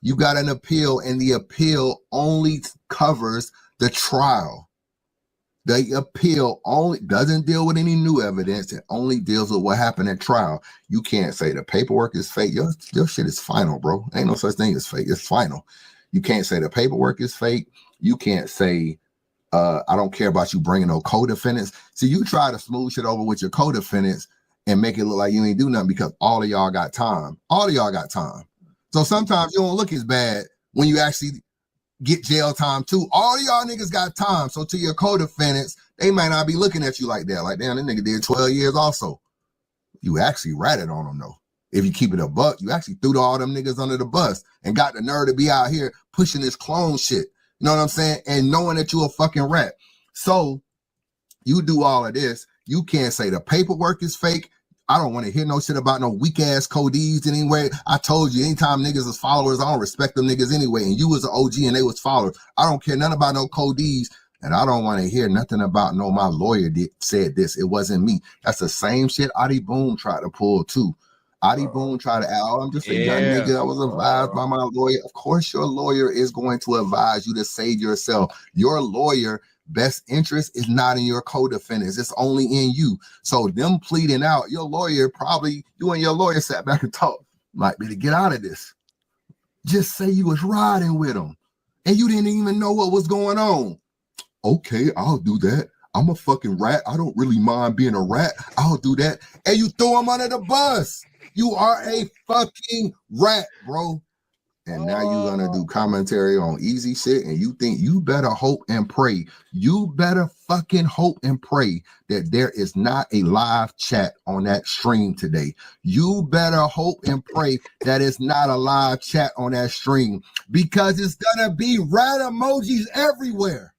You got an appeal, and the appeal only covers the trial. The appeal only doesn't deal with any new evidence. It only deals with what happened at trial. You can't say the paperwork is fake. Your shit is final, bro. Ain't no such thing as fake. It's final. You can't say the paperwork is fake. You can't say, I don't care about you bringing no co-defendants. See, you try to smooth shit over with your co-defendants and make it look like you ain't do nothing because all of y'all got time. All of y'all got time. So sometimes you don't look as bad when you actually get jail time too. All of y'all niggas got time. So to your co-defendants, they might not be looking at you like that. Like, damn, that nigga did 12 years also. You actually ratted on them though. If you keep it a buck, you actually threw all them niggas under the bus and got the nerve to be out here pushing this clone shit. You know what I'm saying? And knowing that you a fucking rat. So you do all of this. You can't say the paperwork is fake. I don't want to hear no shit about no weak ass codees anyway. I told you, anytime niggas is followers, I don't respect them niggas anyway. And you was an OG and they was followers. I don't care nothing about no codees. And I don't want to hear nothing about no my lawyer said this. It wasn't me. That's the same shit Adi Boom tried to pull too. Adi Boom tried to, I'm just a young nigga. I was advised by my lawyer. Of course, your lawyer is going to advise you to save yourself. Your lawyer, best interest is not in your co-defendants. It's only in you. So them pleading out, your lawyer probably, you and your lawyer sat back and talked. Might be to get out of this. Just say you was riding with them and you didn't even know what was going on. Okay, I'll do that. I'm a fucking rat. I don't really mind being a rat. I'll do that. And you throw him under the bus. You are a fucking rat, bro. And now you're gonna do commentary on Eazy shit, and you think you better hope and pray. You better fucking hope and pray that there is not a live chat on that stream today. You better hope and pray that it's not a live chat on that stream, because it's gonna be rat emojis everywhere.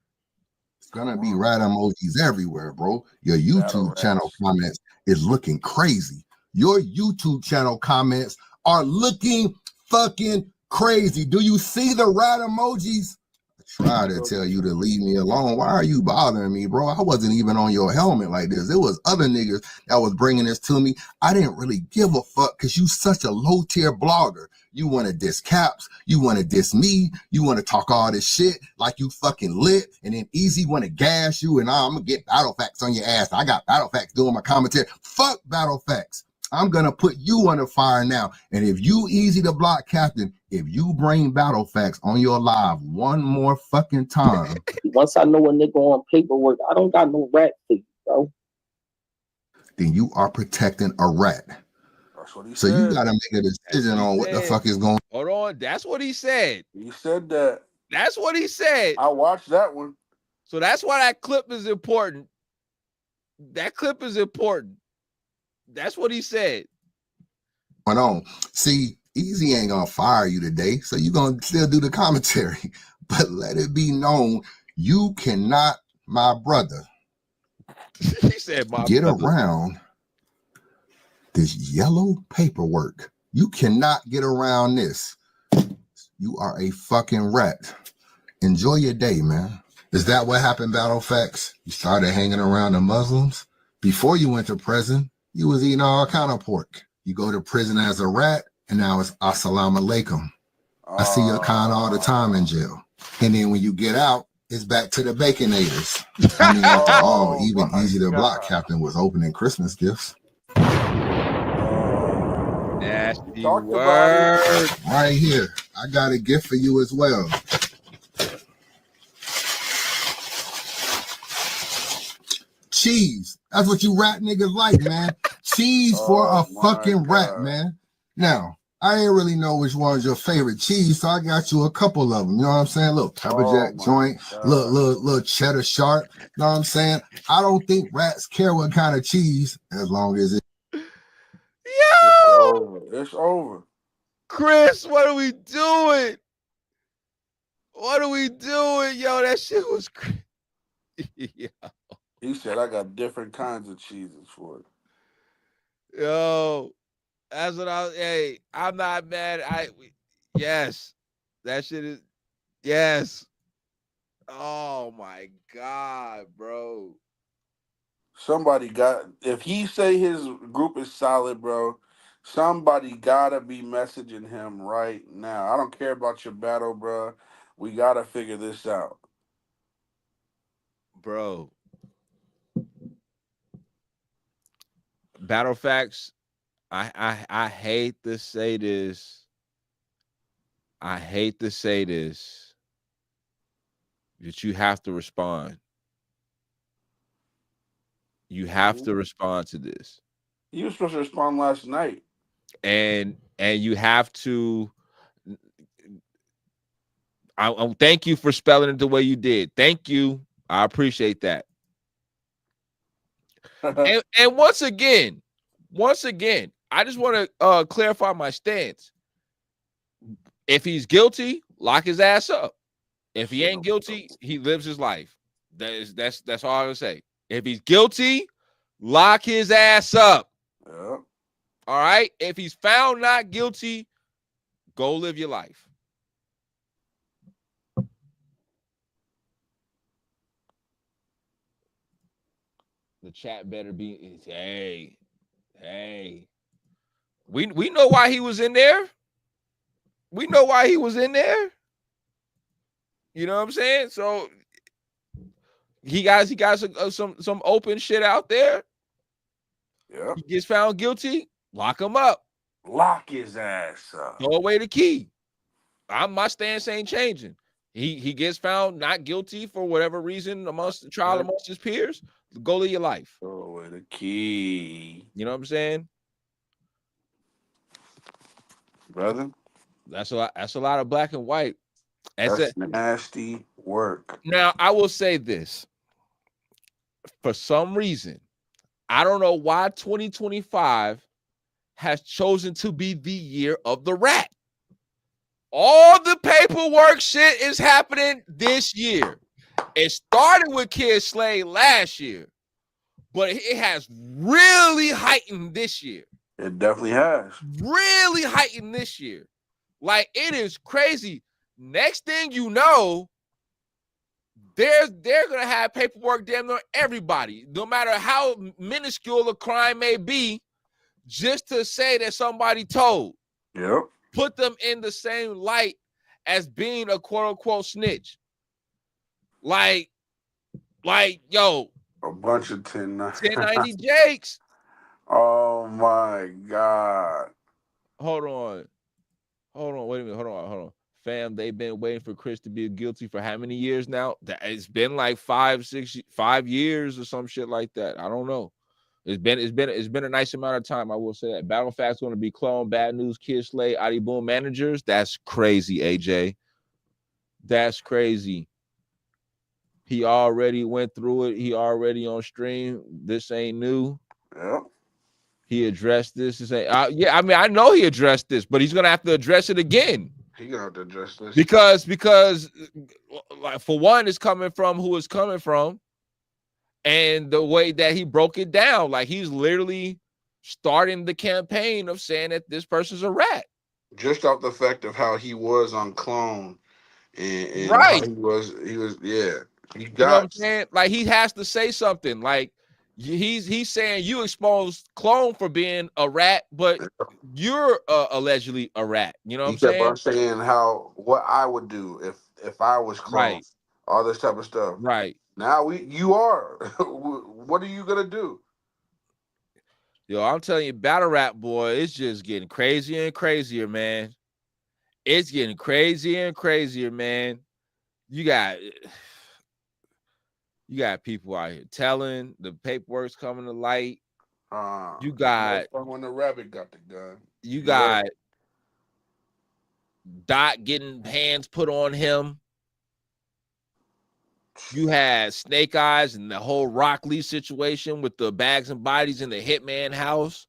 It's gonna be rat emojis everywhere, bro. Your YouTube channel comments is looking crazy. Your YouTube channel comments are looking fucking crazy. Do you see the rat emojis? I try to tell you to leave me alone. Why are you bothering me, bro? I wasn't even on your helmet like this. It was other niggas that was bringing this to me. I didn't really give a fuck because you such a low tier blogger. You want to diss Caps. You want to diss me. You want to talk all this shit like you fucking lit. And then Eazy want to gas you and I'm going to get Battlefactz on your ass. I got Battlefactz doing my commentary. Fuck Battlefactz. I'm going to put you under fire now. And if you Eazy the block captain if you bring Battlefactz on your live one more fucking time, once I know a nigga on paperwork, I don't got no rat for you, bro. Then you are protecting a rat. That's what he so said. You gotta make a decision on what the fuck is going on. Hold on. That's what he said. He said that. That's what he said. I watched that one. So that's why that clip is important. That clip is important. That's what he said. Going on. See, Eazy ain't gonna fire you today, so you gonna still do the commentary. But let it be known, you cannot, my brother, he said, get around this yellow paperwork. You cannot get around this. You are a fucking rat. Enjoy your day, man. Is that what happened, Battlefactz? You started hanging around the Muslims? Before you went to prison, you was eating all kind of pork. You go to prison as a rat, and now it's assalamu alaikum. I see your kind all the time in jail. And then when you get out, it's back to the Baconators. I mean, after all, even Eazy the Block Captain was opening Christmas gifts. Nasty word. Right here. I got a gift for you as well. Cheese. That's what you rat niggas like, man. Cheese for a fucking rat, man. Now, I ain't really know which one's your favorite cheese, so I got you a couple of them. You know what I'm saying? Little pepper jack joint, little cheddar sharp. You know what I'm saying? I don't think rats care what kind of cheese, as long as it. Yo! It's over. Chris, what are we doing? What are we doing? Yo, that shit was crazy. Yeah. He said, I got different kinds of cheeses for it. Yo, that's what hey, I'm not mad. Yes, that shit is, yes. Oh my God, bro. Somebody if he say his group is solid, bro, somebody gotta be messaging him right now. I don't care about your battle, bro. We gotta figure this out. Bro. Battlefactz, I hate to say this. I hate to say this. But you have to respond. You have to respond to this. You were supposed to respond last night. And you have to I thank you for spelling it the way you did. Thank you. I appreciate that. and once again, I just want to clarify my stance. If he's guilty, lock his ass up. If he ain't guilty, he lives his life. That's all I would say. If he's guilty, lock his ass up. Yeah. All right. If he's found not guilty, go live your life. The chat better be, hey. We know why he was in there. We know why he was in there. You know what I'm saying? So he got some open shit out there. Yeah. He gets found guilty, lock him up. Lock his ass up. Throw away the key. My stance ain't changing. He gets found not guilty for whatever reason amongst the trial amongst his peers. Go live your life. Throw away the key. You know what I'm saying? Brother. That's a lot of black and white. That's nasty work. Now, I will say this. For some reason, I don't know why 2025 has chosen to be the year of the rat. All the paperwork shit is happening this year. It started with Kid Slade last year, but it has really heightened this year. It definitely has. Really heightened this year. Like, it is crazy. Next thing you know, they're going to have paperwork damn near everybody, no matter how minuscule a crime may be, just to say that somebody told. Yep. Put them in the same light as being a quote-unquote snitch. Like, yo. A bunch of 1090 Jakes. Oh, my God. Hold on. Hold on, wait a minute. Hold on. Fam, they've been waiting for Chris to be guilty for how many years now? It's been like 5 years or some shit like that. I don't know. It's been a nice amount of time. I will say that. Battlefactz going to be cloned. Bad News, Kid Slay, Adi Boom managers. That's crazy, AJ. That's crazy. He already went through it. He already on stream. This ain't new. Yeah. He addressed this. Yeah, I mean, I know he addressed this, but he's gonna have to address it again. He gonna have to address this because, like, for one, it's coming from who it's coming from, and the way that he broke it down. Like, he's literally starting the campaign of saying that this person's a rat. Just off the fact of how he was on Clone, and right? He was, yeah. You know what I'm saying? Like, he has to say something. Like, he's saying you exposed Clone for being a rat, but you're allegedly a rat. You know what I'm saying? He kept on saying what I would do if I was Clone, right? All this type of stuff. Right. Now you are. What are you gonna do? Yo, I'm telling you, battle rap, boy, it's just getting crazier and crazier, man. It's getting crazier and crazier, man. You got people out here telling, the paperwork's coming to light. You got when the rabbit got the gun. You got Dot getting hands put on him. You had Snake Eyes and the whole Rock Lee situation with the bags and bodies in the Hitman house.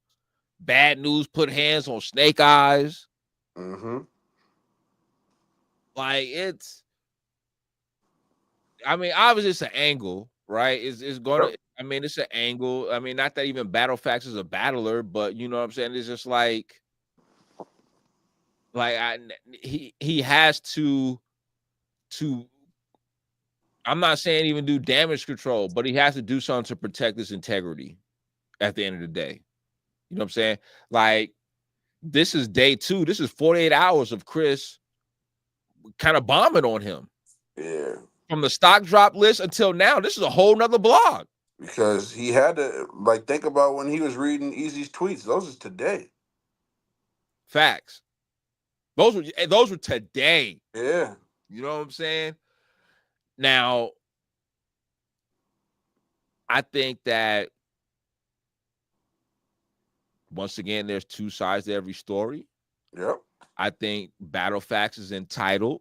Bad News put hands on Snake Eyes. Mm-hmm. Like, I mean, obviously it's an angle, right? It's going to, I mean, it's an angle. I mean, not that even Battlefactz is a battler, but you know what I'm saying? It's just like he has to I'm not saying even do damage control, but he has to do something to protect his integrity at the end of the day. You know what I'm saying? Like, this is day 2. This is 48 hours of Chris kind of bombing on him. Yeah. From the stock drop list until now, this is a whole nother blog. Because he had to, like, think about when he was reading Eazy's tweets. Those is today. Facts. Those were today. Yeah. You know what I'm saying? Now, I think that once again, there's 2 sides to every story. Yep. I think Battlefactz is entitled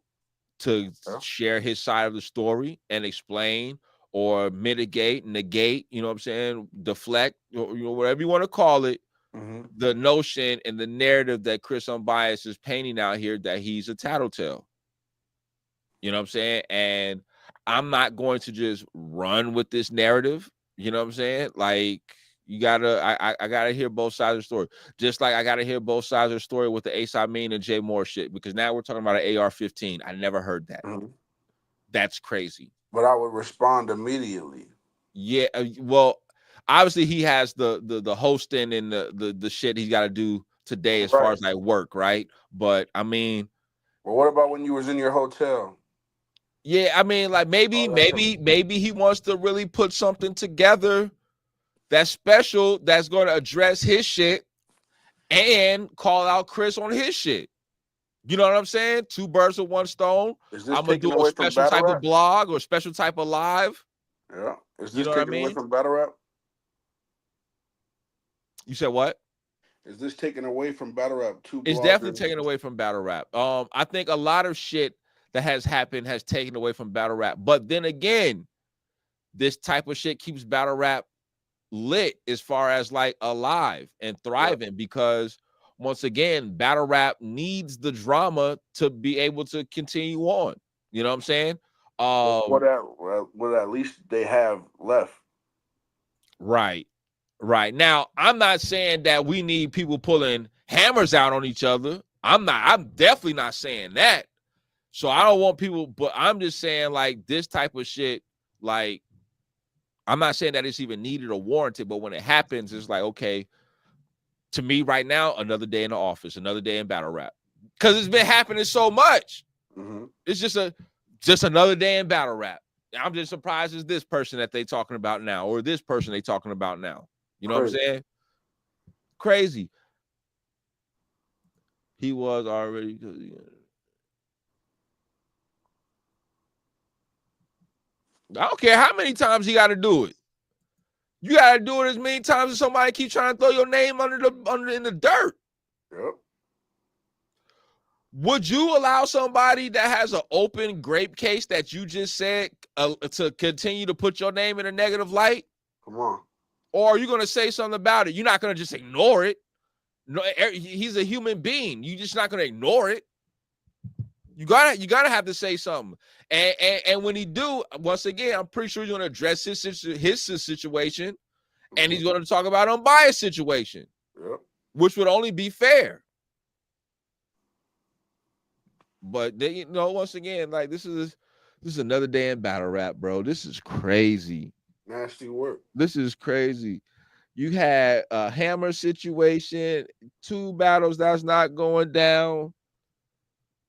to share his side of the story and explain or mitigate, negate, you know what I'm saying, deflect, or, you know, whatever you want to call it, the notion and the narrative that Chris Unbias is painting out here that he's a tattletale. You know what I'm saying? And I'm not going to just run with this narrative. You know what I'm saying? Like, you gotta, I gotta hear both sides of the story. Just like I gotta hear both sides of the story with the Amin and J-Moore shit, because now we're talking about an AR-15. I never heard that. That's crazy. But I would respond immediately. Yeah, well, obviously he has the hosting and the shit he's got to do today as far as like work, right? But I mean, well, what about when you was in your hotel? Yeah, I mean, like maybe he wants to really put something together that's special, that's going to address his shit and call out Chris on his shit. You know what I'm saying? 2 birds with 1 stone. I'm going to do a special type of blog or a special type of live. Yeah. Is this taken away from battle rap? You said what? Is this taken away from battle rap? It's definitely taken away from battle rap. I think a lot of shit that has happened has taken away from battle rap. But then again, this type of shit keeps battle rap lit as far as like alive and thriving, because once again, battle rap needs the drama to be able to continue on. You know what I'm saying? What at least they have left. Right. Now, I'm not saying that we need people pulling hammers out on each other. I'm definitely not saying that. So I don't want people, but I'm just saying, like, this type of shit, like, I'm not saying that it's even needed or warranted, but when it happens, it's like, okay, to me right now, another day in the office, another day in battle rap, because it's been happening so much. It's just another day in battle rap. I'm just surprised it's this person that they talking about now, or this person they talking about now. You know what I'm saying? Crazy. He was already. I don't care how many times he got to do it. You got to do it as many times as somebody keep trying to throw your name under in the dirt. Yep. Would you allow somebody that has an open grape case that you just said to continue to put your name in a negative light? Come on. Or are you going to say something about it? You're not going to just ignore it. No, he's a human being. You're just not going to ignore it. You gotta have to say something. And when he do, once again, I'm pretty sure he's going to address his situation, and he's going to talk about Unbias situation, which would only be fair. But they, once again, like this is another day in battle rap, bro. This is crazy. Nasty work. This is crazy. You had a Hammer situation, 2 battles that's not going down.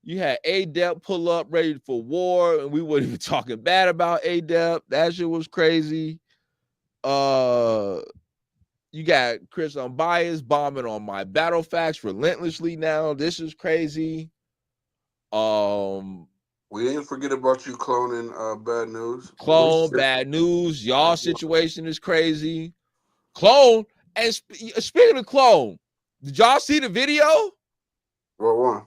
You had A-Dep pull up ready for war, and we weren't even talking bad about A-Dep. That shit was crazy. You got Chris Unbias bombing on Mybattlefactz relentlessly now. This is crazy. We didn't forget about you cloning Bad News. Clone Bad News. Y'all situation is crazy. Clone, and speaking of Clone, did y'all see the video? What one?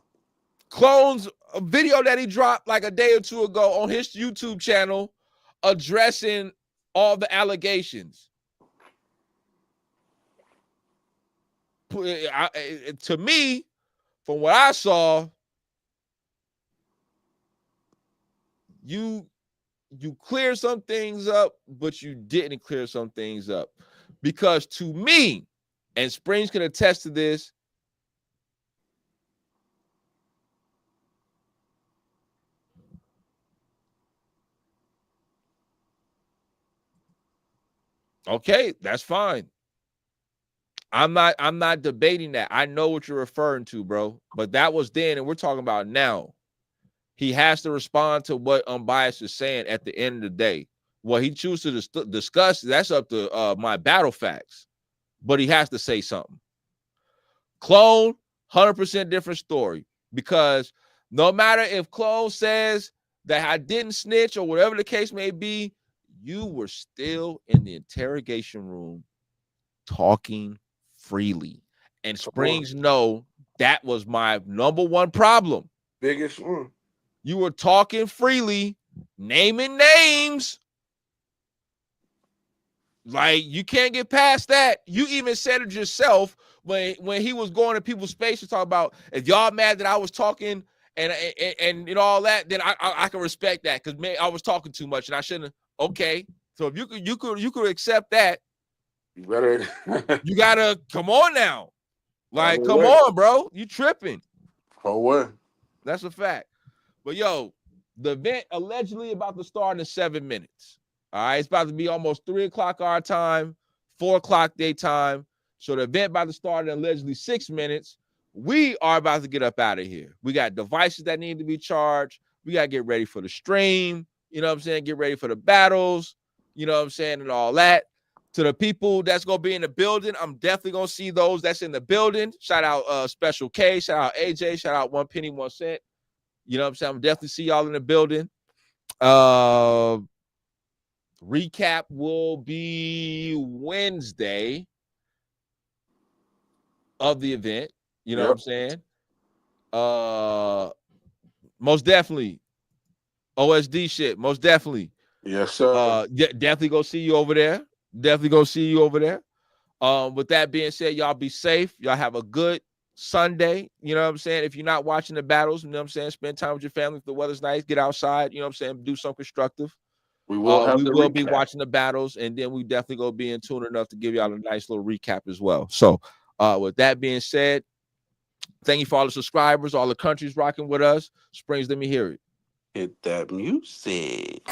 Clone's a video that he dropped like a day or 2 ago on his YouTube channel addressing all the allegations. To me, from what I saw, you cleared some things up, but you didn't clear some things up. Because to me, and Springz can attest to this, okay, that's fine. I'm not debating that. I know what you're referring to, bro. But that was then, and we're talking about now. He has to respond to what Unbias is saying at the end of the day. What he chooses to discuss, that's up to Mybattlefactz. But he has to say something. Clone, 100% different story. Because no matter if Clone says that I didn't snitch or whatever the case may be, you were still in the interrogation room talking freely. And Springz know that was my number one problem. Biggest one. You were talking freely, naming names. Like, you can't get past that. You even said it yourself when he was going to people's space to talk about, if y'all mad that I was talking and all that, then I can respect that, because I was talking too much and I shouldn't. Okay, so if you could accept that, you better. You gotta come on now. Like, come on, bro. You tripping. Oh, what? That's a fact. But yo, the event allegedly about to start in 7 minutes. All right, it's about to be almost 3 o'clock our time, 4 o'clock their time. So the event about to start in allegedly 6 minutes. We are about to get up out of here. We got devices that need to be charged. We got to get ready for the stream. You know what I'm saying? Get ready for the battles. You know what I'm saying? And all that. To the people that's going to be in the building, I'm definitely going to see those that's in the building. Shout out Special K. Shout out AJ. Shout out 1 penny 1 cent. You know what I'm saying? I'm definitely see y'all in the building. Recap will be Wednesday of the event. You know what I'm saying? Most definitely. OSD shit. Most definitely. Yes, sir. Definitely go see you over there. Definitely go see you over there. With that being said, y'all be safe. Y'all have a good Sunday. You know what I'm saying? If you're not watching the battles, you know what I'm saying? Spend time with your family. If the weather's nice, get outside. You know what I'm saying? Do something constructive. We will be watching the battles, and then we definitely go be in tune enough to give y'all a nice little recap as well. So with that being said, thank you for all the subscribers, all the countries rocking with us. Springz, let me hear it. Hit that music.